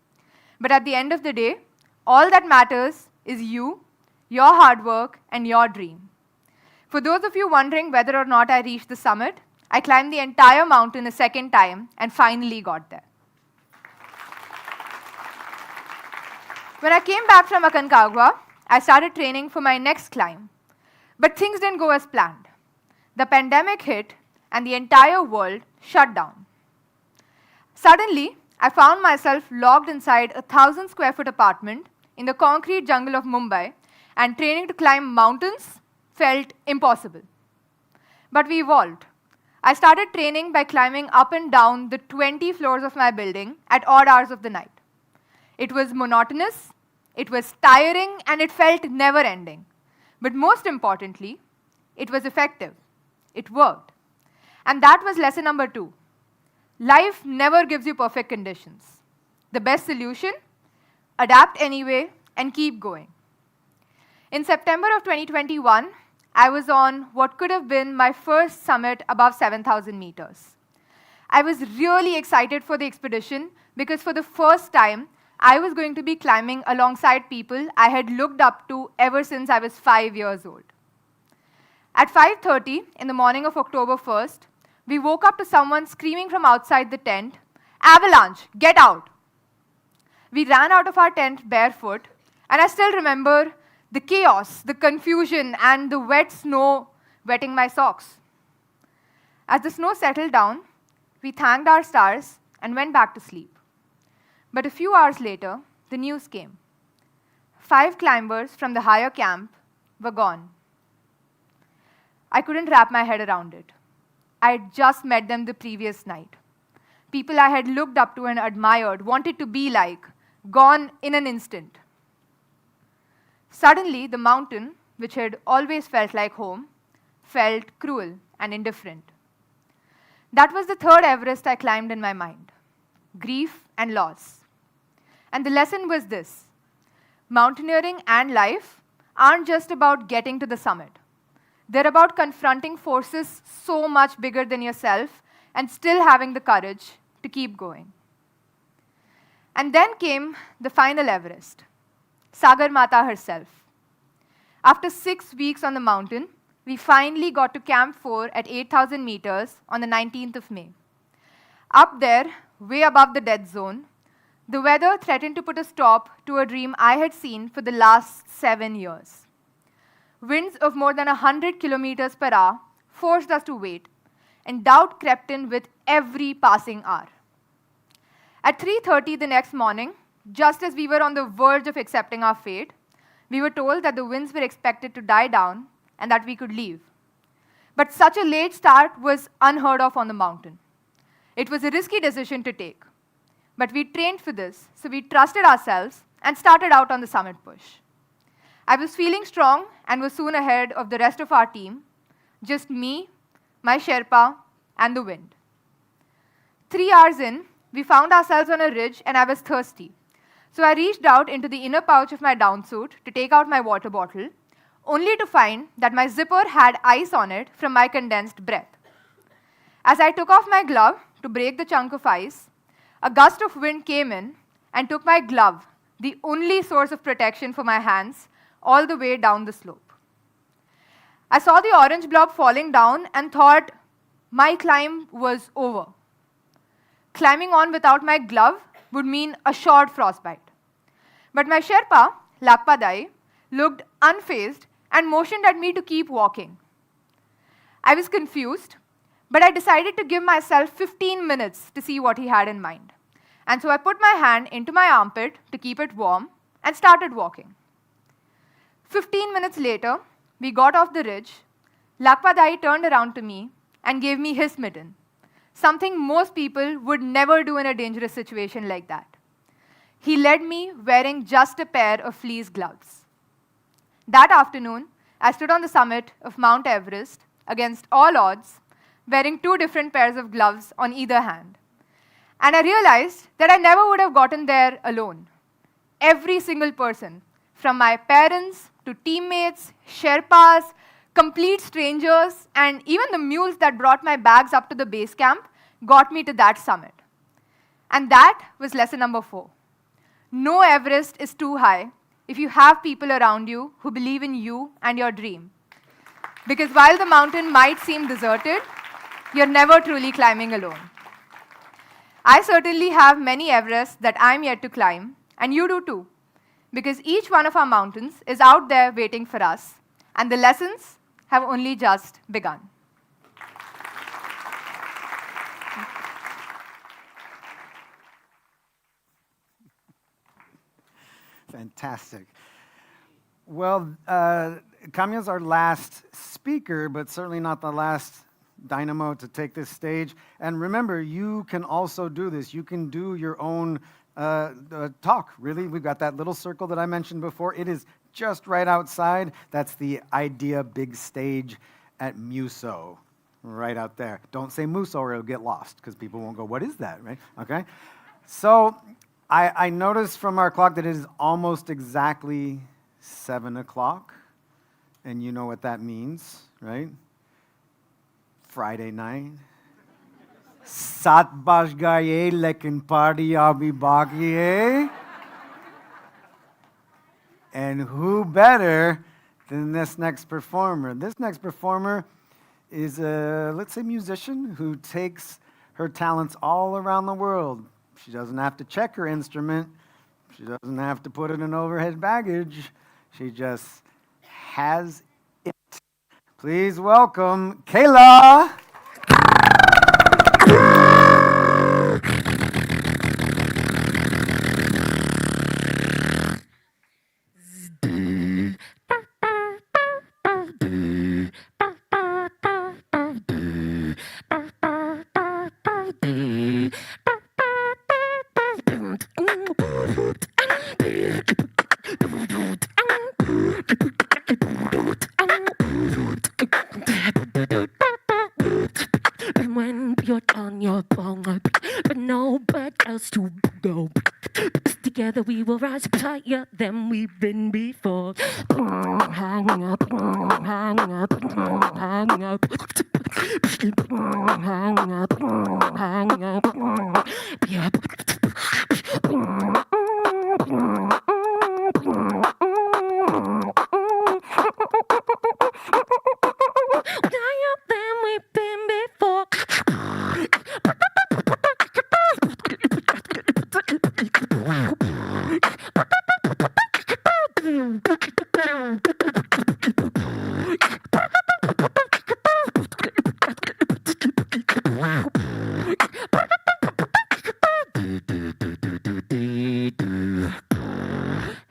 But at the end of the day, all that matters is you, your hard work, and your dream. For those of you wondering whether or not I reached the summit, I climbed the entire mountain a second time and finally got there. When I came back from Aconcagua, I started training for my next climb. But things didn't go as planned. The pandemic hit and the entire world shut down. Suddenly, I found myself locked inside a 1,000 square foot apartment in the concrete jungle of Mumbai, and training to climb mountains felt impossible. But we evolved. I started training by climbing up and down the 20 floors of my building at odd hours of the night. It was monotonous, it was tiring, and it felt never ending. But most importantly, it was effective. It worked. And that was lesson number 2. Life never gives you perfect conditions. The best solution? Adapt anyway and keep going. In September of 2021, I was on what could have been my first summit above 7,000 meters. I was really excited for the expedition because for the first time, I was going to be climbing alongside people I had looked up to ever since I was 5 years old. At 5:30 in the morning of October 1st, we woke up to someone screaming from outside the tent, "Avalanche, get out!" We ran out of our tent barefoot, and I still remember the chaos, the confusion, and the wet snow wetting my socks. As the snow settled down, we thanked our stars and went back to sleep. But a few hours later, the news came. 5 climbers from the higher camp were gone. I couldn't wrap my head around it. I had just met them the previous night. People I had looked up to and admired, wanted to be like, gone in an instant. Suddenly, the mountain, which had always felt like home, felt cruel and indifferent. That was the 3rd Everest I climbed in my mind: grief and loss. And the lesson was this: mountaineering and life aren't just about getting to the summit. They're about confronting forces so much bigger than yourself and still having the courage to keep going. And then came the final Everest, Sagar Mata herself. After 6 weeks on the mountain, we finally got to Camp 4 at 8,000 meters on the 19th of May. Up there, way above the dead zone, the weather threatened to put a stop to a dream I had seen for the last 7 years. Winds of more than 100 kilometers per hour forced us to wait, and doubt crept in with every passing hour. At 3:30 the next morning, just as we were on the verge of accepting our fate, we were told that the winds were expected to die down and that we could leave. But such a late start was unheard of on the mountain. It was a risky decision to take. But we trained for this, so we trusted ourselves and started out on the summit push. I was feeling strong and was soon ahead of the rest of our team, just me, my Sherpa, and the wind. 3 hours in, we found ourselves on a ridge and I was thirsty. So I reached out into the inner pouch of my downsuit to take out my water bottle, only to find that my zipper had ice on it from my condensed breath. As I took off my glove to break the chunk of ice, a gust of wind came in and took my glove, the only source of protection for my hands, all the way down the slope. I saw the orange blob falling down and thought, my climb was over. Climbing on without my glove would mean a short frostbite. But my Sherpa, Lakpa Dai, looked unfazed and motioned at me to keep walking. I was confused, but I decided to give myself 15 minutes to see what he had in mind. And so I put my hand into my armpit to keep it warm and started walking. 15 minutes later, we got off the ridge. Lakpa Dai turned around to me and gave me his mitten, something most people would never do in a dangerous situation like that. He led me wearing just a pair of fleece gloves. That afternoon, I stood on the summit of Mount Everest against all odds, wearing 2 different pairs of gloves on either hand. And I realized that I never would have gotten there alone. Every single person, from my parents to teammates, Sherpas, complete strangers, and even the mules that brought my bags up to the base camp, got me to that summit. And that was lesson number 4. No Everest is too high if you have people around you who believe in you and your dream. Because while the mountain might seem deserted, you're never truly climbing alone. I certainly have many Everests that I'm yet to climb, and you do too. Because each one of our mountains is out there waiting for us, and the lessons have only just begun. Fantastic. Well, Kamya's our last speaker, but certainly not the last dynamo to take this stage. And remember, you can also do this. You can do your own talk, really. We've got that little circle that I mentioned before. It is just right outside. That's the Idea Big Stage at Muso, right out there. Don't say Muso or it'll get lost, because people won't go, what is that, right? Okay? So I noticed from our clock that it is almost exactly 7 o'clock, and you know what that means, right? Friday night. Sat bash gaye, lekin party abhi baki hai. And who better than this next performer? This next performer is a, let's say, musician who takes her talents all around the world. She doesn't have to check her instrument. She doesn't have to put it in overhead baggage. She just has it. Please welcome Kayla. When you're on your bong, but nobody else to go. Together we will rise higher than we've been before. Hang up, hang up, hang up. Hang up, hang up. Higher than we've been before.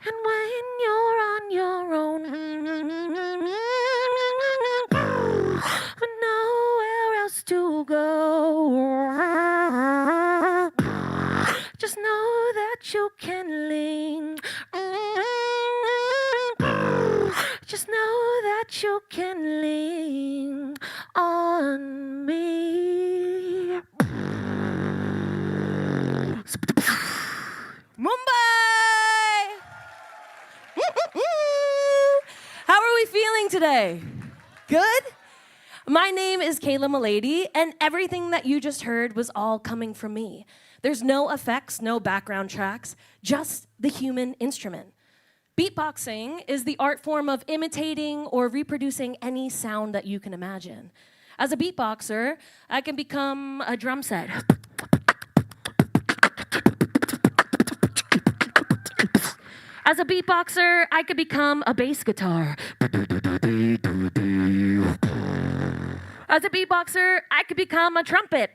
And when you're on your own, but nowhere else to go, just know that you can lean. Just know that you can lean on me. Mumbai! How are we feeling today? Good? My name is Kayla Milady, and everything that you just heard was all coming from me. There's no effects, no background tracks, just the human instrument. Beatboxing is the art form of imitating or reproducing any sound that you can imagine. As a beatboxer, I can become a drum set. As a beatboxer, I could become a bass guitar. As a beatboxer, I could become a trumpet.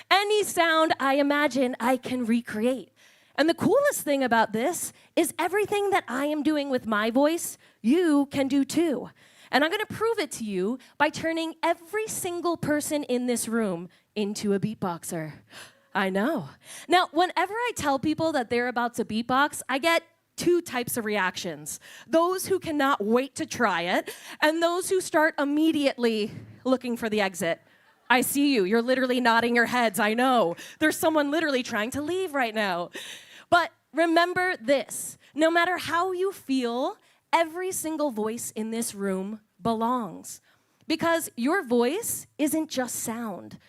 Any sound I imagine, I can recreate. And the coolest thing about this is everything that I am doing with my voice, you can do too. And I'm going to prove it to you by turning every single person in this room into a beatboxer. I know. Now, whenever I tell people that they're about to beatbox, I get two types of reactions. Those who cannot wait to try it, and those who start immediately looking for the exit. I see you. You're literally nodding your heads. I know. There's someone literally trying to leave right now. But remember this. No matter how you feel, every single voice in this room belongs. Because your voice isn't just sound.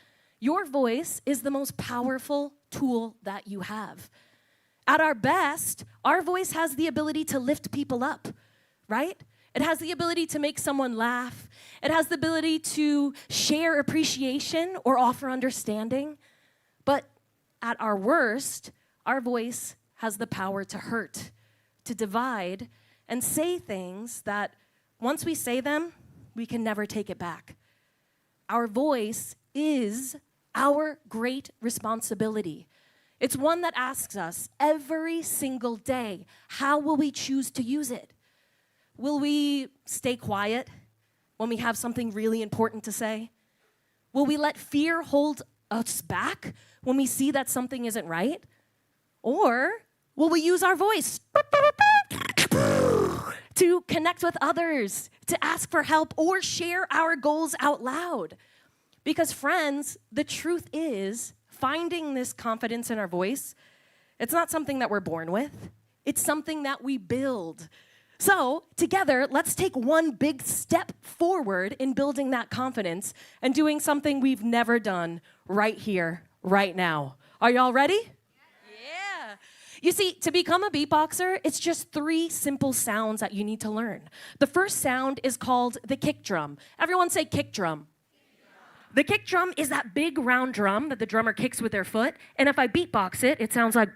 Your voice is the most powerful tool that you have. At our best, our voice has the ability to lift people up, right? It has the ability to make someone laugh. It has the ability to share appreciation or offer understanding. But at our worst, our voice has the power to hurt, to divide, and say things that once we say them, we can never take it back. Our voice is our great responsibility. It's one that asks us every single day, how will we choose to use it? Will we stay quiet when we have something really important to say? Will we let fear hold us back when we see that something isn't right? Or will we use our voice to connect with others, to ask for help, or share our goals out loud? Because friends, the truth is, finding this confidence in our voice, it's not something that we're born with. It's something that we build. So together, let's take one big step forward in building that confidence and doing something we've never done right here, right now. Are y'all ready? Yeah. You see, to become a beatboxer, it's just 3 simple sounds that you need to learn. The first sound is called the kick drum. Everyone say kick drum. The kick drum is that big round drum that the drummer kicks with their foot, and if I beatbox it, it sounds like.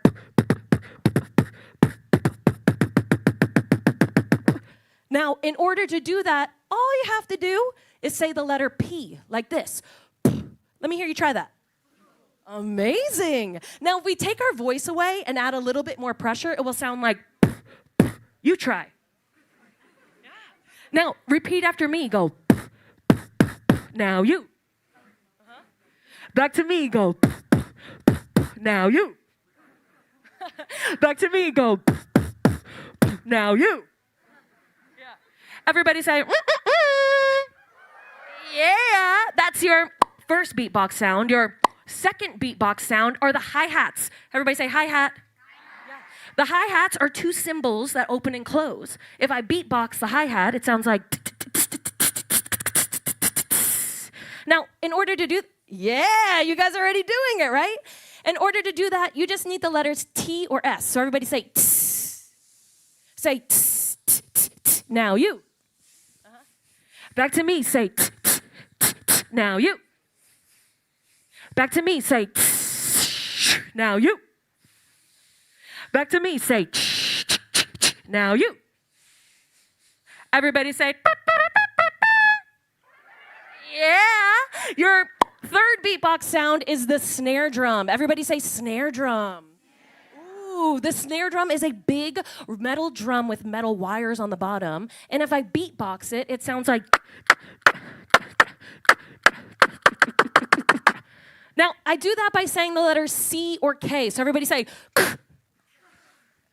Now, in order to do that, all you have to do is say the letter P, like this. Let me hear you try that. Amazing. Now, if we take our voice away and add a little bit more pressure, it will sound like. You try. Now, repeat after me. Go. Now you. Back to me, go. Now you. Back to me, go. Now you. Yeah. Everybody say, yeah. That's your first beatbox sound. Your second beatbox sound are the hi-hats. Everybody say hi-hat. Yeah. The hi-hats are 2 cymbals that open and close. If I beatbox the hi-hat, it sounds like. Now, in order to do. Yeah, you guys are already doing it, right? In order to do that, you just need the letters T or S. So everybody say tss. Say tss, tss, tss, tss. Now you. Back to me, say tss, tss, tss, tss. Now you. Back to me, say tss. Now you. Back to me, say tss, tss, tss. Now you. Everybody say yeah. Your third beatbox sound is the snare drum. Everybody say snare drum. Ooh, the snare drum is a big metal drum with metal wires on the bottom. And if I beatbox it, it sounds like. Now, I do that by saying the letters C or K. So everybody say.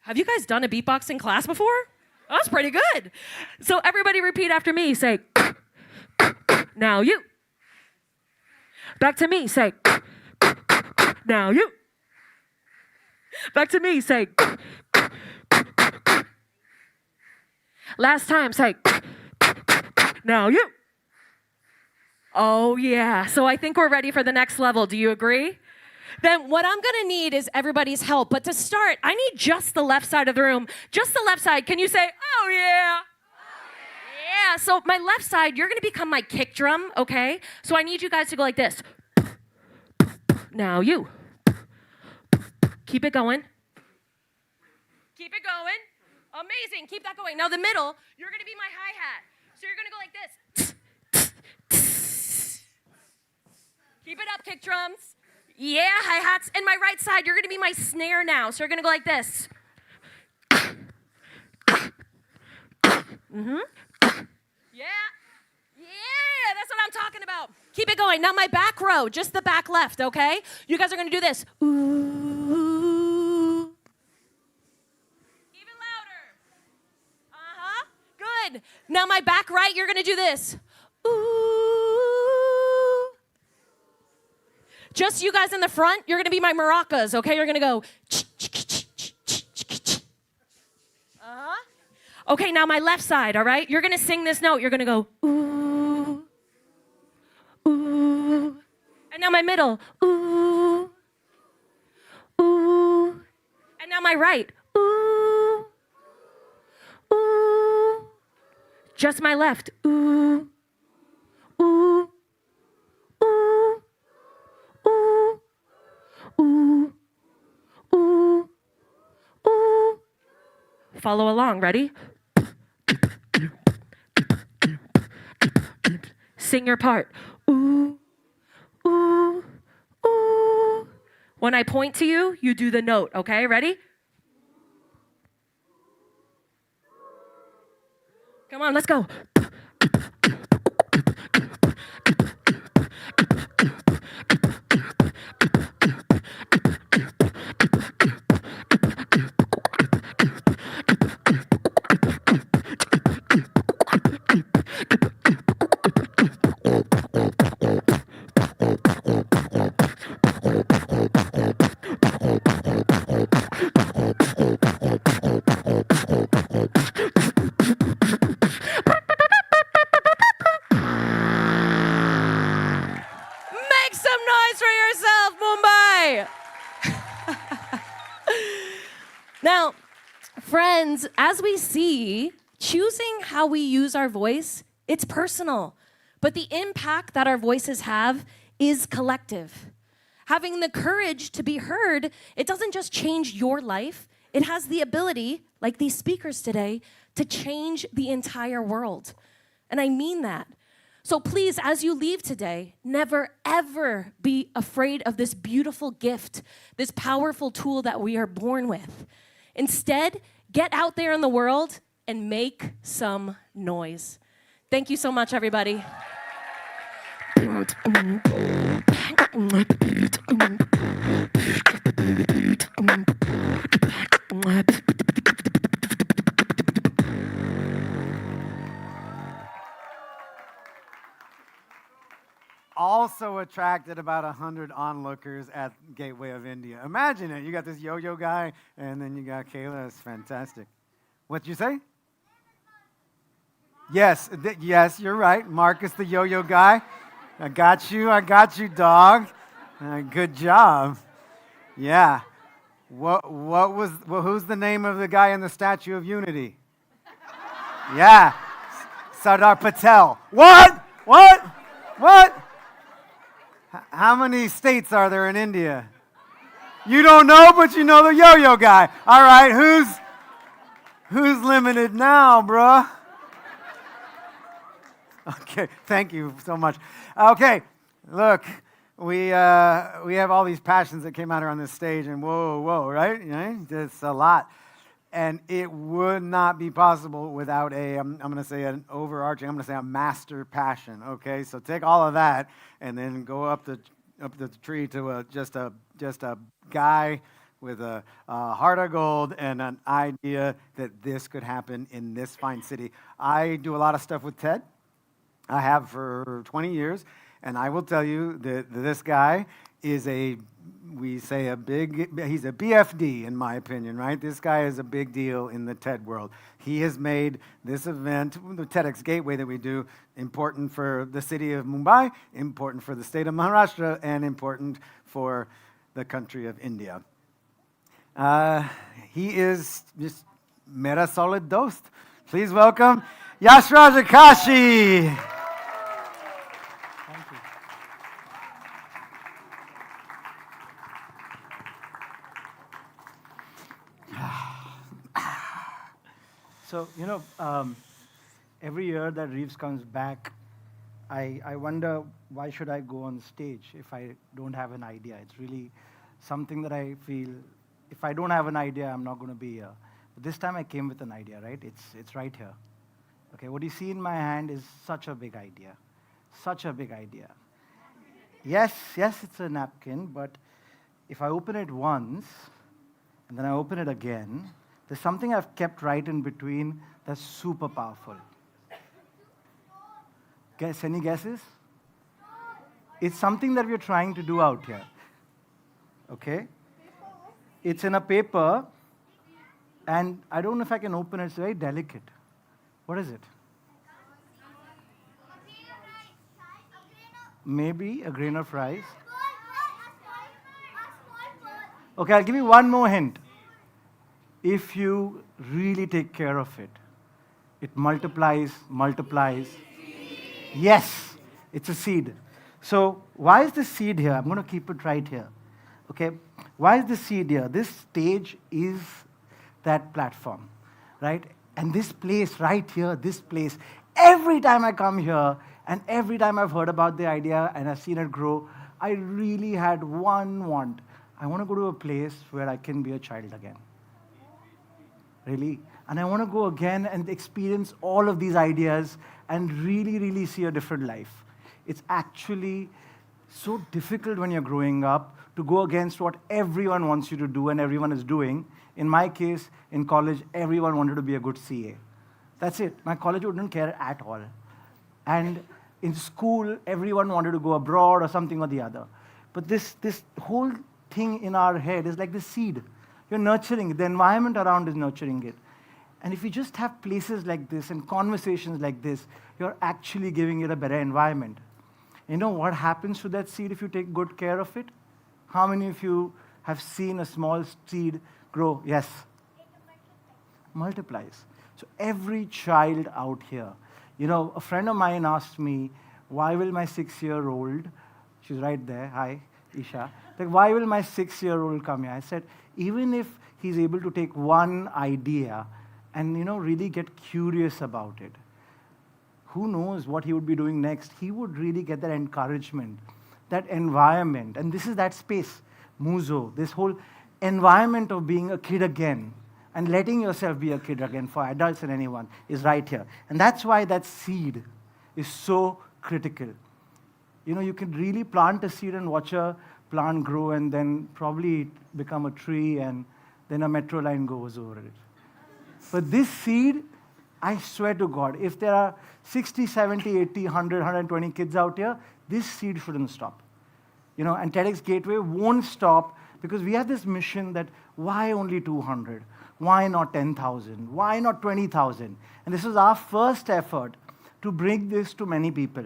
Have you guys done a beatboxing class before? Oh, that's pretty good. So everybody repeat after me. Say. Now you. Back to me, say. Now you. Back to me, say. Last time, say. Now you. Oh, yeah. So I think we're ready for the next level. Do you agree? Then what I'm going to need is everybody's help. But to start, I need just the left side of the room. Just the left side. Can you say, oh, yeah? Yeah, so my left side, you're going to become my kick drum, okay? So I need you guys to go like this. Now you. Keep it going. Keep it going. Amazing. Keep that going. Now the middle, you're going to be my hi-hat. So you're going to go like this. Keep it up, kick drums. Yeah, hi-hats. And my right side, you're going to be my snare now. So you're going to go like this. Mm-hmm. Yeah. Yeah, that's what I'm talking about. Keep it going. Now my back row, just the back left, okay? You guys are going to do this. Ooh. Keep it louder. Uh-huh. Good. Now my back right, you're going to do this. Ooh. Just you guys in the front, you're going to be my maracas, okay? You're going to go. Uh-huh. Okay, now my left side, all right? You're going to sing this note. You're going to go, ooh, ooh. And now my middle, ooh, ooh. And now my right, ooh, ooh. Just my left, ooh, ooh, ooh, ooh, ooh, ooh, ooh. Follow along, ready? Sing your part. Ooh, ooh, ooh. When I point to you, you do the note, okay? Ready? Come on, let's go. Make some noise for yourself, Mumbai! Now, friends, as we see, choosing how we use our voice, it's personal. But the impact that our voices have is collective. Having the courage to be heard, it doesn't just change your life, it has the ability, like these speakers today, to change the entire world. And I mean that. So please, as you leave today, never, ever be afraid of this beautiful gift, this powerful tool that we are born with. Instead, get out there in the world and make some noise. Thank you so much, everybody. Also attracted about 100 onlookers at Gateway of India. Imagine it. You got this yo-yo guy, and then you got Kayla. It's fantastic. What'd you say? Yes, yes, you're right. Marcus, the yo-yo guy. I got you, dog. Good job. Yeah. Who's the name of the guy in the Statue of Unity? Yeah. Sardar Patel. What? How many states are there in India? You don't know, but you know the yo-yo guy. All right, who's limited now, bruh? Okay, thank you so much. Okay, look, we have all these passions that came out here on this stage, and whoa, right? It's a lot. And it would not be possible without I'm going to say an overarching, I'm going to say a master passion, okay? So take all of that and then go up the tree to just a guy with a heart of gold and an idea that this could happen in this fine city. I do a lot of stuff with TED. I have for 20 years, and I will tell you that this guy is he's a BFD in my opinion, right? This guy is a big deal in the TED world. He has made this event, the TEDx Gateway that we do, important for the city of Mumbai, important for the state of Maharashtra, and important for the country of India. He is just mera solid dost. Please welcome Yashraj Akashi. Thank you. So, every year that Reeves comes back, I wonder why should I go on stage if I don't have an idea. It's really something that I feel, if I don't have an idea, I'm not going to be here. But this time I came with an idea, right? It's right here. Okay, what you see in my hand is such a big idea. Such a big idea. Yes, it's a napkin, but if I open it once, and then I open it again, there's something I've kept right in between that's super powerful. Any guesses? It's something that we're trying to do out here. Okay? It's in a paper, and I don't know if I can open it. It's very delicate. What is it? Maybe a grain of rice. Okay, I'll give you one more hint. If you really take care of it, it multiplies. Yes, it's a seed. So why is the seed here? I'm going to keep it right here. Okay, why is the seed here? This stage is that platform, right? And this place right here, this place, every time I come here and every time I've heard about the idea and I've seen it grow, I really had one want. I want to go to a place where I can be a child again. Really. And I want to go again and experience all of these ideas and really, really see a different life. It's actually so difficult when you're growing up to go against what everyone wants you to do and everyone is doing. In my case, in college, everyone wanted to be a good CA. That's it. My college wouldn't care at all. And in school, everyone wanted to go abroad or something or the other. But this whole thing in our head is like the seed. You're nurturing it. The environment around is nurturing it. And if you just have places like this and conversations like this, you're actually giving it a better environment. You know what happens to that seed if you take good care of it? How many of you have seen a small seed grow? Yes. Multiplies. So every child out here, a friend of mine asked me, why will my 6-year-old, she's right there, hi, Isha, like, why will my 6-year-old come here? I said, even if he's able to take one idea and, really get curious about it, who knows what he would be doing next? He would really get that encouragement, that environment. And this is that space, Muso, this whole environment of being a kid again and letting yourself be a kid again for adults and anyone is right here. And that's why that seed is so critical. You can really plant a seed and watch a plant grow and then probably become a tree and then a metro line goes over it. But this seed, I swear to God, if there are 60, 70, 80, 100, 120 kids out here, this seed shouldn't stop. And TEDx Gateway won't stop because we have this mission that why only 200? Why not 10,000? Why not 20,000? And this is our first effort to bring this to many people.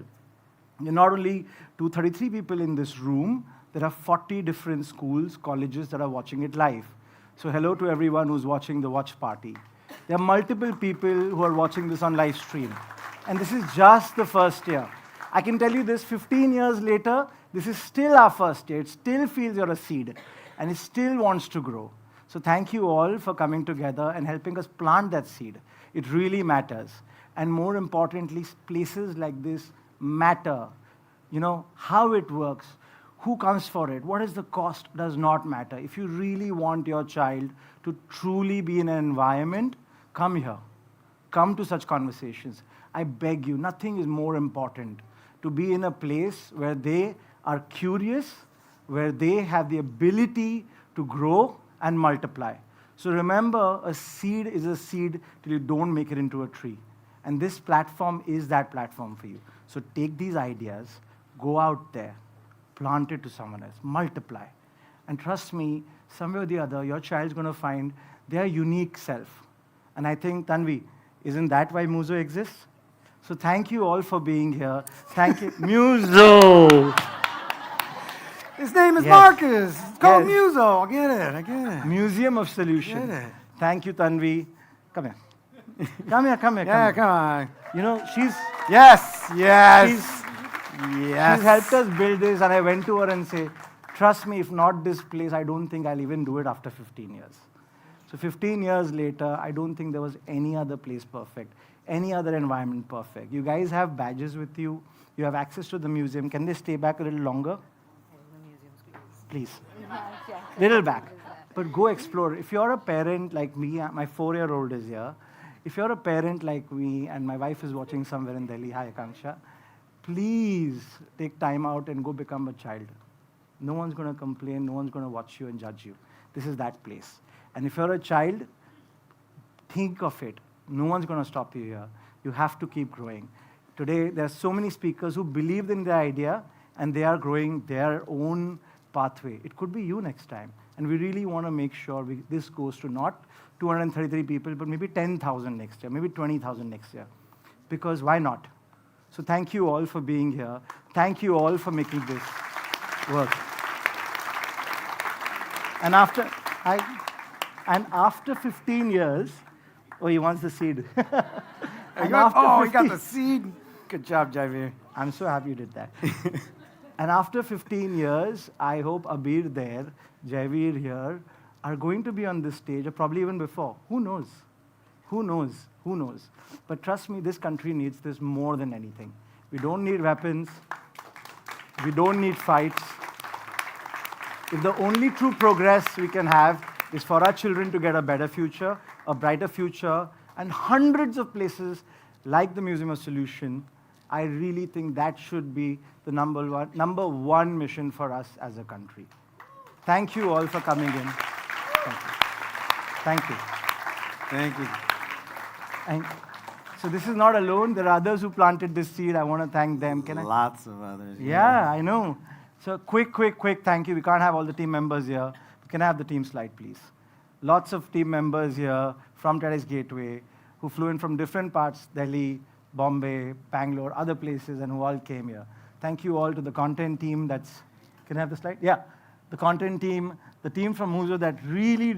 Not only 233 people in this room, there are 40 different schools, colleges that are watching it live. So hello to everyone who's watching the watch party. There are multiple people who are watching this on live stream. And this is just the first year. I can tell you this, 15 years later, this is still our first year. It still feels you're a seed. And it still wants to grow. So thank you all for coming together and helping us plant that seed. It really matters. And more importantly, places like this matter. How it works, who comes for it, what is the cost does not matter. If you really want your child to truly be in an environment, come here. Come to such conversations. I beg you, nothing is more important to be in a place where they are curious, where they have the ability to grow and multiply. So remember, a seed is a seed till you don't make it into a tree. And this platform is that platform for you. So take these ideas, go out there, plant it to someone else, multiply. And trust me, somewhere or the other, your child's going to find their unique self. And I think, Tanvi, isn't that why Muso exists? So thank you all for being here. Thank you. Muso! His name is Marcus. It's called Muso. I get it. Museum of Solution. Get it. Thank you, Tanvi. Come here. Come here, come here, Yeah, come come on. You know, she's... Yes, yes, She's helped us build this, and I went to her and say, trust me, if not this place, I don't think I'll even do it after 15 years. So 15 years later, I don't think there was any other place perfect, any other environment perfect. You guys have badges with you. You have access to the museum. Can they stay back a little longer? Please. Little back. But go explore. If you're a parent like me, my 4-year-old is here. If you're a parent like me, and my wife is watching somewhere in Delhi, hi Akanksha, please take time out and go become a child. No one's going to complain. No one's going to watch you and judge you. This is that place. And if you're a child, think of it. No one's going to stop you here. You have to keep growing. Today, there are so many speakers who believed in the idea, and they are growing their own pathway. It could be you next time. And we really want to make sure this goes to not 233 people, but maybe 10,000 next year, maybe 20,000 next year. Because why not? So thank you all for being here. Thank you all for making this work. And after 15 years, oh, he wants the seed. He got the seed. Good job, Javier. I'm so happy you did that. And after 15 years, I hope Abir there, Javier here, are going to be on this stage, or probably even before. Who knows? Who knows? Who knows? But trust me, this country needs this more than anything. We don't need weapons. We don't need fights. If the only true progress we can have is for our children to get a better future, a brighter future, and hundreds of places like the Museum of Solution, I really think that should be the number one mission for us as a country. Thank you all for coming in. Thank you. Thank you. And so this is not alone. There are others who planted this seed. I want to thank them. Can I? Lots of others. Yeah, I know. So quick thank you. We can't have all the team members here. Can I have the team slide, please? Lots of team members here from TEDx Gateway who flew in from different parts, Delhi, Bombay, Bangalore, other places, and who all came here. Thank you all to the content team can I have the slide? Yeah. The content team, the team from Muso that really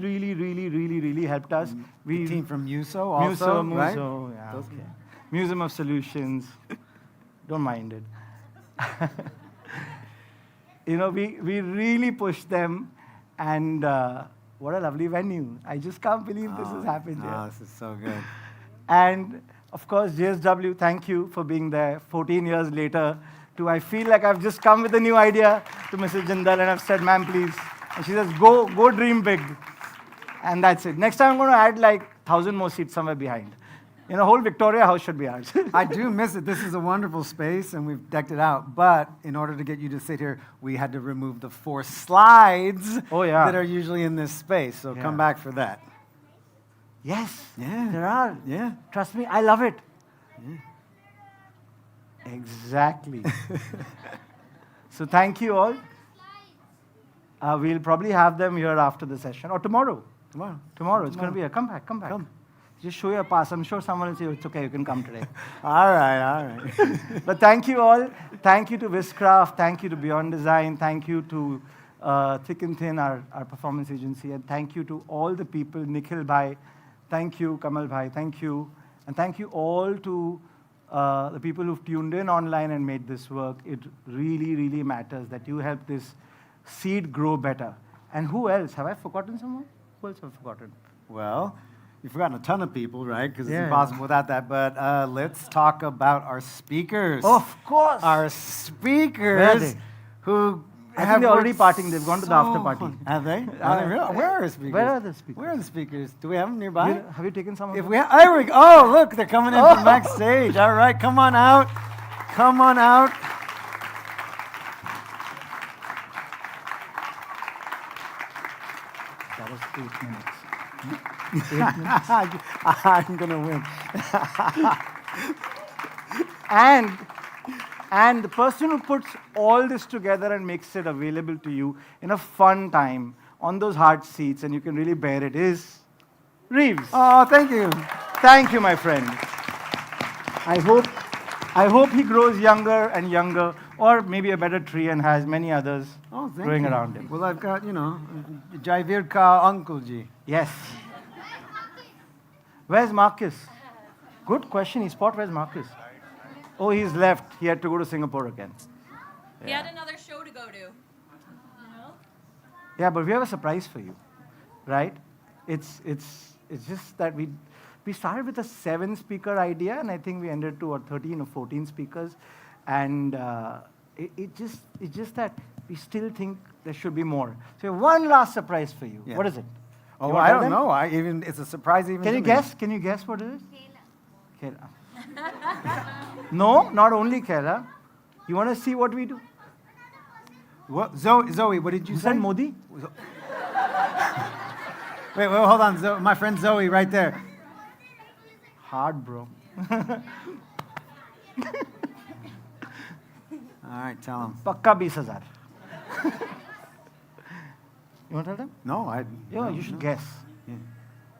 helped us. The team from Muso also, right? Muso, yeah, okay. Museum of Solutions. Don't mind it. You know, we really pushed them, and what a lovely venue. I just can't believe this has happened here. This is so good. And of course, JSW, thank you for being there 14 years later. I feel like I've just come with a new idea to Mrs. Jindal, and I've said, ma'am, please. And she says, go dream big. And that's it. Next time I'm going to add like 1,000 more seats somewhere behind. You know, whole Victoria House should be ours. I do miss it. This is a wonderful space, and we've decked it out. But in order to get you to sit here, we had to remove the 4 slides that are usually in this space. So come back for that. Yes. Yeah. There are. Yeah. Trust me, I love it. Yeah. Exactly. So thank you all. We'll probably have them here after the session, or tomorrow. Tomorrow. It's going to be come back. Come. Just show your pass. I'm sure someone will say, it's okay, you can come today. All right. But thank you all. Thank you to Viscraft. Thank you to Beyond Design. Thank you to Thick and Thin, our performance agency. And thank you to all the people, Nikhil Bhai. Thank you, Kamal Bhai. Thank you. And thank you all to the people who've tuned in online and made this work. It really matters that you help this seed grow better. And who else? Have I forgotten someone? Who else have I forgotten? Well, you've forgotten a ton of people, right? Because it's impossible without that. But let's talk about our speakers. Of course. Our speakers who I think they're already partying. They've gone to the after party. Have they? Where are the speakers? Where are the speakers? Where are the speakers? Do we have them nearby? Have you taken some of them? There we go. Oh, look, they're coming in from backstage. All right, come on out. Come on out. That was 8 minutes. 8 minutes. I'm going to win. And the person who puts all this together and makes it available to you in a fun time on those hard seats, and you can really bear it, is Reeves. Oh, thank you. Thank you, my friend. I hope he grows younger and younger, or maybe a better tree and has many others growing around him. Well, I've got, Jaivir ka Uncle Ji. Yes. Where's Marcus? Good question. Where's Marcus? Oh, he's left. He had to go to Singapore again. He had another show to go to. Yeah, but we have a surprise for you, right? It's just that we started with a 7-speaker idea, and I think we ended to 13 or 14 speakers, and it's just that we still think there should be more. So we have one last surprise for you. Yeah. What is it? Oh, You wanna I tell don't them? know. It's a surprise even Can to you me. guess? Can you guess what it is? Kayla. No, not only Kayla. You want to see what we do? What, Zoe, what did you say? said Modi? Wait, hold on. My friend Zoe right there. Hard, bro. All right, tell him. Pakka 20,000. You want to tell them? No, Yeah, no, you should no. guess. Yeah.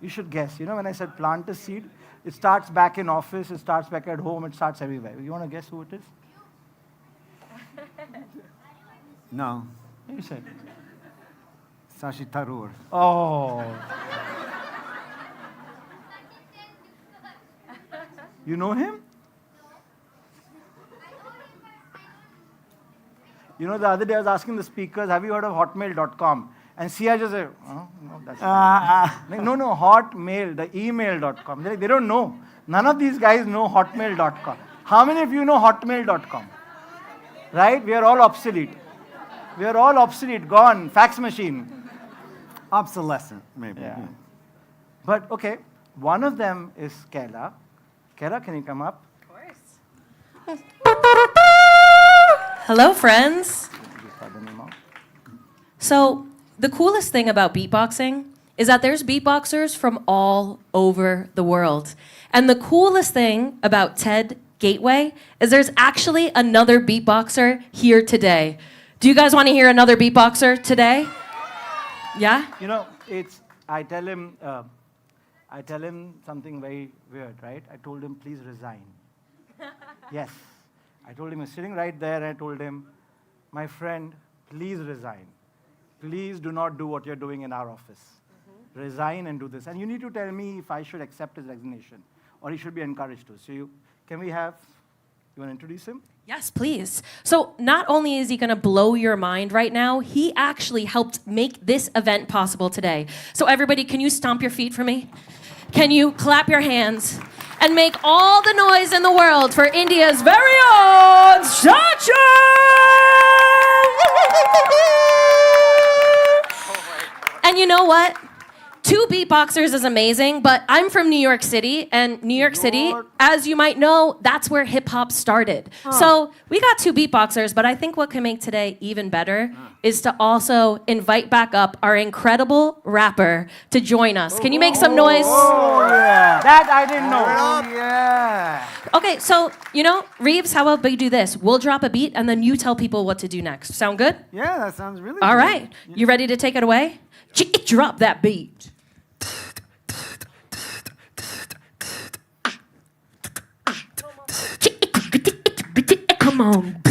You should guess. You know, when I said plant a seed, it starts back in office, it starts back at home, it starts everywhere. You want to guess who it is? No. You said. Sashi Tharoor. Oh. You know him? You know, the other day I was asking the speakers, have you heard of hotmail.com? And Sia just said, oh, no, that's like, no, hotmail, the email.com. They don't know. None of these guys know hotmail.com. How many of you know hotmail.com? Right? We are all obsolete. We are all obsolete, gone, fax machine. Obsolescent, maybe. Yeah. But okay, one of them is Kayla. Kayla, can you come up? Hello, friends. So, the coolest thing about beatboxing is that there's beatboxers from all over the world. And the coolest thing about TED Gateway is there's actually another beatboxer here today. Do you guys want to hear another beatboxer today? Yeah? You know, I tell him something very weird, right? I told him, please resign. Yes. I told him, he was sitting right there, and I told him, my friend, please resign. Please do not do what you're doing in our office. Resign and do this. And you need to tell me if I should accept his resignation or he should be encouraged to. So you want to introduce him? Yes, please. So not only is he going to blow your mind right now, he actually helped make this event possible today. So everybody, can you stomp your feet for me? Can you clap your hands and make all the noise in the world for India's very own Chacha? And you know what? 2 beatboxers is amazing, but I'm from New York City, and New York City, as you might know, that's where hip-hop started. So we got 2 beatboxers, but I think what can make today even better is to also invite back up our incredible rapper to join us. Can you make some noise? Oh, yeah. That I didn't know. Oh, yeah. Okay, so, Reeves, how about we do this? We'll drop a beat, and then you tell people what to do next. Sound good? Yeah, that sounds really All good. right. You ready to take it away? Drop that beat. Come on.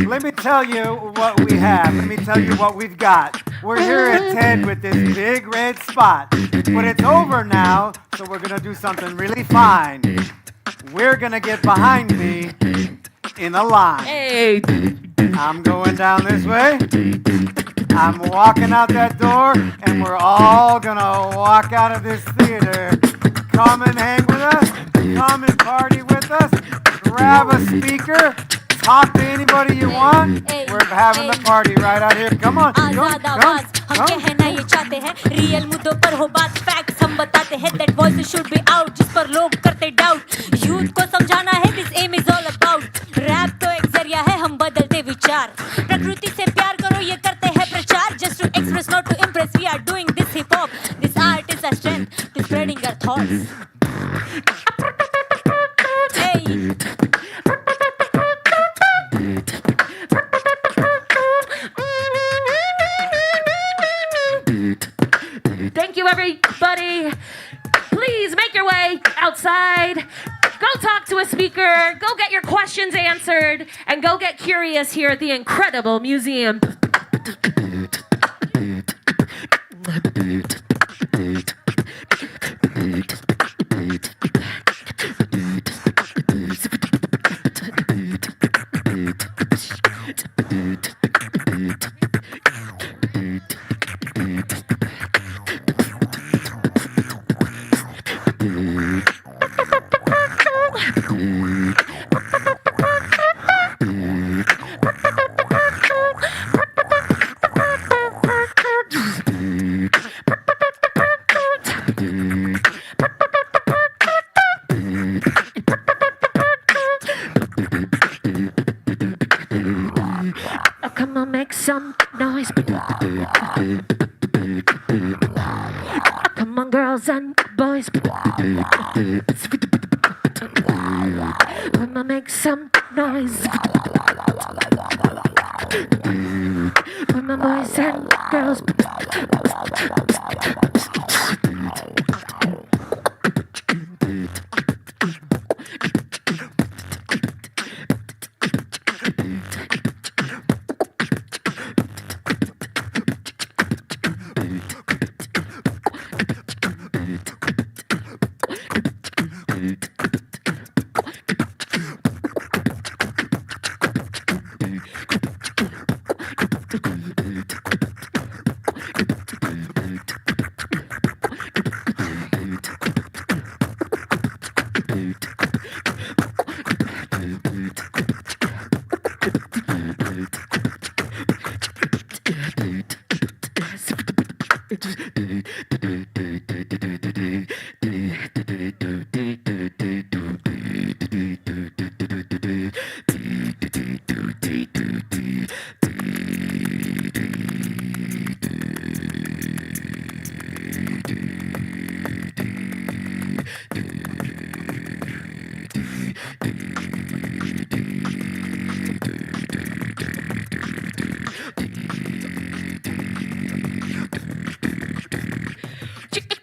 Let me tell you what we have. Let me tell you what we've got. We're here at TED with this big red spot. But it's over now, so we're going to do something really fine. We're going to get behind me in a line. Hey. I'm going down this way. I'm walking out that door, and we're all going to walk out of this theater. Come and hang with us. Come and party with us. Grab a speaker. Talk to anybody you want. We're having the party right out here. Come on. हम कहना ये चाहते हैं real मुद्दों पर हो बात facts हम बताते हैं that voices should be out जिस पर लोग करते डाउट यूथ को समझाना है this aim is all about rap तो एक जरिया है हम बदलते विचार प्रकृति से प्यार करो ये करते हैं प्रचार just to express not to impress we are doing this hip hop this art is our strength to spreading our thoughts hey Thank you, everybody. Please make your way outside. Go talk to a speaker. speaker. Go get your questions answered and go get curious here at the incredible museum. Oh, come on, make some noise. Oh, come on, girls and boys. Come on, make some noise. Come on, boys and girls.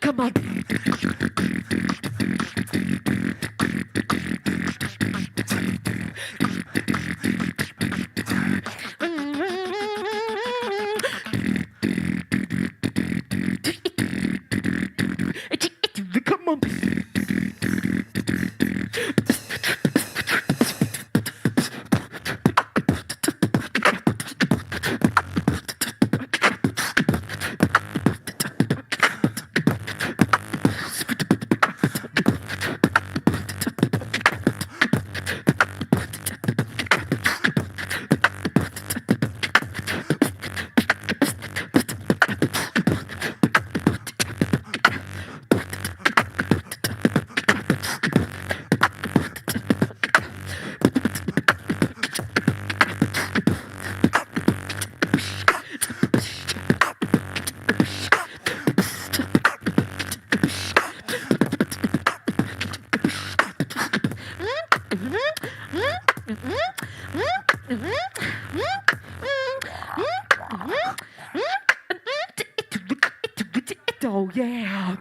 Come on. Come on. Oh, yeah.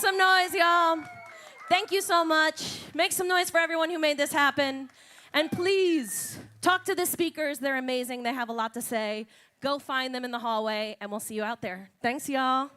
some noise, y'all. Thank you so much. Make some noise for everyone who made this happen. And please, talk to the speakers. They're amazing. They have a lot to say. Go find them in the hallway, and we'll see you out there. Thanks, y'all.